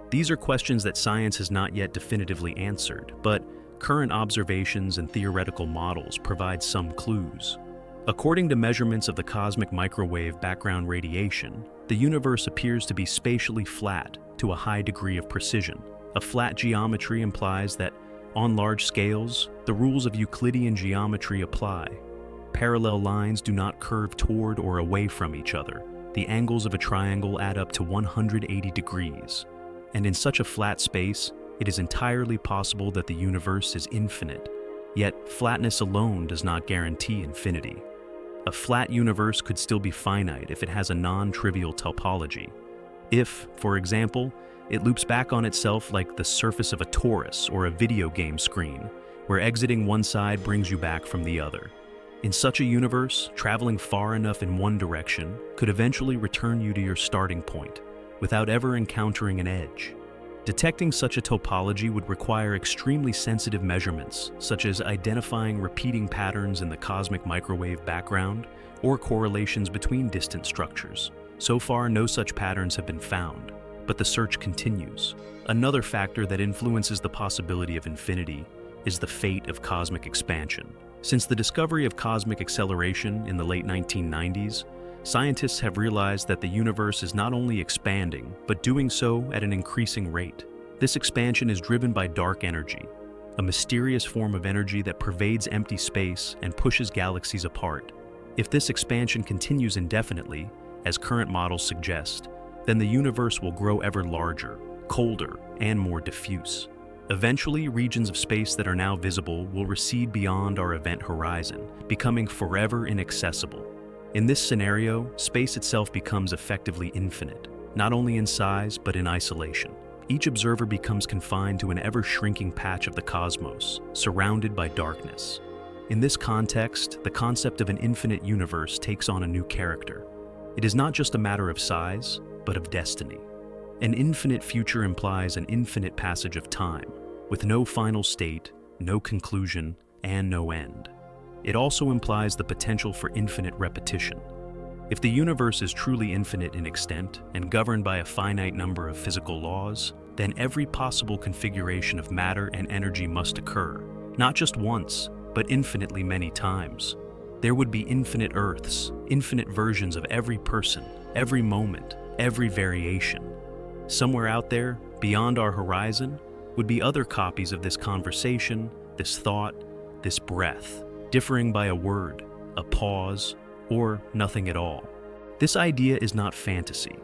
These are questions that science has not yet definitively answered, but current observations and theoretical models provide some clues. According to measurements of the cosmic microwave background radiation, the universe appears to be spatially flat to a high degree of precision. A flat geometry implies that, on large scales, the rules of Euclidean geometry apply. Parallel lines do not curve toward or away from each other. The angles of a triangle add up to 180 degrees. And in such a flat space, it is entirely possible that the universe is infinite. Yet, flatness alone does not guarantee infinity. A flat universe could still be finite if it has a non-trivial topology. If, for example, it loops back on itself like the surface of a torus or a video game screen, where exiting one side brings you back from the other. In such a universe, traveling far enough in one direction could eventually return you to your starting point, without ever encountering an edge. Detecting such a topology would require extremely sensitive measurements, such as identifying repeating patterns in the cosmic microwave background or correlations between distant structures. So far, no such patterns have been found, but the search continues. Another factor that influences the possibility of infinity is the fate of cosmic expansion. Since the discovery of cosmic acceleration in the late 1990s, scientists have realized that the universe is not only expanding, but doing so at an increasing rate. This expansion is driven by dark energy, a mysterious form of energy that pervades empty space and pushes galaxies apart. If this expansion continues indefinitely, as current models suggest, then the universe will grow ever larger, colder, and more diffuse. Eventually, regions of space that are now visible will recede beyond our event horizon, becoming forever inaccessible. In this scenario, space itself becomes effectively infinite, not only in size but in isolation. Each observer becomes confined to an ever-shrinking patch of the cosmos, surrounded by darkness. In this context, the concept of an infinite universe takes on a new character. It is not just a matter of size, but of destiny. An infinite future implies an infinite passage of time, with no final state, no conclusion, and no end. It also implies the potential for infinite repetition. If the universe is truly infinite in extent and governed by a finite number of physical laws, then every possible configuration of matter and energy must occur, not just once, but infinitely many times. There would be infinite Earths, infinite versions of every person, every moment, every variation. Somewhere out there, beyond our horizon, would be other copies of this conversation, this thought, this breath, differing by a word, a pause, or nothing at all. This idea is not fantasy.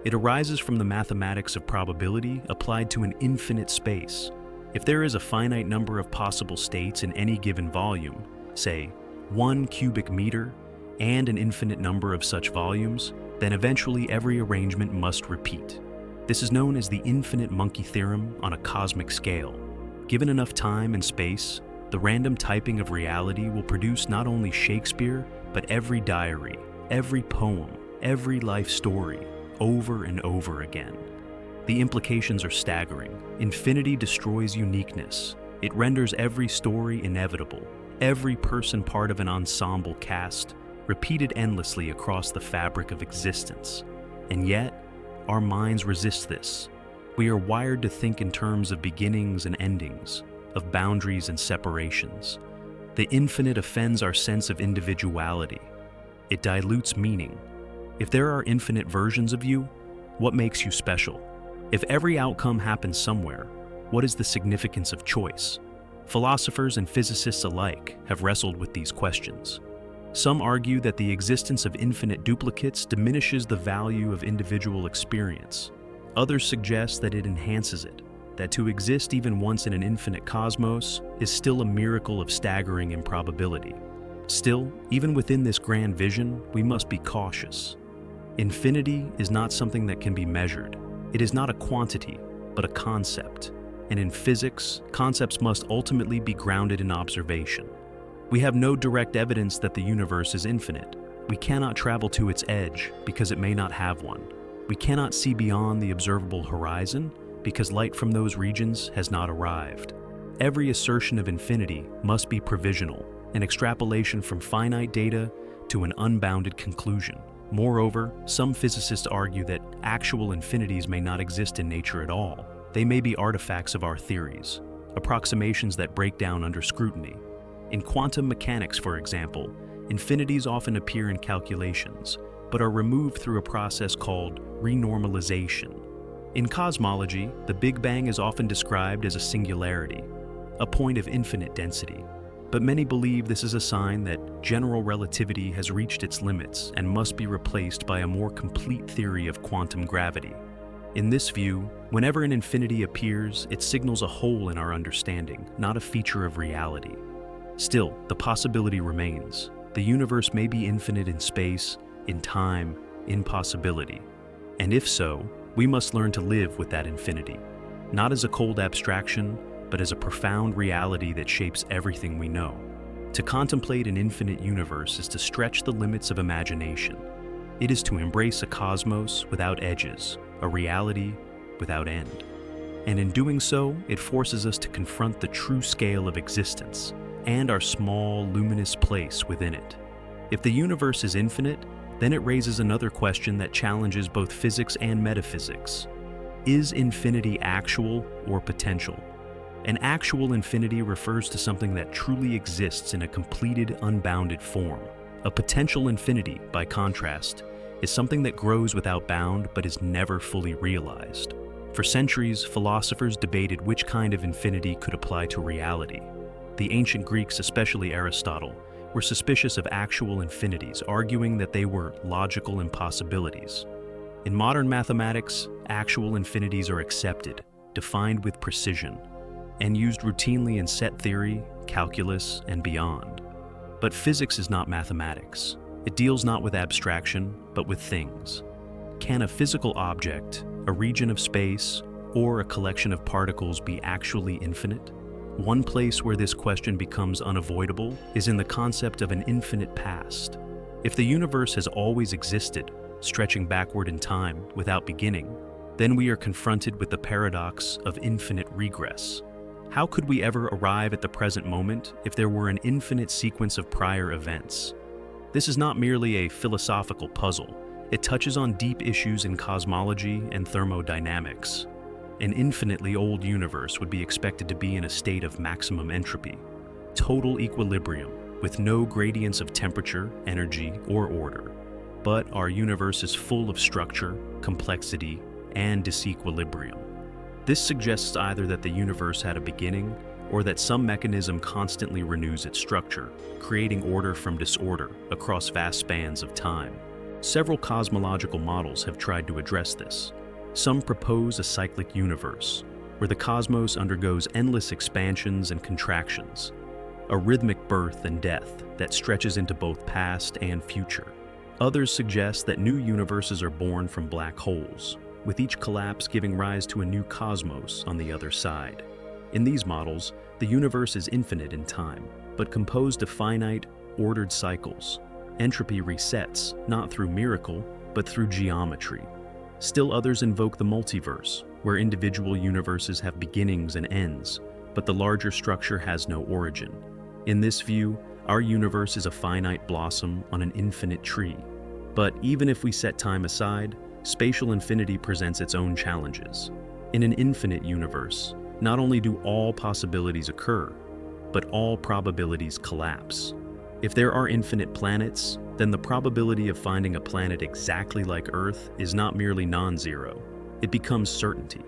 It arises from the mathematics of probability applied to an infinite space. If there is a finite number of possible states in any given volume, say 1 cubic meter, and an infinite number of such volumes, then eventually every arrangement must repeat. This is known as the infinite monkey theorem on a cosmic scale. Given enough time and space, the random typing of reality will produce not only Shakespeare, but every diary, every poem, every life story, over and over again. The implications are staggering. Infinity destroys uniqueness. It renders every story inevitable, every person part of an ensemble cast, repeated endlessly across the fabric of existence. And yet, our minds resist this. We are wired to think in terms of beginnings and endings, of boundaries and separations. The infinite offends our sense of individuality. It dilutes meaning. If there are infinite versions of you, what makes you special? If every outcome happens somewhere, what is the significance of choice? Philosophers and physicists alike have wrestled with these questions. Some argue that the existence of infinite duplicates diminishes the value of individual experience. Others suggest that it enhances it, that to exist even once in an infinite cosmos is still a miracle of staggering improbability. Still, even within this grand vision, we must be cautious. Infinity is not something that can be measured. It is not a quantity, but a concept. And in physics, concepts must ultimately be grounded in observation. We have no direct evidence that the universe is infinite. We cannot travel to its edge because it may not have one. We cannot see beyond the observable horizon because light from those regions has not arrived. Every assertion of infinity must be provisional, an extrapolation from finite data to an unbounded conclusion. Moreover, some physicists argue that actual infinities may not exist in nature at all. They may be artifacts of our theories, approximations that break down under scrutiny. In quantum mechanics, for example, infinities often appear in calculations, but are removed through a process called renormalization. In cosmology, the Big Bang is often described as a singularity, a point of infinite density. But many believe this is a sign that general relativity has reached its limits and must be replaced by a more complete theory of quantum gravity. In this view, whenever an infinity appears, it signals a hole in our understanding, not a feature of reality. Still, the possibility remains. The universe may be infinite in space, in time, in possibility. And if so, we must learn to live with that infinity, not as a cold abstraction, but as a profound reality that shapes everything we know. To contemplate an infinite universe is to stretch the limits of imagination. It is to embrace a cosmos without edges, a reality without end. And in doing so, it forces us to confront the true scale of existence and our small, luminous place within it. If the universe is infinite, then it raises another question that challenges both physics and metaphysics. Is infinity actual or potential? An actual infinity refers to something that truly exists in a completed, unbounded form. A potential infinity, by contrast, is something that grows without bound but is never fully realized. For centuries, philosophers debated which kind of infinity could apply to reality. The ancient Greeks, especially Aristotle, were suspicious of actual infinities, arguing that they were logical impossibilities. In modern mathematics, actual infinities are accepted, defined with precision, and used routinely in set theory, calculus, and beyond. But physics is not mathematics. It deals not with abstraction, but with things. Can a physical object, a region of space, or a collection of particles be actually infinite? One place where this question becomes unavoidable is in the concept of an infinite past. If the universe has always existed, stretching backward in time without beginning, then we are confronted with the paradox of infinite regress. How could we ever arrive at the present moment if there were an infinite sequence of prior events? This is not merely a philosophical puzzle. It touches on deep issues in cosmology and thermodynamics. An infinitely old universe would be expected to be in a state of maximum entropy, total equilibrium, with no gradients of temperature, energy, or order. But our universe is full of structure, complexity, and disequilibrium. This suggests either that the universe had a beginning or that some mechanism constantly renews its structure, creating order from disorder across vast spans of time. Several cosmological models have tried to address this. Some propose a cyclic universe, where the cosmos undergoes endless expansions and contractions, a rhythmic birth and death that stretches into both past and future. Others suggest that new universes are born from black holes, with each collapse giving rise to a new cosmos on the other side. In these models, the universe is infinite in time, but composed of finite, ordered cycles. Entropy resets, not through miracle, but through geometry. Still others invoke the multiverse, where individual universes have beginnings and ends, but the larger structure has no origin. In this view, our universe is a finite blossom on an infinite tree. But even if we set time aside, spatial infinity presents its own challenges. In an infinite universe, not only do all possibilities occur, but all probabilities collapse. If there are infinite planets, then the probability of finding a planet exactly like Earth is not merely non-zero, it becomes certainty.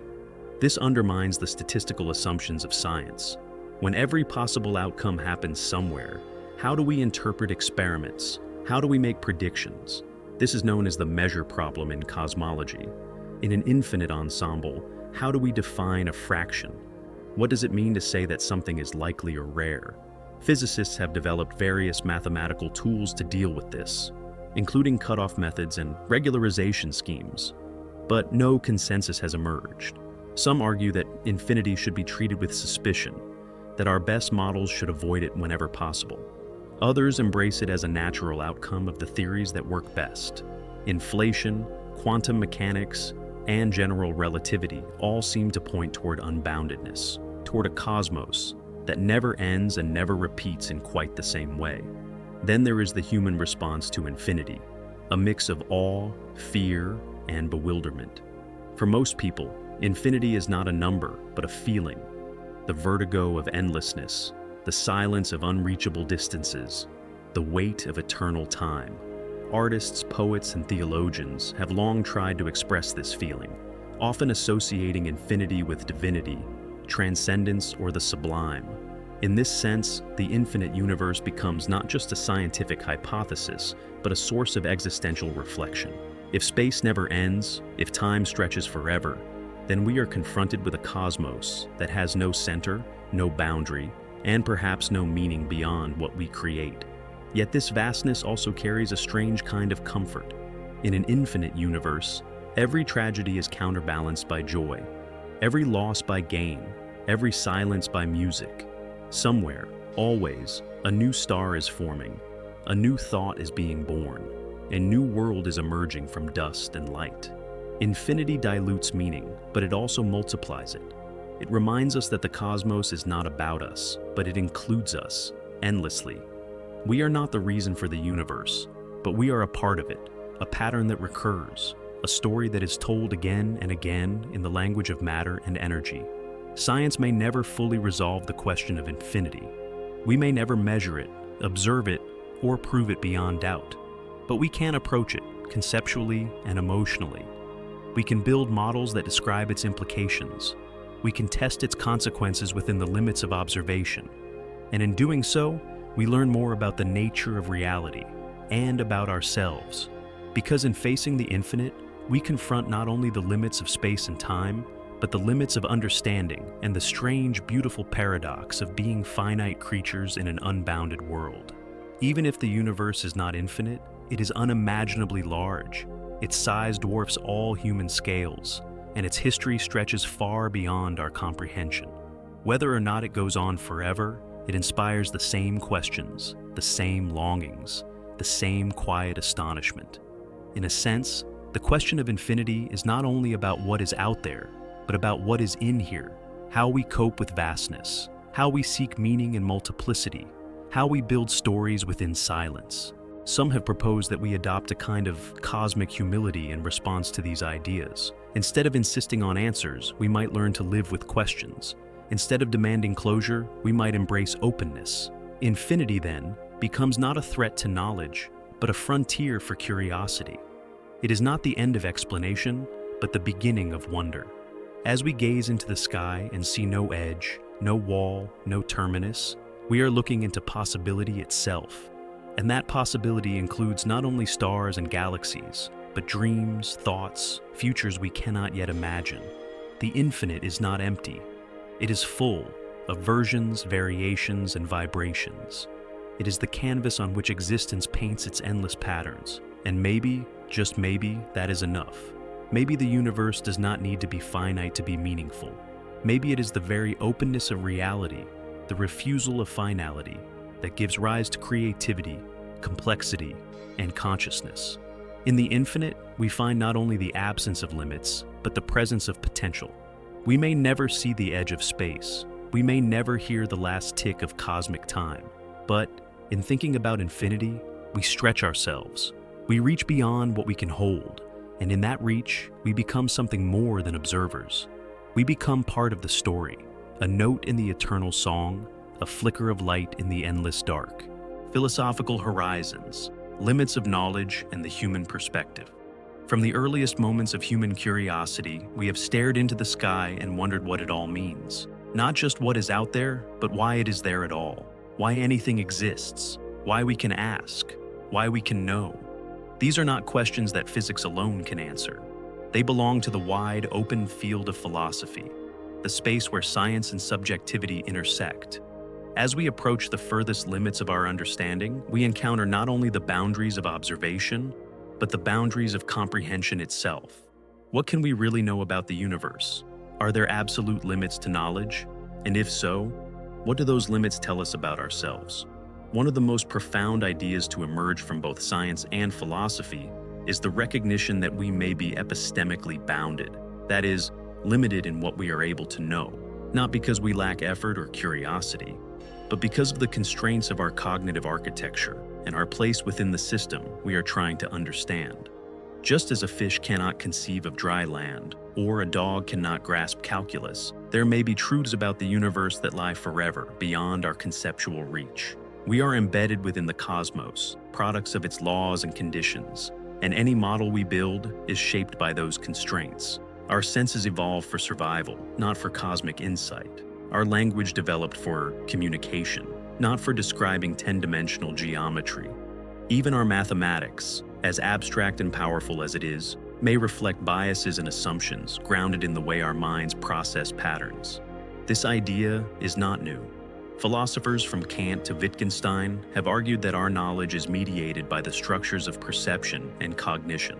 This undermines the statistical assumptions of science. When every possible outcome happens somewhere, how do we interpret experiments? How do we make predictions? This is known as the measure problem in cosmology. In an infinite ensemble, how do we define a fraction? What does it mean to say that something is likely or rare? Physicists have developed various mathematical tools to deal with this, including cutoff methods and regularization schemes. But no consensus has emerged. Some argue that infinity should be treated with suspicion, that our best models should avoid it whenever possible. Others embrace it as a natural outcome of the theories that work best. Inflation, quantum mechanics, and general relativity all seem to point toward unboundedness, toward a cosmos that never ends and never repeats in quite the same way. Then there is the human response to infinity, a mix of awe, fear, and bewilderment. For most people, infinity is not a number, but a feeling. The vertigo of endlessness, the silence of unreachable distances, the weight of eternal time. Artists, poets, and theologians have long tried to express this feeling, often associating infinity with divinity, transcendence, or the sublime. In this sense, the infinite universe becomes not just a scientific hypothesis, but a source of existential reflection. If space never ends, if time stretches forever, then we are confronted with a cosmos that has no center, no boundary, and perhaps no meaning beyond what we create. Yet this vastness also carries a strange kind of comfort. In an infinite universe, every tragedy is counterbalanced by joy, every loss by gain, every silence by music. Somewhere, always, a new star is forming, a new thought is being born, a new world is emerging from dust and light. Infinity dilutes meaning, but it also multiplies it. It reminds us that the cosmos is not about us, but it includes us, endlessly. We are not the reason for the universe, but we are a part of it, a pattern that recurs, a story that is told again and again in the language of matter and energy. Science may never fully resolve the question of infinity. We may never measure it, observe it, or prove it beyond doubt, but we can approach it conceptually and emotionally. We can build models that describe its implications. We can test its consequences within the limits of observation. And in doing so, we learn more about the nature of reality and about ourselves. Because in facing the infinite, we confront not only the limits of space and time, but the limits of understanding and the strange, beautiful paradox of being finite creatures in an unbounded world. Even if the universe is not infinite, it is unimaginably large. Its size dwarfs all human scales, and its history stretches far beyond our comprehension. Whether or not it goes on forever, it inspires the same questions, the same longings, the same quiet astonishment. In a sense, the question of infinity is not only about what is out there, but about what is in here, how we cope with vastness, how we seek meaning in multiplicity, how we build stories within silence. Some have proposed that we adopt a kind of cosmic humility in response to these ideas. Instead of insisting on answers, we might learn to live with questions. Instead of demanding closure, we might embrace openness. Infinity, then, becomes not a threat to knowledge, but a frontier for curiosity. It is not the end of explanation, but the beginning of wonder. As we gaze into the sky and see no edge, no wall, no terminus, we are looking into possibility itself. And that possibility includes not only stars and galaxies, but dreams, thoughts, futures we cannot yet imagine. The infinite is not empty. It is full of versions, variations, and vibrations. It is the canvas on which existence paints its endless patterns. And maybe, just maybe, that is enough. Maybe the universe does not need to be finite to be meaningful. Maybe it is the very openness of reality, the refusal of finality, that gives rise to creativity, complexity, and consciousness. In the infinite, we find not only the absence of limits, but the presence of potential. We may never see the edge of space. We may never hear the last tick of cosmic time. But in thinking about infinity, we stretch ourselves. We reach beyond what we can hold, and in that reach, we become something more than observers. We become part of the story, a note in the eternal song, a flicker of light in the endless dark. Philosophical horizons, limits of knowledge, and the human perspective. From the earliest moments of human curiosity, we have stared into the sky and wondered what it all means. Not just what is out there, but why it is there at all. Why anything exists. Why we can ask. Why we can know. These are not questions that physics alone can answer. They belong to the wide, open field of philosophy, the space where science and subjectivity intersect. As we approach the furthest limits of our understanding, we encounter not only the boundaries of observation, but the boundaries of comprehension itself. What can we really know about the universe? Are there absolute limits to knowledge? And if so, what do those limits tell us about ourselves? One of the most profound ideas to emerge from both science and philosophy is the recognition that we may be epistemically bounded, that is, limited in what we are able to know, not because we lack effort or curiosity, but because of the constraints of our cognitive architecture and our place within the system we are trying to understand. Just as a fish cannot conceive of dry land, or a dog cannot grasp calculus, there may be truths about the universe that lie forever beyond our conceptual reach. We are embedded within the cosmos, products of its laws and conditions, and any model we build is shaped by those constraints. Our senses evolve for survival, not for cosmic insight. Our language developed for communication, not for describing 10-dimensional geometry. Even our mathematics, as abstract and powerful as it is, may reflect biases and assumptions grounded in the way our minds process patterns. This idea is not new. Philosophers from Kant to Wittgenstein have argued that our knowledge is mediated by the structures of perception and cognition.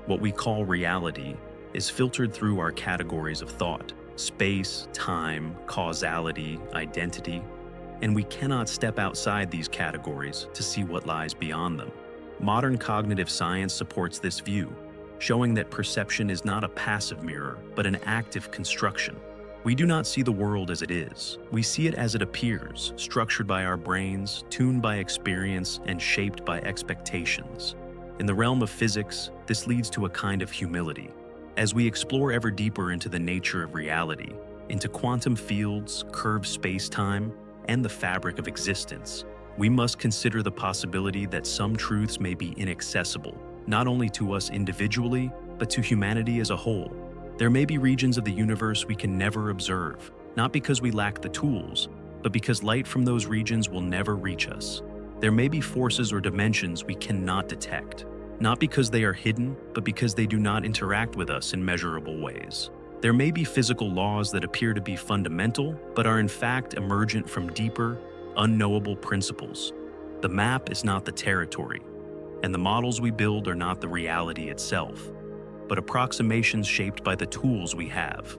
What we call reality is filtered through our categories of thought: space, time, causality, identity, and we cannot step outside these categories to see what lies beyond them. Modern cognitive science supports this view, showing that perception is not a passive mirror, but an active construction. We do not see the world as it is. We see it as it appears, structured by our brains, tuned by experience, and shaped by expectations. In the realm of physics, this leads to a kind of humility. As we explore ever deeper into the nature of reality, into quantum fields, curved space-time, and the fabric of existence, we must consider the possibility that some truths may be inaccessible, not only to us individually, but to humanity as a whole. There may be regions of the universe we can never observe, not because we lack the tools, but because light from those regions will never reach us. There may be forces or dimensions we cannot detect, not because they are hidden, but because they do not interact with us in measurable ways. There may be physical laws that appear to be fundamental, but are in fact emergent from deeper, unknowable principles. The map is not the territory, and the models we build are not the reality itself, but approximations shaped by the tools we have.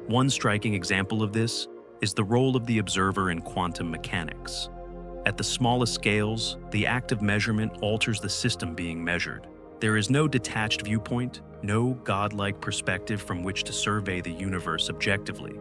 One striking example of this is the role of the observer in quantum mechanics. At the smallest scales, the act of measurement alters the system being measured. There is no detached viewpoint, no godlike perspective from which to survey the universe objectively.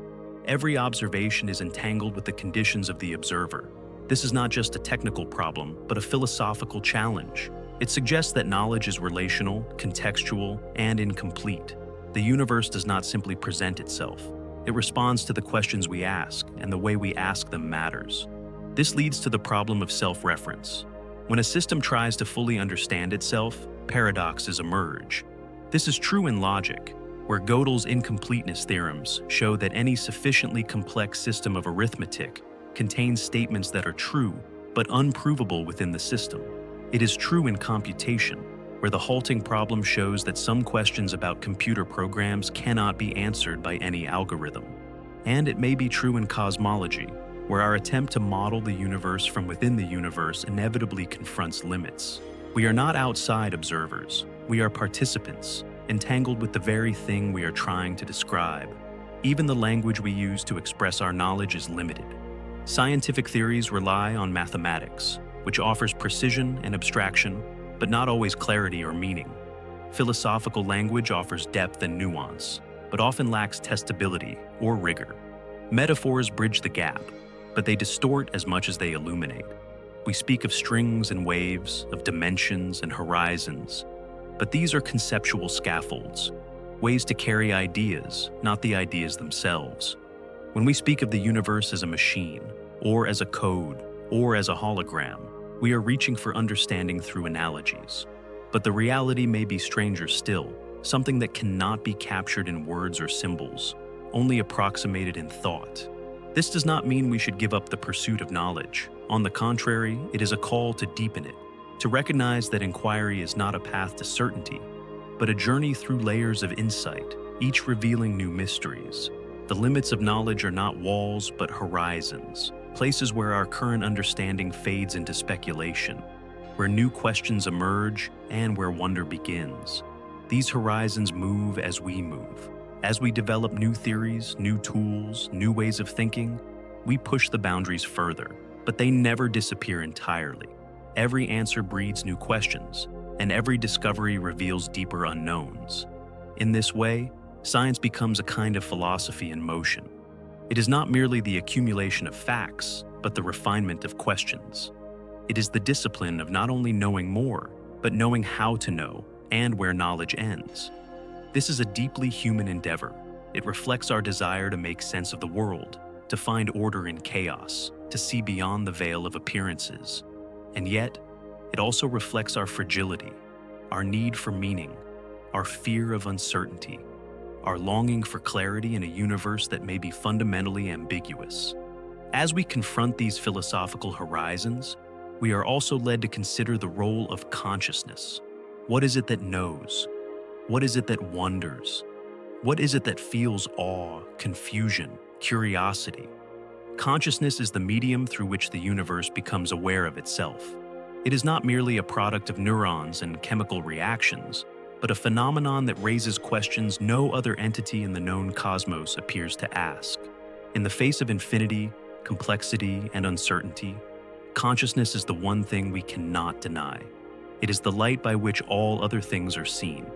Every observation is entangled with the conditions of the observer. This is not just a technical problem, but a philosophical challenge. It suggests that knowledge is relational, contextual, and incomplete. The universe does not simply present itself. It responds to the questions we ask, and the way we ask them matters. This leads to the problem of self-reference. When a system tries to fully understand itself, paradoxes emerge. This is true in logic, where Gödel's incompleteness theorems show that any sufficiently complex system of arithmetic contains statements that are true, but unprovable within the system. It is true in computation, where the halting problem shows that some questions about computer programs cannot be answered by any algorithm. And it may be true in cosmology, where our attempt to model the universe from within the universe inevitably confronts limits. We are not outside observers. We are participants, entangled with the very thing we are trying to describe. Even the language we use to express our knowledge is limited. Scientific theories rely on mathematics, which offers precision and abstraction, but not always clarity or meaning. Philosophical language offers depth and nuance, but often lacks testability or rigor. Metaphors bridge the gap, but they distort as much as they illuminate. We speak of strings and waves, of dimensions and horizons, but these are conceptual scaffolds, ways to carry ideas, not the ideas themselves. When we speak of the universe as a machine, or as a code, or as a hologram, we are reaching for understanding through analogies. But the reality may be stranger still, something that cannot be captured in words or symbols, only approximated in thought. This does not mean we should give up the pursuit of knowledge. On the contrary, it is a call to deepen it, to recognize that inquiry is not a path to certainty, but a journey through layers of insight, each revealing new mysteries. The limits of knowledge are not walls, but horizons, places where our current understanding fades into speculation, where new questions emerge, and where wonder begins. These horizons move as we move. As we develop new theories, new tools, new ways of thinking, we push the boundaries further, but they never disappear entirely. Every answer breeds new questions, and every discovery reveals deeper unknowns. In this way, science becomes a kind of philosophy in motion. It is not merely the accumulation of facts, but the refinement of questions. It is the discipline of not only knowing more, but knowing how to know and where knowledge ends. This is a deeply human endeavor. It reflects our desire to make sense of the world, to find order in chaos, to see beyond the veil of appearances. And yet, it also reflects our fragility, our need for meaning, our fear of uncertainty, our longing for clarity in a universe that may be fundamentally ambiguous. As we confront these philosophical horizons, we are also led to consider the role of consciousness. What is it that knows? What is it that wonders? What is it that feels awe, confusion, curiosity? Consciousness is the medium through which the universe becomes aware of itself. It is not merely a product of neurons and chemical reactions, but a phenomenon that raises questions no other entity in the known cosmos appears to ask. In the face of infinity, complexity, and uncertainty, consciousness is the one thing we cannot deny. It is the light by which all other things are seen.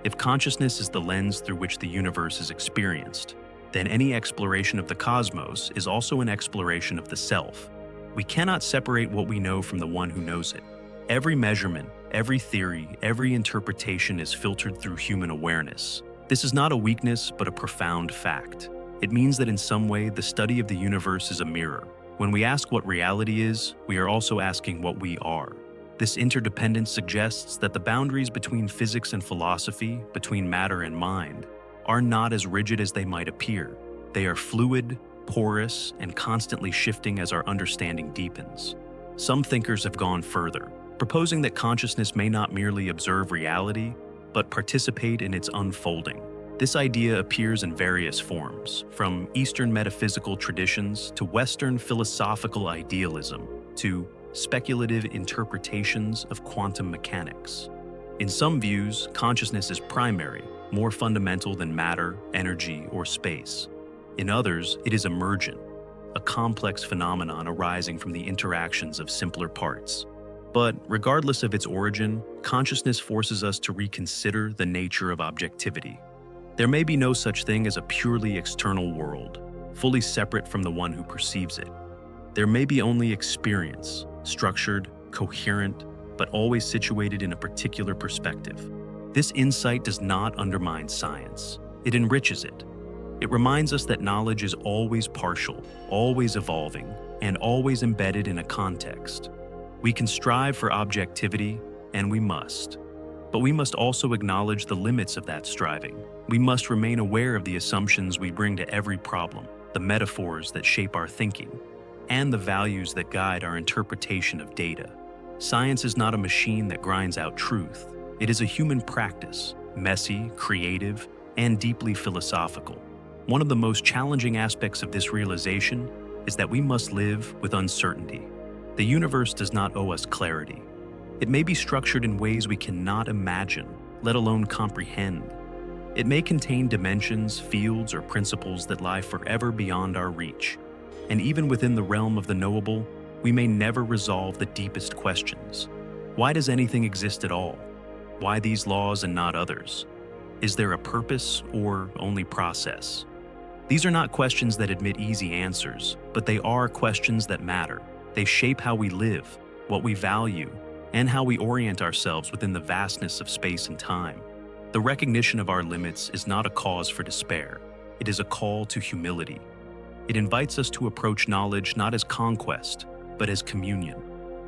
If consciousness is the lens through which the universe is experienced, then any exploration of the cosmos is also an exploration of the self. We cannot separate what we know from the one who knows it. Every measurement, every theory, every interpretation is filtered through human awareness. This is not a weakness, but a profound fact. It means that in some way, the study of the universe is a mirror. When we ask what reality is, we are also asking what we are. This interdependence suggests that the boundaries between physics and philosophy, between matter and mind, are not as rigid as they might appear. They are fluid, porous, and constantly shifting as our understanding deepens. Some thinkers have gone further, proposing that consciousness may not merely observe reality, but participate in its unfolding. This idea appears in various forms, from Eastern metaphysical traditions to Western philosophical idealism to speculative interpretations of quantum mechanics. In some views, consciousness is primary, more fundamental than matter, energy, or space. In others, it is emergent, a complex phenomenon arising from the interactions of simpler parts. But regardless of its origin, consciousness forces us to reconsider the nature of objectivity. There may be no such thing as a purely external world, fully separate from the one who perceives it. There may be only experience, structured, coherent, but always situated in a particular perspective. This insight does not undermine science. It enriches it. It reminds us that knowledge is always partial, always evolving, and always embedded in a context. We can strive for objectivity, and we must. But we must also acknowledge the limits of that striving. We must remain aware of the assumptions we bring to every problem, the metaphors that shape our thinking, and the values that guide our interpretation of data. Science is not a machine that grinds out truth. It is a human practice, messy, creative, and deeply philosophical. One of the most challenging aspects of this realization is that we must live with uncertainty. The universe does not owe us clarity. It may be structured in ways we cannot imagine, let alone comprehend. It may contain dimensions, fields, or principles that lie forever beyond our reach. And even within the realm of the knowable, we may never resolve the deepest questions. Why does anything exist at all? Why these laws and not others? Is there a purpose or only process? These are not questions that admit easy answers, but they are questions that matter. They shape how we live, what we value, and how we orient ourselves within the vastness of space and time. The recognition of our limits is not a cause for despair. It is a call to humility. It invites us to approach knowledge not as conquest, but as communion,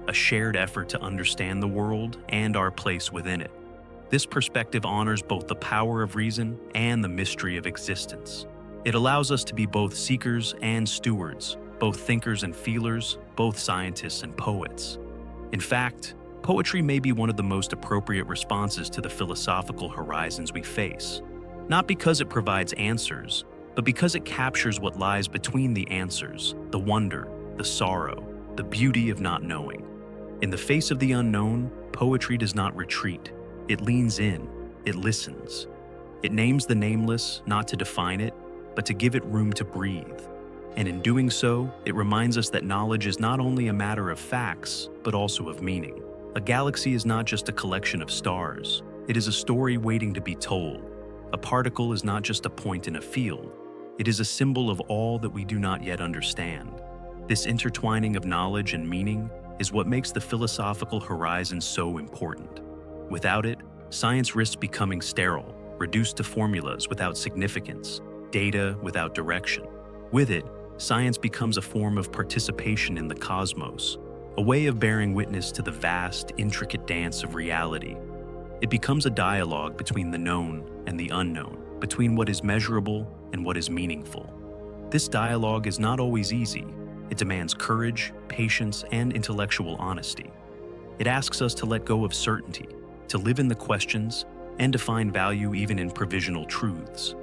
a shared effort to understand the world and our place within it. This perspective honors both the power of reason and the mystery of existence. It allows us to be both seekers and stewards, both thinkers and feelers, both scientists and poets. In fact, poetry may be one of the most appropriate responses to the philosophical horizons we face, not because it provides answers, but because it captures what lies between the answers, the wonder, the sorrow, the beauty of not knowing. In the face of the unknown, poetry does not retreat. It leans in, it listens. It names the nameless not to define it, but to give it room to breathe. And in doing so, it reminds us that knowledge is not only a matter of facts, but also of meaning. A galaxy is not just a collection of stars. It is a story waiting to be told. A particle is not just a point in a field. It is a symbol of all that we do not yet understand. This intertwining of knowledge and meaning is what makes the philosophical horizon so important. Without it, science risks becoming sterile, reduced to formulas without significance, data without direction. With it, science becomes a form of participation in the cosmos, a way of bearing witness to the vast, intricate dance of reality. It becomes a dialogue between the known and the unknown, between what is measurable and what is meaningful. This dialogue is not always easy. It demands courage, patience, and intellectual honesty. It asks us to let go of certainty, to live in the questions, and to find value even in provisional truths.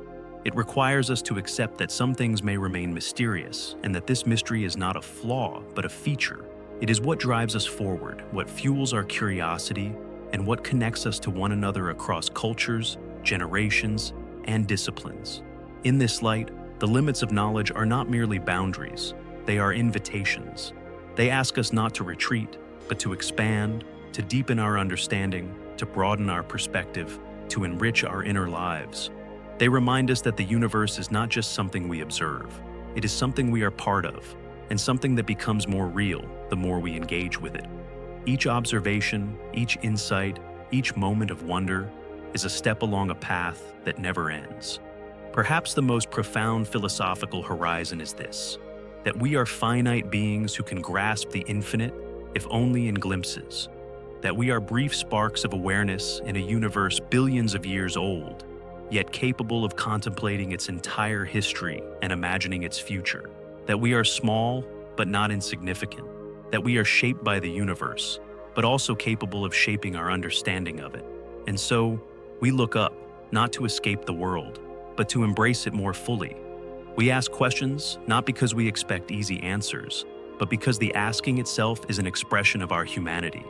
It requires us to accept that some things may remain mysterious, and that this mystery is not a flaw, but a feature. It is what drives us forward, what fuels our curiosity, and what connects us to one another across cultures, generations, and disciplines. In this light, the limits of knowledge are not merely boundaries, they are invitations. They ask us not to retreat, but to expand, to deepen our understanding, to broaden our perspective, to enrich our inner lives. They remind us that the universe is not just something we observe, it is something we are part of, and something that becomes more real the more we engage with it. Each observation, each insight, each moment of wonder is a step along a path that never ends. Perhaps the most profound philosophical horizon is this, that we are finite beings who can grasp the infinite, if only in glimpses, that we are brief sparks of awareness in a universe billions of years old, yet capable of contemplating its entire history and imagining its future, that we are small but not insignificant, that we are shaped by the universe, but also capable of shaping our understanding of it. And so, we look up, not to escape the world, but to embrace it more fully. We ask questions not because we expect easy answers, but because the asking itself is an expression of our humanity.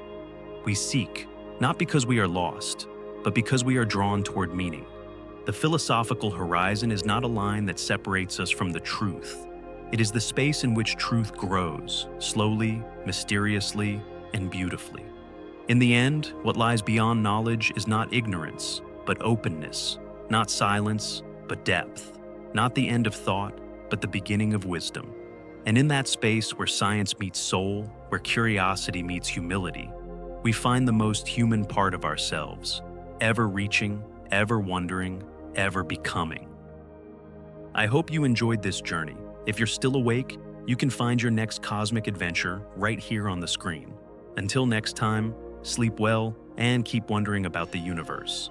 We seek, not because we are lost, but because we are drawn toward meaning. The philosophical horizon is not a line that separates us from the truth. It is the space in which truth grows, slowly, mysteriously, and beautifully. In the end, what lies beyond knowledge is not ignorance, but openness, not silence, but depth, not the end of thought, but the beginning of wisdom. And in that space where science meets soul, where curiosity meets humility, we find the most human part of ourselves, ever reaching, ever wondering, ever becoming. I hope you enjoyed this journey. If you're still awake, you can find your next cosmic adventure right here on the screen. Until next time, sleep well and keep wondering about the universe.